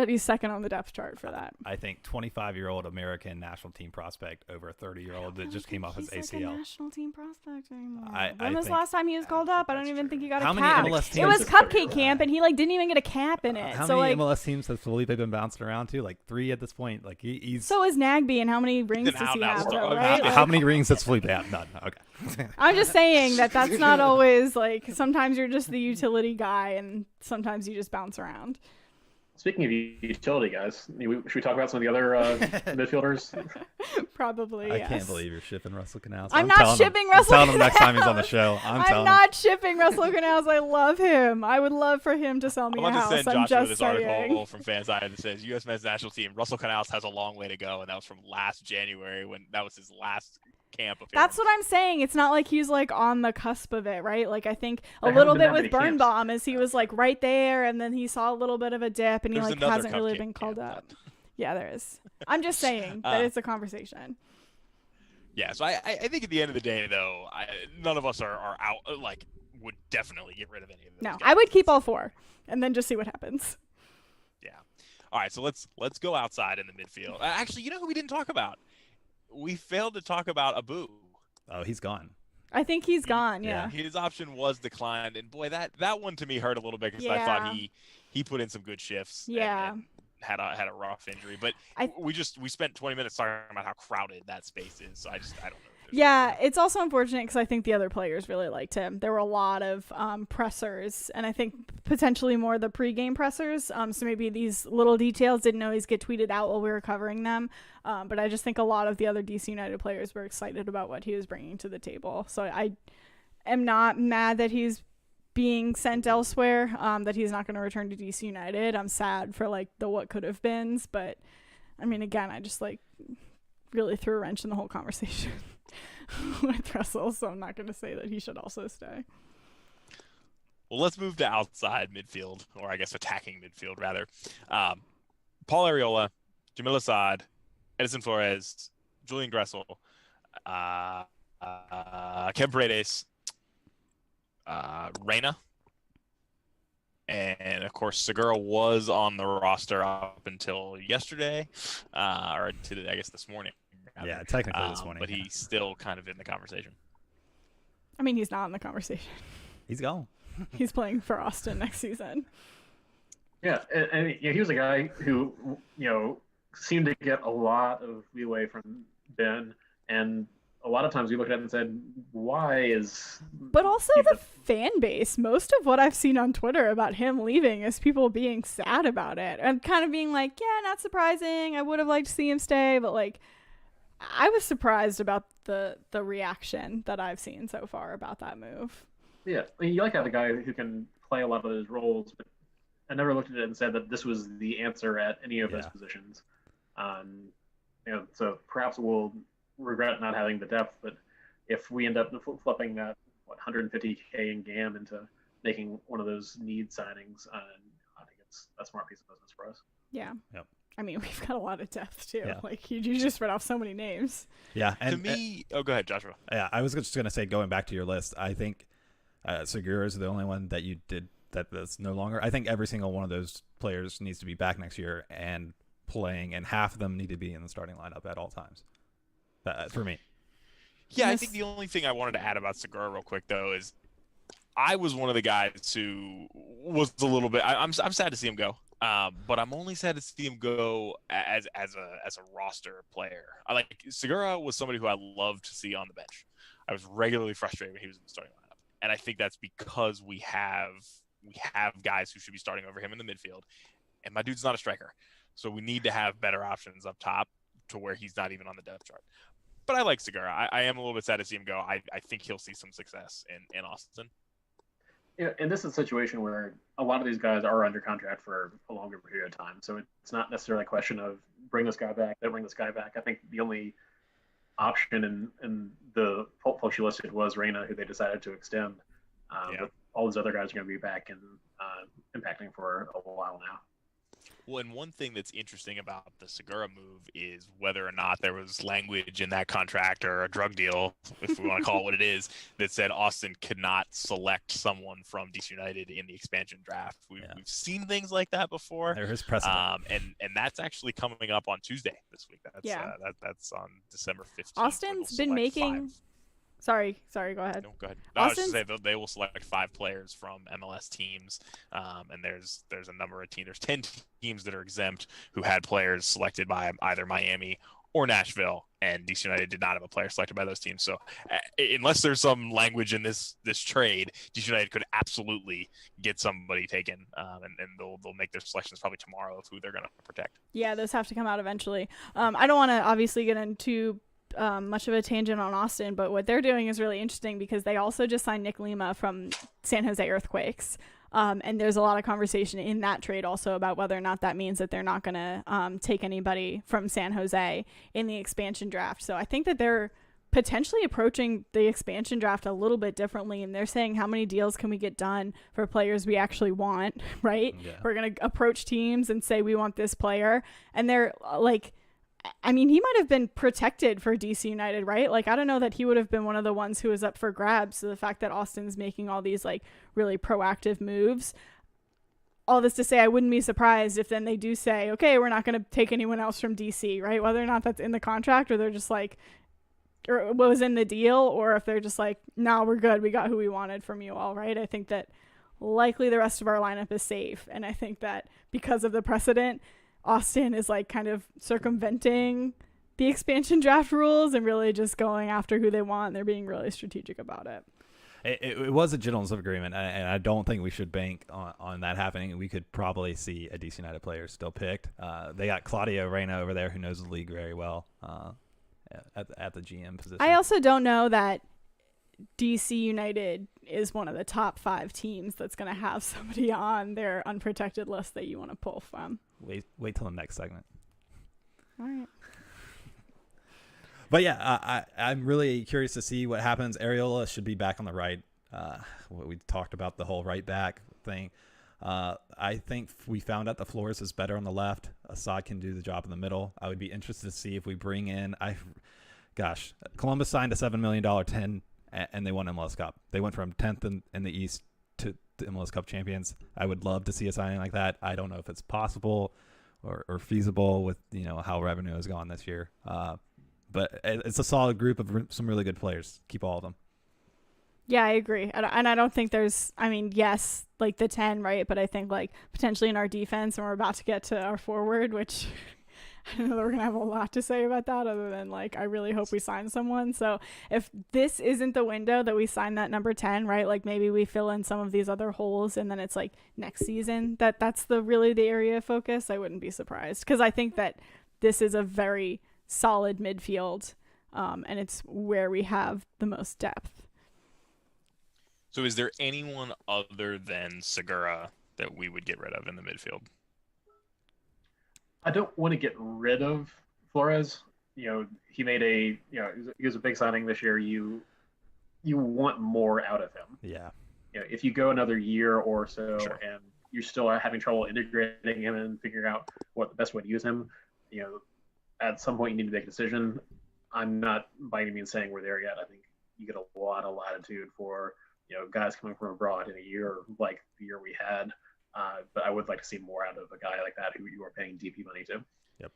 he's second on the depth chart for that. I think 25-year-old American national team prospect over a 30-year-old that just came off his ACL. Like a national team prospect anymore. When was the last time he was called up? I don't even think he got a cap. How many MLS teams? It was Cupcake Camp, and he like didn't even get a cap in it. How so many like, MLS teams has Felipe been bouncing around to? Like 3 at this point. Like he's. So is Nagby, and how many rings does he have? Though, right? How many rings does Felipe have? None. Okay. I'm just saying that's not always like. Sometimes you're just the utility guy, and sometimes you just bounce around. Speaking of utility guys, should we talk about some of the other midfielders? Probably. I yes. can't believe you're shipping Russell Canals. I'm not shipping Russell Canals. Tell him Canals. next time he's on the show. I'm not shipping Russell Canals. I love him. I would love for him to sell me a house. I'm going to I'm send Joshua just this saying. article from Fanside that says U.S. men's national team, Russell Canals has a long way to go, and that was from last January when that was his last camp appearance. That's what I'm saying. It's not like he's like on the cusp of it, right? Like I think a little bit with Birnbaum is he was like right there, and then he saw a little bit of a dip, and he like hasn't really been called up. Yeah, there is. I'm just saying that it's a conversation. Yeah, so I think at the end of the day, though, none of us are out, like, would definitely get rid of any of those guys. I would keep all 4 and then just see what happens. Yeah. All right, so let's go outside in the midfield. Actually, you know who we didn't talk about? We failed to talk about Abu. Oh, he's gone. I think he's gone, yeah. His option was declined, and boy, that one to me hurt a little bit because I thought he put in some good shifts. Yeah. And had a rough injury, but we spent 20 minutes talking about how crowded that space is. So I don't know. Yeah, it's also unfortunate because I think the other players really liked him. There were a lot of pressers, and I think potentially more the pregame pressers. So maybe these little details didn't always get tweeted out while we were covering them. But I just think a lot of the other DC United players were excited about what he was bringing to the table. So I am not mad that he's being sent elsewhere, that he's not going to return to DC United. I'm sad for like the what could have beens, but I mean, again, I just like really threw a wrench in the whole conversation with Russell, so I'm not going to say that he should also stay. Well, let's move to outside midfield, or I guess attacking midfield rather. Paul Arriola, Jamil Assad, Edison Flores, Julian Gressel, Kevin Paredes, Reyna, and of course Segura was on the roster up until yesterday, or today, I guess this morning. Rather. Yeah, technically this morning. But he's still kind of in the conversation. I mean, he's not in the conversation. He's gone. he's playing for Austin next season. Yeah, and he was a guy who seemed to get a lot of leeway from Ben, and a lot of times we looked at it and said, "Why is?" But also the fan base. Most of what I've seen on Twitter about him leaving is people being sad about it and kind of being like, "Yeah, not surprising. I would have liked to see him stay," but like, I was surprised about the reaction that I've seen so far about that move. Yeah, you like to have a guy who can play a lot of those roles, but I never looked at it and said that this was the answer at any of those positions. So perhaps we'll regret not having the depth, but if we end up flipping that 150K in GAM into making one of those need signings, I think it's a smart piece of business for us. Yeah. Yep. I mean, we've got a lot of depth too. Yeah. Like you just read off so many names. Yeah. And, to me, go ahead, Joshua. Yeah, I was just going to say, going back to your list, I think Segura is the only one that you did that's no longer. I think every single one of those players needs to be back next year and playing, and half of them need to be in the starting lineup at all times. For me. Yeah, I think the only thing I wanted to add about Segura real quick though is I was one of the guys who was a little bit. I'm sad to see him go, but I'm only sad to see him go as a roster player. Segura was somebody who I loved to see on the bench. I was regularly frustrated when he was in the starting lineup, and I think that's because we have guys who should be starting over him in the midfield, and my dude's not a striker, so we need to have better options up top to where he's not even on the depth chart. But I like Segura. I am a little bit sad to see him go. I think he'll see some success in Austin. Yeah, and this is a situation where a lot of these guys are under contract for a longer period of time, so it's not necessarily a question of bring this guy back, then bring this guy back. I think the only option in the folks you listed was Reyna, who they decided to extend. But all these other guys are going to be back and impacting for a while now. Well, and one thing that's interesting about the Segura move is whether or not there was language in that contract or a drug deal, if we want to call it what it is, that said Austin could not select someone from DC United in the expansion draft. We've seen things like that before. There is precedent. And that's actually coming up on Tuesday this week. That's on December 15th. Austin's been making... Sorry, go ahead. No, go ahead. No, I was just saying they will select 5 players from MLS teams, and there's a number of teams. There's 10 teams that are exempt who had players selected by either Miami or Nashville, and DC United did not have a player selected by those teams. So unless there's some language in this trade, DC United could absolutely get somebody taken, and they'll make their selections probably tomorrow of who they're going to protect. Yeah, those have to come out eventually. I don't want to obviously get into much of a tangent on Austin, but what they're doing is really interesting because they also just signed Nick Lima from San Jose Earthquakes. And there's a lot of conversation in that trade also about whether or not that means that they're not going to take anybody from San Jose in the expansion draft. So I think that they're potentially approaching the expansion draft a little bit differently, and they're saying how many deals can we get done for players we actually want, right? Yeah. We're going to approach teams and say we want this player, and they're like, I mean, he might have been protected for DC United, right? Like, I don't know that he would have been one of the ones who was up for grabs. So the fact that Austin's making all these like really proactive moves, all this to say, I wouldn't be surprised if then they do say, okay, we're not going to take anyone else from DC, right? Whether or not that's in the contract or they're just like, or what was in the deal, or if they're just like, no, we're good. We got who we wanted from you all, right? I think that likely the rest of our lineup is safe. And I think that because of the precedent, Austin is like kind of circumventing the expansion draft rules and really just going after who they want. They're being really strategic about it. It was a gentleman's agreement, and I don't think we should bank on that happening. We could probably see a DC United player still picked. They got Claudio Reyna over there who knows the league very well at the GM position. I also don't know that DC United is one of the top 5 teams that's going to have somebody on their unprotected list that you want to pull from. Wait till the next segment. All right. But yeah, I'm really curious to see what happens. Areola should be back on the right. We talked about the whole right back thing. I think we found out the Flores is better on the left. Assad can do the job in the middle. I would be interested to see if we bring in. Columbus signed a $7 million 10, and they won MLS Cup. They went from 10th in the East to the MLS Cup champions. I would love to see a signing like that. I don't know if it's possible or feasible with how revenue has gone this year. But it's a solid group of some really good players. Keep all of them. Yeah, I agree. And I don't think there's, I mean, yes, like the 10, right? But I think like potentially in our defense, and we're about to get to our forward, which I don't know that we're going to have a lot to say about that other than like, I really hope we sign someone. So if this isn't the window that we sign that number 10, right? Like maybe we fill in some of these other holes and then it's like next season that's really the area of focus. I wouldn't be surprised because I think that this is a very solid midfield and it's where we have the most depth. So is there anyone other than Segura that we would get rid of in the midfield? I don't want to get rid of Flores. He made he was a big signing this year. You want more out of him. Yeah. If you go another year or so Sure. and you're still having trouble integrating him and figuring out what the best way to use him, at some point you need to make a decision. I'm not by any means saying we're there yet. I think you get a lot of latitude for guys coming from abroad in a year like the year we had. But I would like to see more out of a guy like that who you are paying DP money to. Yep.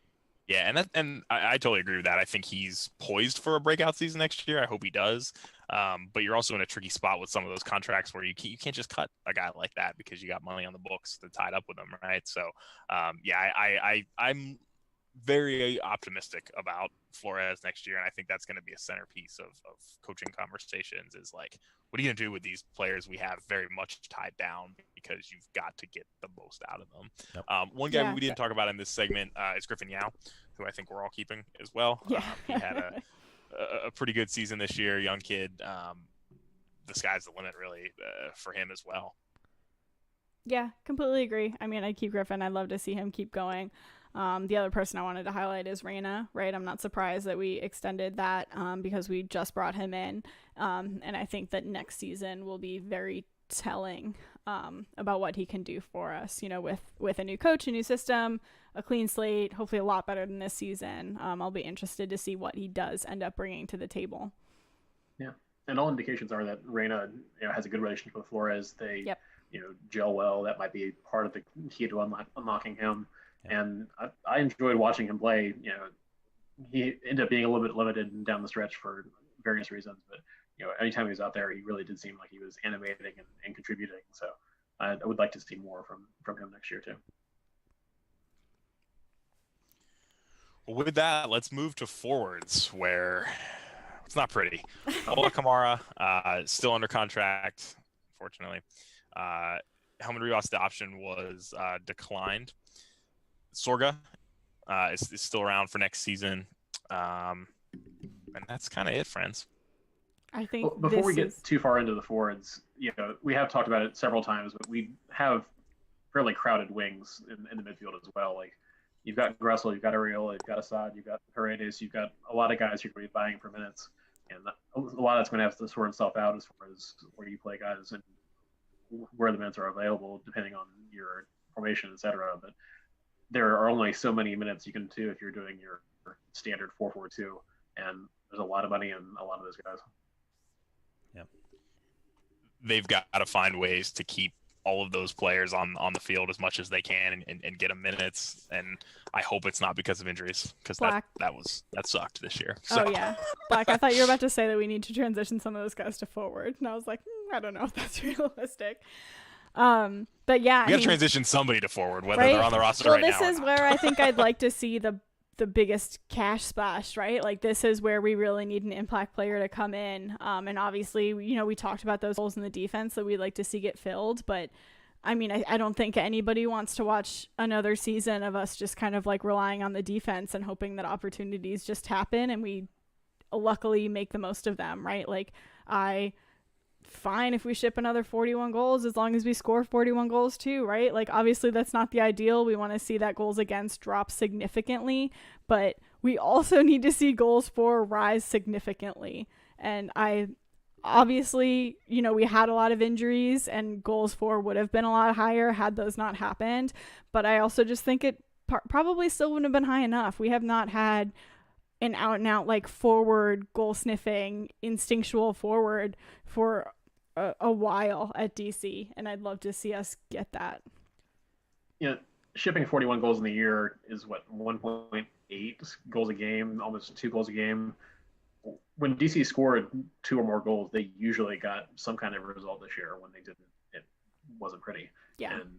Yeah, and I totally agree with that. I think he's poised for a breakout season next year. I hope he does. But you're also in a tricky spot with some of those contracts where you can't just cut a guy like that because you got money on the books that tied up with him, right? So, I'm very optimistic about Flores next year, and I think that's going to be a centerpiece of coaching conversations is like, what are you going to do with these players we have very much tied down because you've got to get the most out of them. Yep. One guy we didn't talk about in this segment is Griffin Yao, who I think we're all keeping as well. Yeah. He had a pretty good season this year, young kid. The sky's the limit really for him as well. Yeah, completely agree. I mean, I keep Griffin. I'd love to see him keep going. The other person I wanted to highlight is Reyna, right? I'm not surprised that we extended that because we just brought him in. And I think that next season will be very telling about what he can do for us, with a new coach, a new system, a clean slate, hopefully a lot better than this season. I'll be interested to see what he does end up bringing to the table. Yeah. And all indications are that Reyna has a good relationship with Flores. They, Yep. Gel well. That might be part of the key to unlocking him. Yeah. And I enjoyed watching him play. He ended up being a little bit limited down the stretch for various reasons, but anytime he was out there, he really did seem like he was animating and contributing. So I would like to see more from him next year too. Well, with that, let's move to forwards, where it's not pretty. Ola Kamara still under contract, unfortunately. Helmut Rivas' option was declined. Sorga is still around for next season. And that's kind of it, friends. I think Well, before we get too far into the forwards, we have talked about it several times, but we have fairly crowded wings in the midfield as well. Like you've got Gressel, you've got Areola, you've got Assad, you've got Paredes, you've got a lot of guys you're going to be buying for minutes, and a lot of that's going to have to sort itself out as far as where you play guys and where the minutes are available, depending on your formation, etc. But there are only so many minutes you can do if you're doing your standard 4-4-2, and there's a lot of money in a lot of those guys. Yeah, they've got to find ways to keep all of those players on the field as much as they can and get them minutes. And I hope it's not because of injuries, because that sucked this year. So. Oh yeah, Black. I thought you were about to say that we need to transition some of those guys to forward, and I was like, I don't know if that's realistic. But yeah, we got to transition somebody to forward, whether right? they're on the roster well, right now. Well, this is where I think I'd like to see the biggest cash splash, right? Like this is where we really need an impact player to come in. And obviously, we talked about those holes in the defense that we'd like to see get filled. But I mean, I don't think anybody wants to watch another season of us just kind of like relying on the defense and hoping that opportunities just happen and we luckily make the most of them, right? Like fine if we ship another 41 goals as long as we score 41 goals too, right? Like obviously that's not the ideal. We want to see that goals against drop significantly, but we also need to see goals for rise significantly. And obviously, we had a lot of injuries and goals for would have been a lot higher had those not happened. But I also just think it probably still wouldn't have been high enough. We have not had an out and out like forward goal sniffing instinctual forward for a while at DC, and I'd love to see us get that. Shipping 41 goals in the year is what, 1.8 goals a game, almost 2 goals a game. when DC scored 2 or more goals, they usually got some kind of result this year. When they didn't, it wasn't pretty. Yeah. And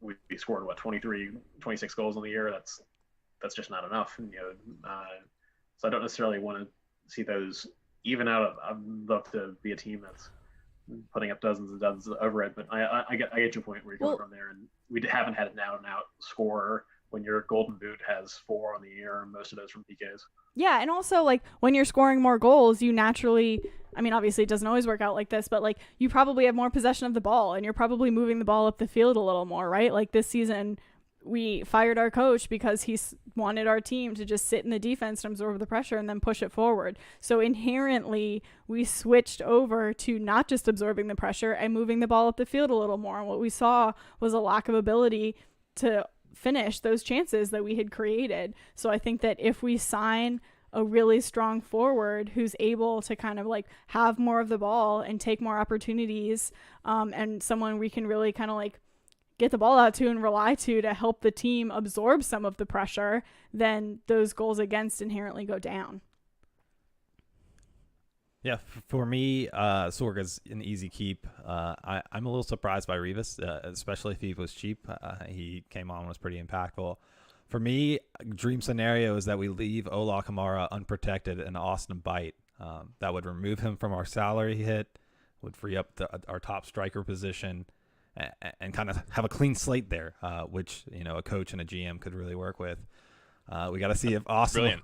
we scored 26 goals in the year. That's just not enough. So I don't necessarily want to see those even out. I'd love to be a team that's putting up dozens and dozens over it. But I get your point where you're going from there. And we haven't had an out-and-out scorer when your golden boot has 4 on the year, and most of those from PKs. Yeah, and also, like, when you're scoring more goals, you naturally, I mean, obviously it doesn't always work out like this, but, like, you probably have more possession of the ball, and you're probably moving the ball up the field a little more, right? Like, this season, we fired our coach because he wanted our team to just sit in the defense and absorb the pressure and then push it forward. So inherently, we switched over to not just absorbing the pressure and moving the ball up the field a little more. And what we saw was a lack of ability to finish those chances that we had created. So I think that if we sign a really strong forward who's able to kind of like have more of the ball and take more opportunities, and someone we can really kind of like get the ball out to and rely to help the team absorb some of the pressure, then those goals against inherently go down. Yeah, for me, Sorga's an easy keep. I'm a little surprised by Rivas, especially if he was cheap. He came on, was pretty impactful. For me, dream scenario is that we leave Ola Kamara unprotected and Austin Bite. That would remove him from our salary hit, would free up our top striker position, and kind of have a clean slate there, which a coach and a GM could really work with. We got to see if Austin. Brilliant.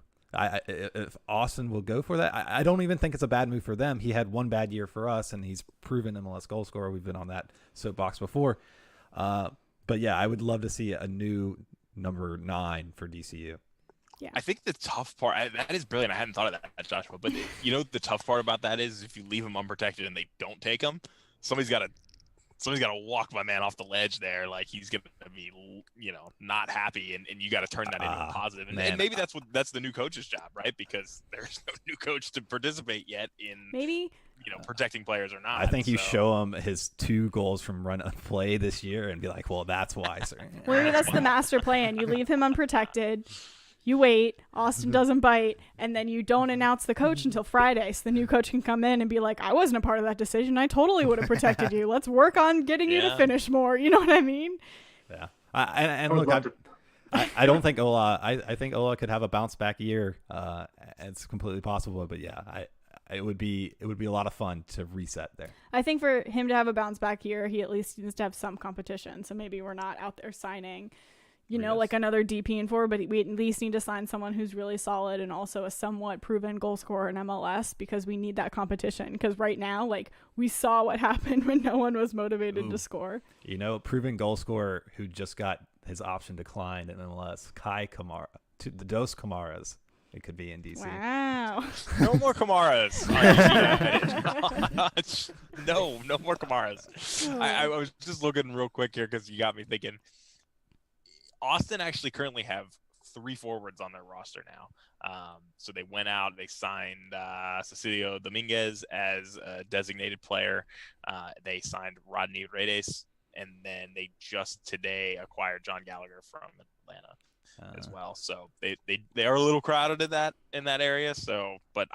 If Austin will go for that. I don't even think it's a bad move for them. He had one bad year for us, and he's proven MLS goal scorer. We've been on that soapbox before. But yeah, I would love to see a new number 9 for DCU. Yeah, I think the tough part, that is brilliant. I hadn't thought of that, Joshua. But the tough part about that is if you leave him unprotected and they don't take him, somebody's got to walk my man off the ledge there. Like, he's going to be, not happy, and you got to turn that into a positive. And maybe that's the new coach's job, right? Because there's no new coach to participate yet in maybe protecting players or not. I think you show him his 2 goals from run and play this year and be like, well, that's why, sir. Well, maybe that's the master plan. You leave him unprotected. You wait, Austin doesn't bite, and then you don't announce the coach until Friday, so the new coach can come in and be like, I wasn't a part of that decision. I totally would have protected you. Let's work on getting you to finish more. You know what I mean? Yeah. I don't think Ola. I think Ola could have a bounce back year. It's completely possible, but yeah, it would be a lot of fun to reset there. I think for him to have a bounce back year, he at least needs to have some competition. So maybe we're not out there signing like another DP and forward, but we at least need to sign someone who's really solid and also a somewhat proven goal scorer in MLS, because we need that competition. Because right now, like, we saw what happened when no one was motivated to score. Proven goal scorer who just got his option declined in MLS, Kai Kamara, the Dos Kamaras. It could be in DC. Wow. No more Kamaras. No more Kamaras. I was just looking real quick here because you got me thinking. Austin actually currently have 3 forwards on their roster now. So they went out, they signed Cecilio Dominguez as a designated player. They signed Rodney Redes, and then they just today acquired John Gallagher from Atlanta as well. So they are a little crowded in that area. So, but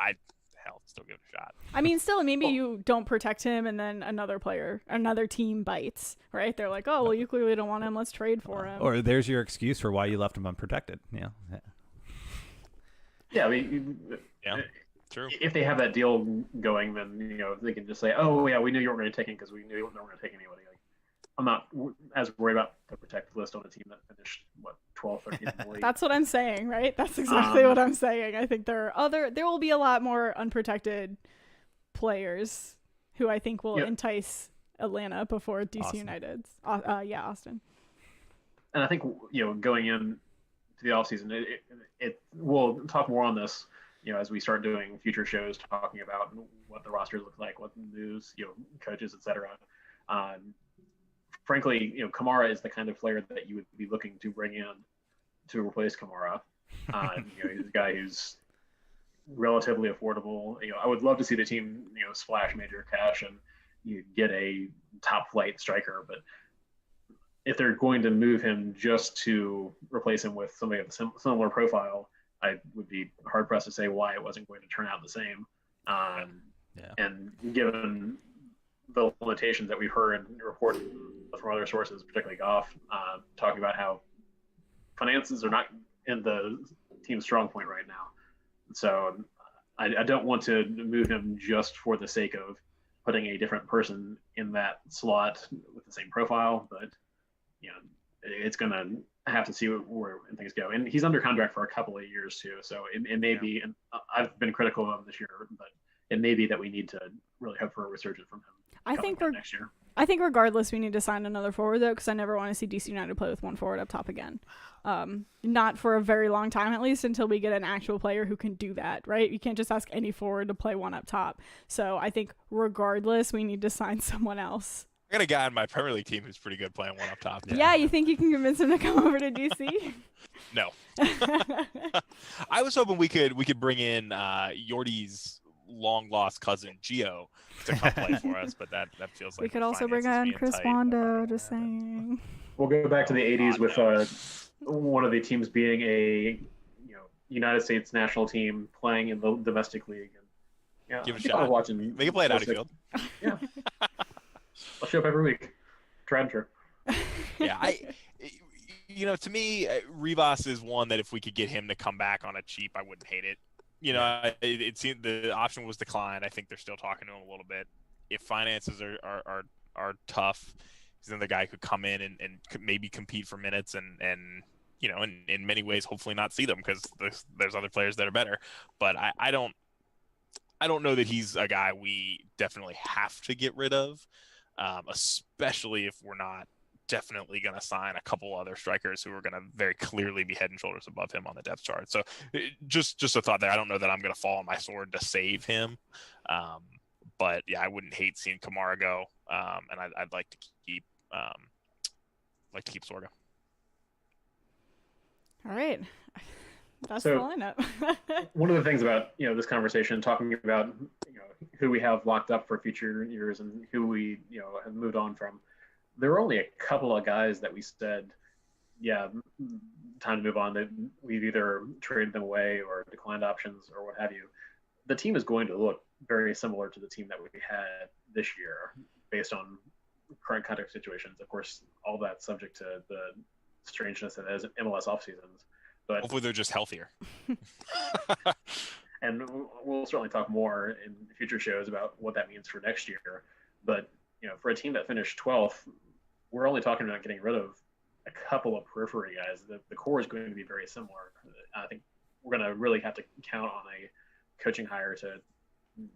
still give it a shot. I mean, still, maybe you don't protect him and then another team bites, right? They're like, oh, well, you clearly don't want him. Let's trade for him. Or there's your excuse for why you left him unprotected. Yeah, I mean, true. If they have that deal going, then, they can just say, oh, yeah, we knew you weren't going to take him because we knew you weren't going to take anybody. Like, I'm not as worried about the protected list on a team that finished, 12, 13, 14. That's what I'm saying, right? That's exactly what I'm saying. I think there will be a lot more unprotected players who I think will entice Atlanta before DC United's. Austin. And I think, going in to the offseason, we'll talk more on this, as we start doing future shows, talking about what the rosters look like, what the news, coaches, etc. Frankly, Kamara is the kind of player that you would be looking to bring in to replace Kamara. He's a guy who's relatively affordable. I would love to see the team, splash major cash and you get a top flight striker. But if they're going to move him just to replace him with somebody of a similar profile, I would be hard pressed to say why it wasn't going to turn out the same. And given the limitations that we've heard and reported from other sources, particularly Goff, talking about how finances are not in the team's strong point right now. So I don't want to move him just for the sake of putting a different person in that slot with the same profile, but it's going to have to see where things go. And he's under contract for a couple of years too, so it may be. And I've been critical of him this year, but it may be that we need to really hope for a resurgence from him. I think we're next year. I think regardless, we need to sign another forward, though, because I never want to see DC United play with one forward up top again. Not for a very long time, at least, until we get an actual player who can do that, right? You can't just ask any forward to play one up top. So I think regardless, we need to sign someone else. I got a guy on my Premier League team who's pretty good playing one up top. Yeah, you think you can convince him to come over to DC? No. I was hoping we could bring in Yordi's long-lost cousin, Gio, to come play for us, but that feels like we could also bring on Chris Wando, just saying. We'll go back to the 80s with one of the teams being a United States national team playing in the domestic league. And, give it a shot. Watching they can play it out of field. Yeah. I'll show up every week. Tried and true. Yeah, to me, Rivas is one that if we could get him to come back on a cheap, I wouldn't hate it. It seemed the option was declined. I think they're still talking to him a little bit. If finances are tough, he's another guy who could come in and maybe compete for minutes and in many ways hopefully not see them because there's other players that are better. But I don't know that he's a guy we definitely have to get rid of, especially if we're not definitely going to sign a couple other strikers who are going to very clearly be head and shoulders above him on the depth chart. So just a thought there. I don't know that I'm going to fall on my sword to save him. But yeah, I wouldn't hate seeing Kamara go. And I'd like to keep Sorga. All right. That's the lineup. One of the things about, this conversation, talking about, who we have locked up for future years and who we, have moved on from, there were only a couple of guys that we said, yeah, time to move on, that we've either traded them away or declined options or what have you. The team is going to look very similar to the team that we had this year based on current contract situations. Of course, all that subject to the strangeness that is MLS off seasons. But hopefully they're just healthier. And we'll certainly talk more in future shows about what that means for next year. But, for a team that finished 12th, we're only talking about getting rid of a couple of periphery guys. The core is going to be very similar. I think we're going to really have to count on a coaching hire to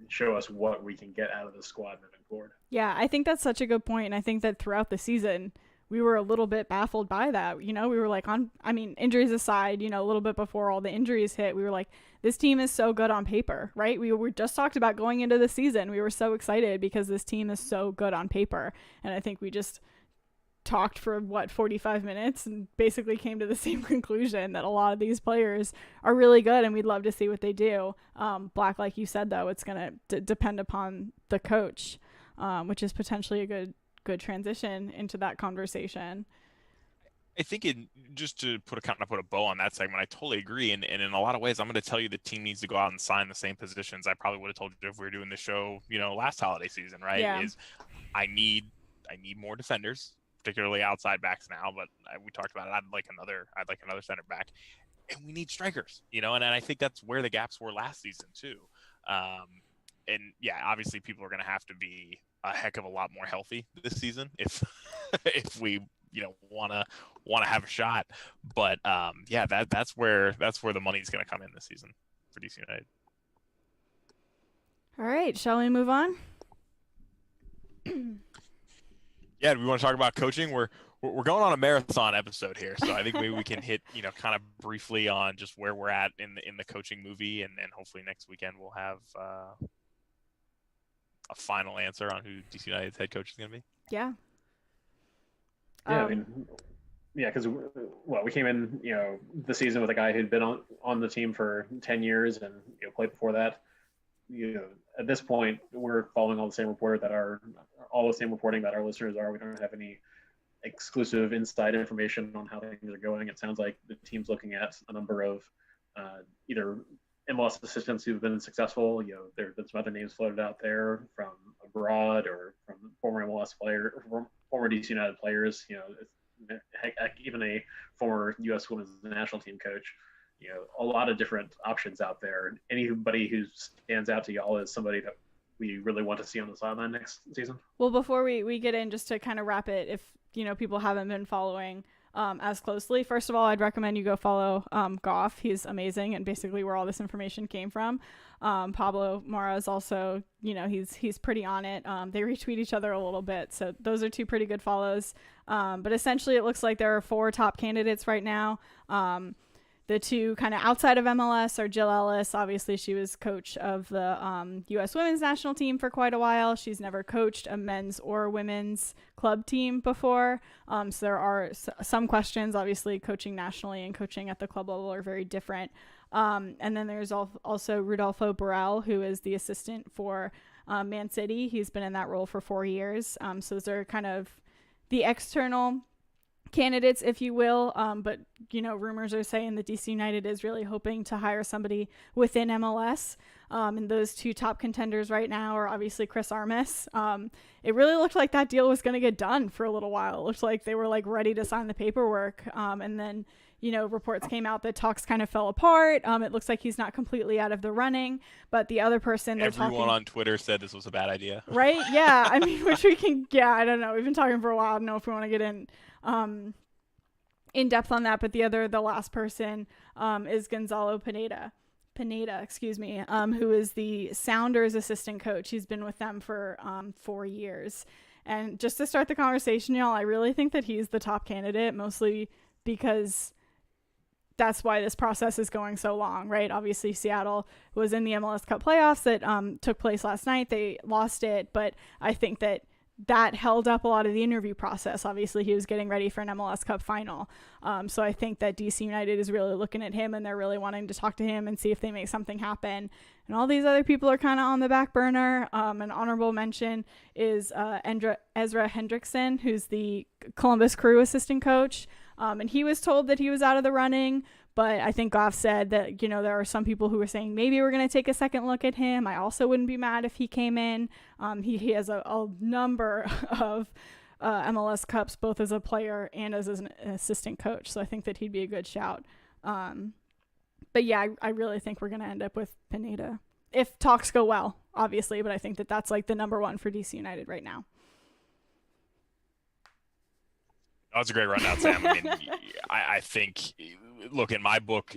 show us what we can get out of the squad moving forward. Yeah, I think that's such a good point. And I think that throughout the season, we were a little bit baffled by that. We were like, injuries aside, a little bit before all the injuries hit, we were like, this team is so good on paper, right? We were just talked about going into the season. We were so excited because this team is so good on paper. And I think we just talked for 45 minutes and basically came to the same conclusion that a lot of these players are really good and we'd love to see what they do. Black, like you said, though, it's going to depend upon the coach, which is potentially a good transition into that conversation. I think just to put a bow on that segment, I totally agree. And in a lot of ways, I'm going to tell you the team needs to go out and sign the same positions I probably would have told you if we were doing the show, last holiday season, right? Yeah. Is I need more defenders, particularly outside backs now, but we talked about it. I'd like another center back, and we need strikers, and I think that's where the gaps were last season too. And yeah, obviously people are going to have to be a heck of a lot more healthy this season if we want to have a shot. But yeah, that's where the money's going to come in this season for DC United. All right, shall we move on? Yeah, do we want to talk about coaching? We're going on a marathon episode here, so I think maybe we can hit kind of briefly on just where we're at in the coaching movie, and hopefully next weekend we'll have a final answer on who DC United's head coach is going to be. Yeah. Yeah, because we came in the season with a guy who'd been on the team for 10 years and played before that. At this point, we're following all the same reporting that our listeners are. We don't have any exclusive inside information on how things are going. It sounds like the team's looking at a number of either MLS assistants who've been successful. There have been some other names floated out there from abroad or from former MLS player, former DC United players. Heck, even a former U.S. Women's National Team coach. A lot of different options out there. Anybody who stands out to y'all as somebody that we really want to see on the sideline next season? Well, before we get in, just to kind of wrap it, if people haven't been following as closely, first of all, I'd recommend you go follow Goff. He's amazing, and basically where all this information came from. Pablo Mora is also, he's pretty on it. They retweet each other a little bit, so those are two pretty good follows. But essentially, it looks like there are 4 top candidates right now. The two kind of outside of MLS are Jill Ellis. Obviously, she was coach of the U.S. Women's National Team for quite a while. She's never coached a men's or women's club team before. So there are some questions. Obviously, coaching nationally and coaching at the club level are very different. And then there's also Rodolfo Borrell, who is the assistant for Man City. He's been in that role for 4 years. So those are kind of the external candidates, if you will, but rumors are saying that DC United is really hoping to hire somebody within MLS, and those 2 top contenders right now are obviously Chris Armas. It really looked like that deal was going to get done for a little while. It looked like they were ready to sign the paperwork, and then reports came out that talks kind of fell apart. It looks like he's not completely out of the running, but the other person everyone on Twitter said this was a bad idea, right? Yeah, I mean, which we can, I don't know, we've been talking for a while. I don't know if we want to get in depth on that, but the last person is Gonzalo Pineda, who is the Sounders assistant coach. He's been with them for 4 years. And just to start the conversation, y'all, I really think that he's the top candidate, mostly because that's why this process is going so long, right? Obviously, Seattle was in the MLS Cup playoffs that took place last night. They lost it, but I think that held up a lot of the interview process. Obviously, he was getting ready for an MLS Cup final. So I think that DC United is really looking at him, and they're really wanting to talk to him and see if they make something happen. And all these other people are kind of on the back burner. An honorable mention is Ezra Hendrickson, who's the Columbus Crew assistant coach. And he was told that he was out of the running, but I think Goff said that, there are some people who are saying maybe we're going to take a second look at him. I also wouldn't be mad if he came in. He has a number of MLS Cups, both as a player and as an assistant coach. So I think that he'd be a good shout. But yeah, I really think we're going to end up with Pineda if talks go well, obviously. But I think that that's the number one for DC United right now. That was a great rundown, Sam. I mean, I think, look, in my book,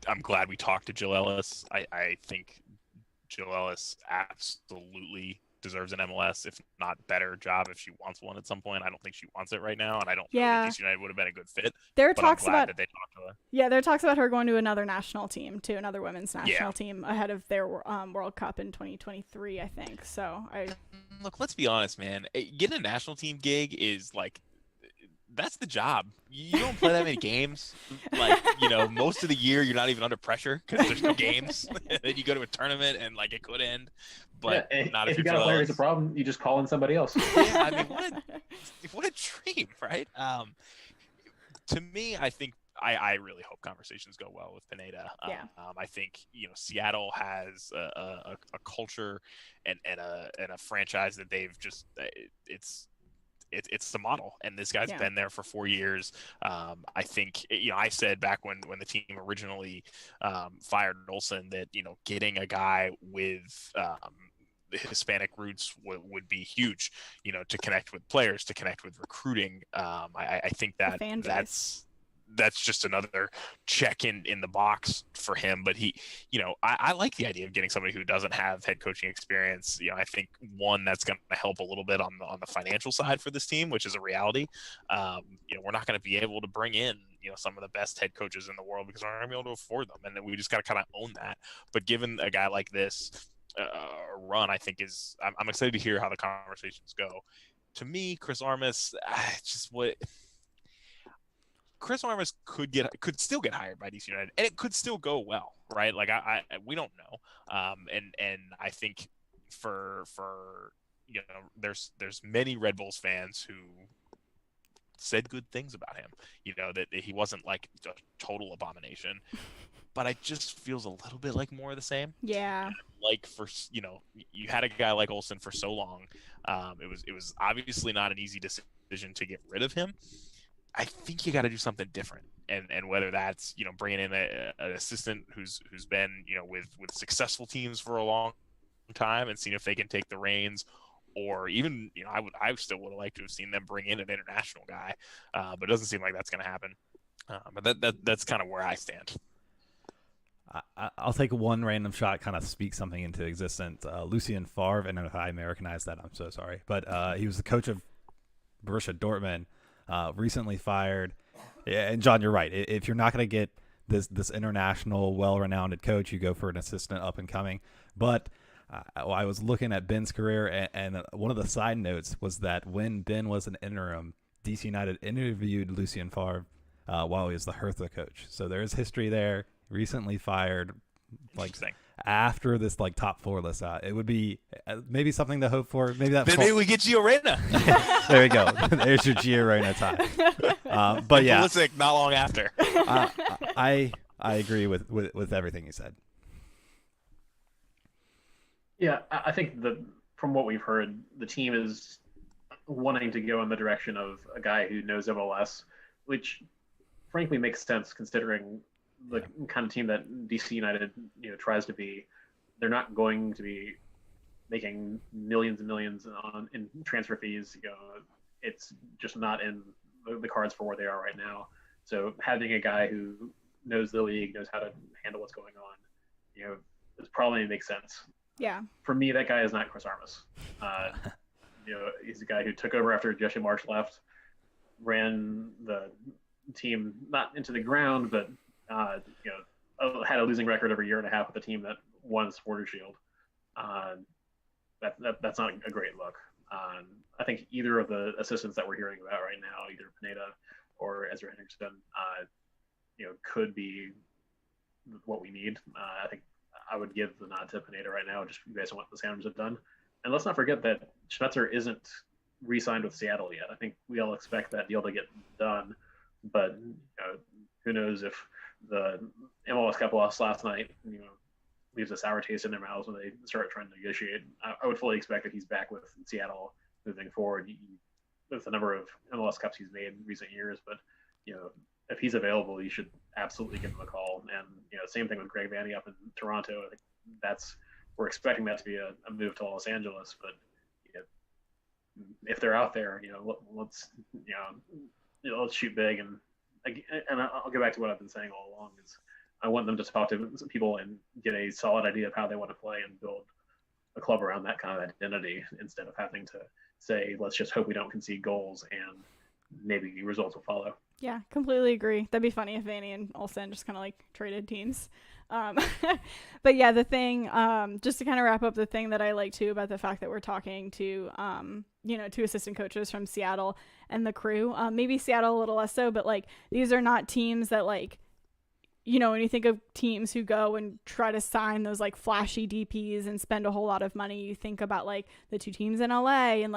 I'm glad we talked to Jill Ellis. I think Jill Ellis absolutely deserves an MLS, if not better job, if she wants one at some point. I don't think she wants it right now, and I don't feel that DC United would have been a good fit. There are talks about that they talked to her. Yeah, there are talks about her going to another national team, to another women's national team ahead of their World Cup in 2023, I think. So look, let's be honest, man. Getting a national team gig is that's the job. You don't play that many games. Most of the year you're not even under pressure because there's no games. And then you go to a tournament and it could end. But not if you got a player who's a problem, you just call in somebody else. Yeah, I mean, what a dream, right? To me, I think I really hope conversations go well with Pineda. I think Seattle has a culture and a franchise that they've just it's the model, and this guy's been there for 4 years. I think I said back when the team originally fired Olsen that getting a guy with Hispanic roots would be huge, to connect with players, to connect with recruiting. I think that's just another check in the box for him. But he, I like the idea of getting somebody who doesn't have head coaching experience. I think that's going to help a little bit on the financial side for this team, which is a reality. We're not going to be able to bring in, some of the best head coaches in the world because we're not going to be able to afford them. And then we just got to kind of own that. But given a guy like this run, I think I'm excited to hear how the conversations go. To me, Chris Armas, Chris Armas could still get hired by DC United, and it could still go well, right? We don't know. And I think for there's many Red Bulls fans who said good things about him, that he wasn't a total abomination. but it just feels a little bit like more of the same. Yeah. Like you had a guy like Olsen for so long. It was obviously not an easy decision to get rid of him. I think you got to do something different, and whether that's bringing in an assistant who's been with successful teams for a long time and seeing if they can take the reins, or even I still would have liked to have seen them bring in an international guy, but it doesn't seem like that's going to happen. But that's kind of where I stand. I'll take one random shot, kind of speak something into existence. Lucien Favre, and if I Americanized that, I'm so sorry, but he was the coach of Borussia Dortmund. Recently fired. Yeah, and John, you're right. If you're not going to get this international, well-renowned coach, you go for an assistant up and coming. But I was looking at Ben's career, and one of the side notes was that when Ben was an interim, DC United interviewed Lucien Favre while he was the Hertha coach. So there is history there. Recently fired, like after this top 4 list out. It would be maybe something to hope for. Maybe that. Maybe we get Gio Reyna. There you go. There's your Gio Reyna tie. But yeah, Pulisic not long after. I agree with everything you said. Yeah, I think that from what we've heard, the team is wanting to go in the direction of a guy who knows MLS, which frankly makes sense considering the kind of team that DC United tries to be. They're not going to be making millions and millions in transfer fees. It's just not in the cards for where they are right now. So having a guy who knows the league, knows how to handle what's going on, it probably makes sense. Yeah. For me, that guy is not Chris Armas. He's a guy who took over after Jesse Marsch left, ran the team not into the ground, but had a losing record over a year and a half with a team that won the Supporters' Shield. That's not a great look. I think either of the assistants that we're hearing about right now, either Pineda or Ezra Henderson, could be what we need. I think I would give the nod to Pineda right now, just based on what the Sounders have done. And let's not forget that Schmetzer isn't re-signed with Seattle yet. I think we all expect that deal to get done, but who knows if the MLS Cup loss last night, leaves a sour taste in their mouths when they start trying to negotiate. I would fully expect that he's back with Seattle moving forward with the number of MLS Cups he's made in recent years. But, if he's available, you should absolutely give him a call. And, same thing with Greg Vanny up in Toronto. I think we're expecting that to be a move to Los Angeles. But if they're out there, let's shoot big. And I'll go back to what I've been saying all along is I want them to talk to people and get a solid idea of how they want to play and build a club around that kind of identity instead of having to say, let's just hope we don't concede goals and maybe results will follow. Yeah, completely agree. That'd be funny if Vanny and Olsen just kind of traded teams. But yeah, the thing, just to kind of wrap up, the thing that I like too about the fact that we're talking to, two assistant coaches from Seattle and the Crew, maybe Seattle a little less so, but these are not teams that when you think of teams who go and try to sign those flashy DPs and spend a whole lot of money, you think about the two teams in LA and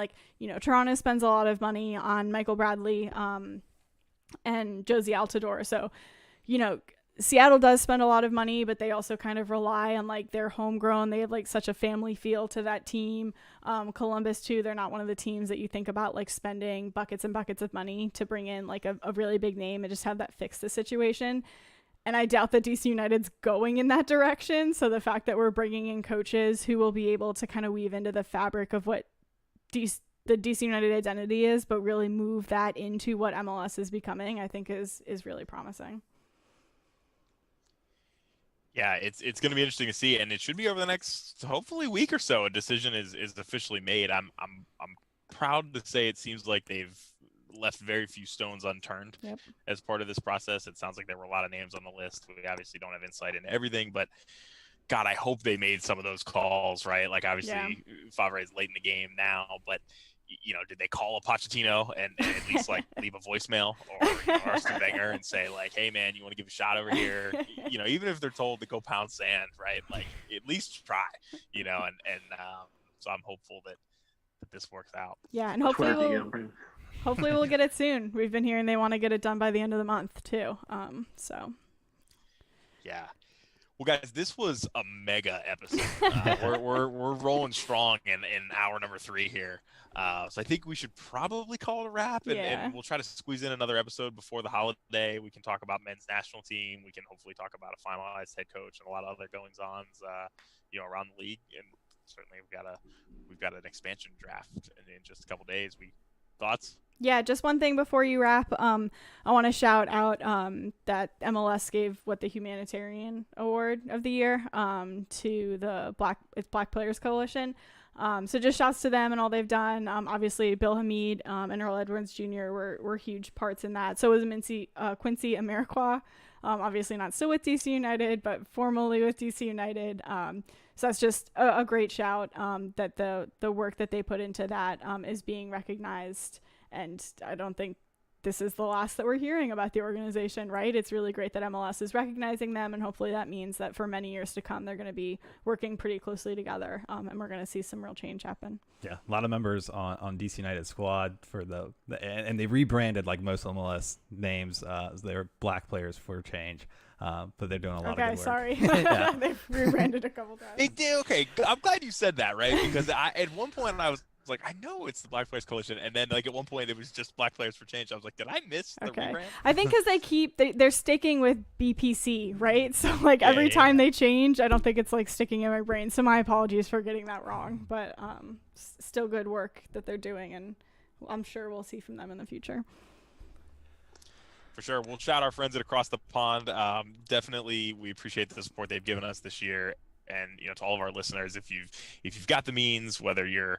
Toronto spends a lot of money on Michael Bradley, and Josie Altidore. So, Seattle does spend a lot of money, but they also kind of rely on their homegrown. They have such a family feel to that team. Columbus too. They're not one of the teams that you think about spending buckets and buckets of money to bring in a really big name and just have that fix the situation. And I doubt that DC United's going in that direction. So the fact that we're bringing in coaches who will be able to kind of weave into the fabric of what the DC United identity is, but really move that into what MLS is becoming, I think is really promising. Yeah, it's going to be interesting to see, and it should be over the next hopefully week or so. A decision is officially made. I'm proud to say it seems like they've left very few stones unturned as part of this process. It sounds like there were a lot of names on the list. We obviously don't have insight into everything, but God, I hope they made some of those calls, right? Obviously Favre is late in the game now, but did they call a Pochettino and at least leave a voicemail or Arsene Wenger and say hey man, you want to give a shot over here? Even if they're told to go pound sand, right? At least try, so I'm hopeful that this works out. Yeah, and hopefully we'll get it soon. We've been hearing they want to get it done by the end of the month too. So. Yeah. Well, guys, this was a mega episode. We're rolling strong in hour number 3 here. So I think we should probably call it a wrap, and we'll try to squeeze in another episode before the holiday. We can talk about men's national team. We can hopefully talk about a finalized head coach and a lot of other goings-ons, around the league. And certainly we've got an expansion draft in just a couple days. Thoughts? Yeah, just one thing before you wrap. I want to shout out that MLS gave the Humanitarian Award of the Year to the Black Players Coalition. So just shouts to them and all they've done. Obviously, Bill Hamid and Earl Edwards Jr. were huge parts in that. So was Quincy Amarikwa. Obviously not still with DC United, but formerly with DC United. So that's just a great shout that the work that they put into that is being recognized. And I don't think this is the last that we're hearing about the organization, right? It's really great that MLS is recognizing them, and hopefully that means that for many years to come, they're going to be working pretty closely together, and we're going to see some real change happen. Yeah, a lot of members on DC United squad for and they rebranded like most MLS names. They're Black Players for Change. But they're doing a lot of good work. Okay, sorry. They've rebranded a couple times. They did. Okay, I'm glad you said that, right? Because at one point I was like, I know it's the Black Players Coalition, and then like at one point it was just Black Players for Change. I was like, did I miss the rebrand? I think because they're sticking with BPC, right? So like every time they change, I don't think it's like sticking in my brain. So my apologies for getting that wrong, but still good work that they're doing, and I'm sure we'll see from them in the future. For sure. We'll shout our friends at Across the Pond. Definitely, we appreciate the support they've given us this year. And to all of our listeners, if you've got the means, whether you're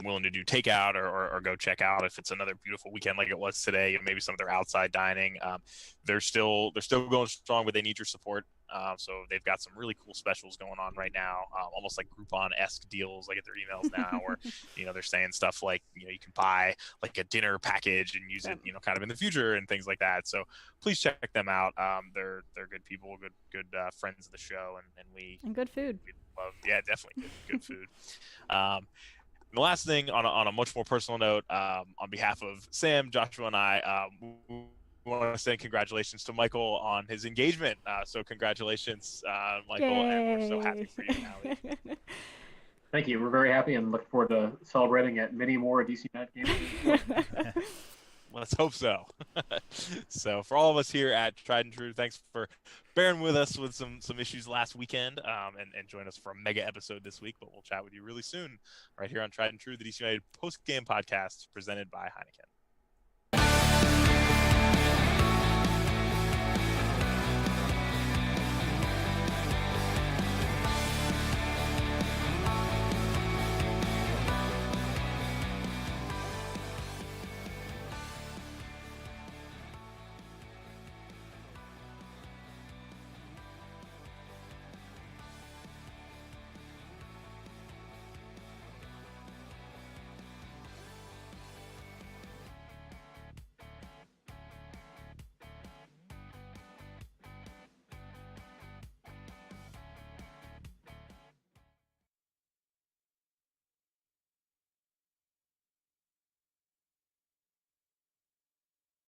willing to do takeout or go check out, if it's another beautiful weekend like it was today, maybe some of their outside dining, they're still going strong, but they need your support. So they've got some really cool specials going on right now, almost like Groupon-esque deals. I get their emails now where, they're saying stuff like, you can buy like a dinner package and use it, kind of in the future and things like that. So please check them out. They're good people, good friends of the show, and good food. We love, definitely good food. The last thing on a much more personal note, on behalf of Sam, Joshua, and I, we want to say congratulations to Michael on his engagement. So congratulations, Michael. Yay. And we're so happy for you, Allie. Thank you. We're very happy and look forward to celebrating at many more DC United games. Let's hope so. So for all of us here at Tried and True, thanks for bearing with us with some issues last weekend, and join us for a mega episode this week. But we'll chat with you really soon right here on Tried and True, the DC United post-game podcast presented by Heineken.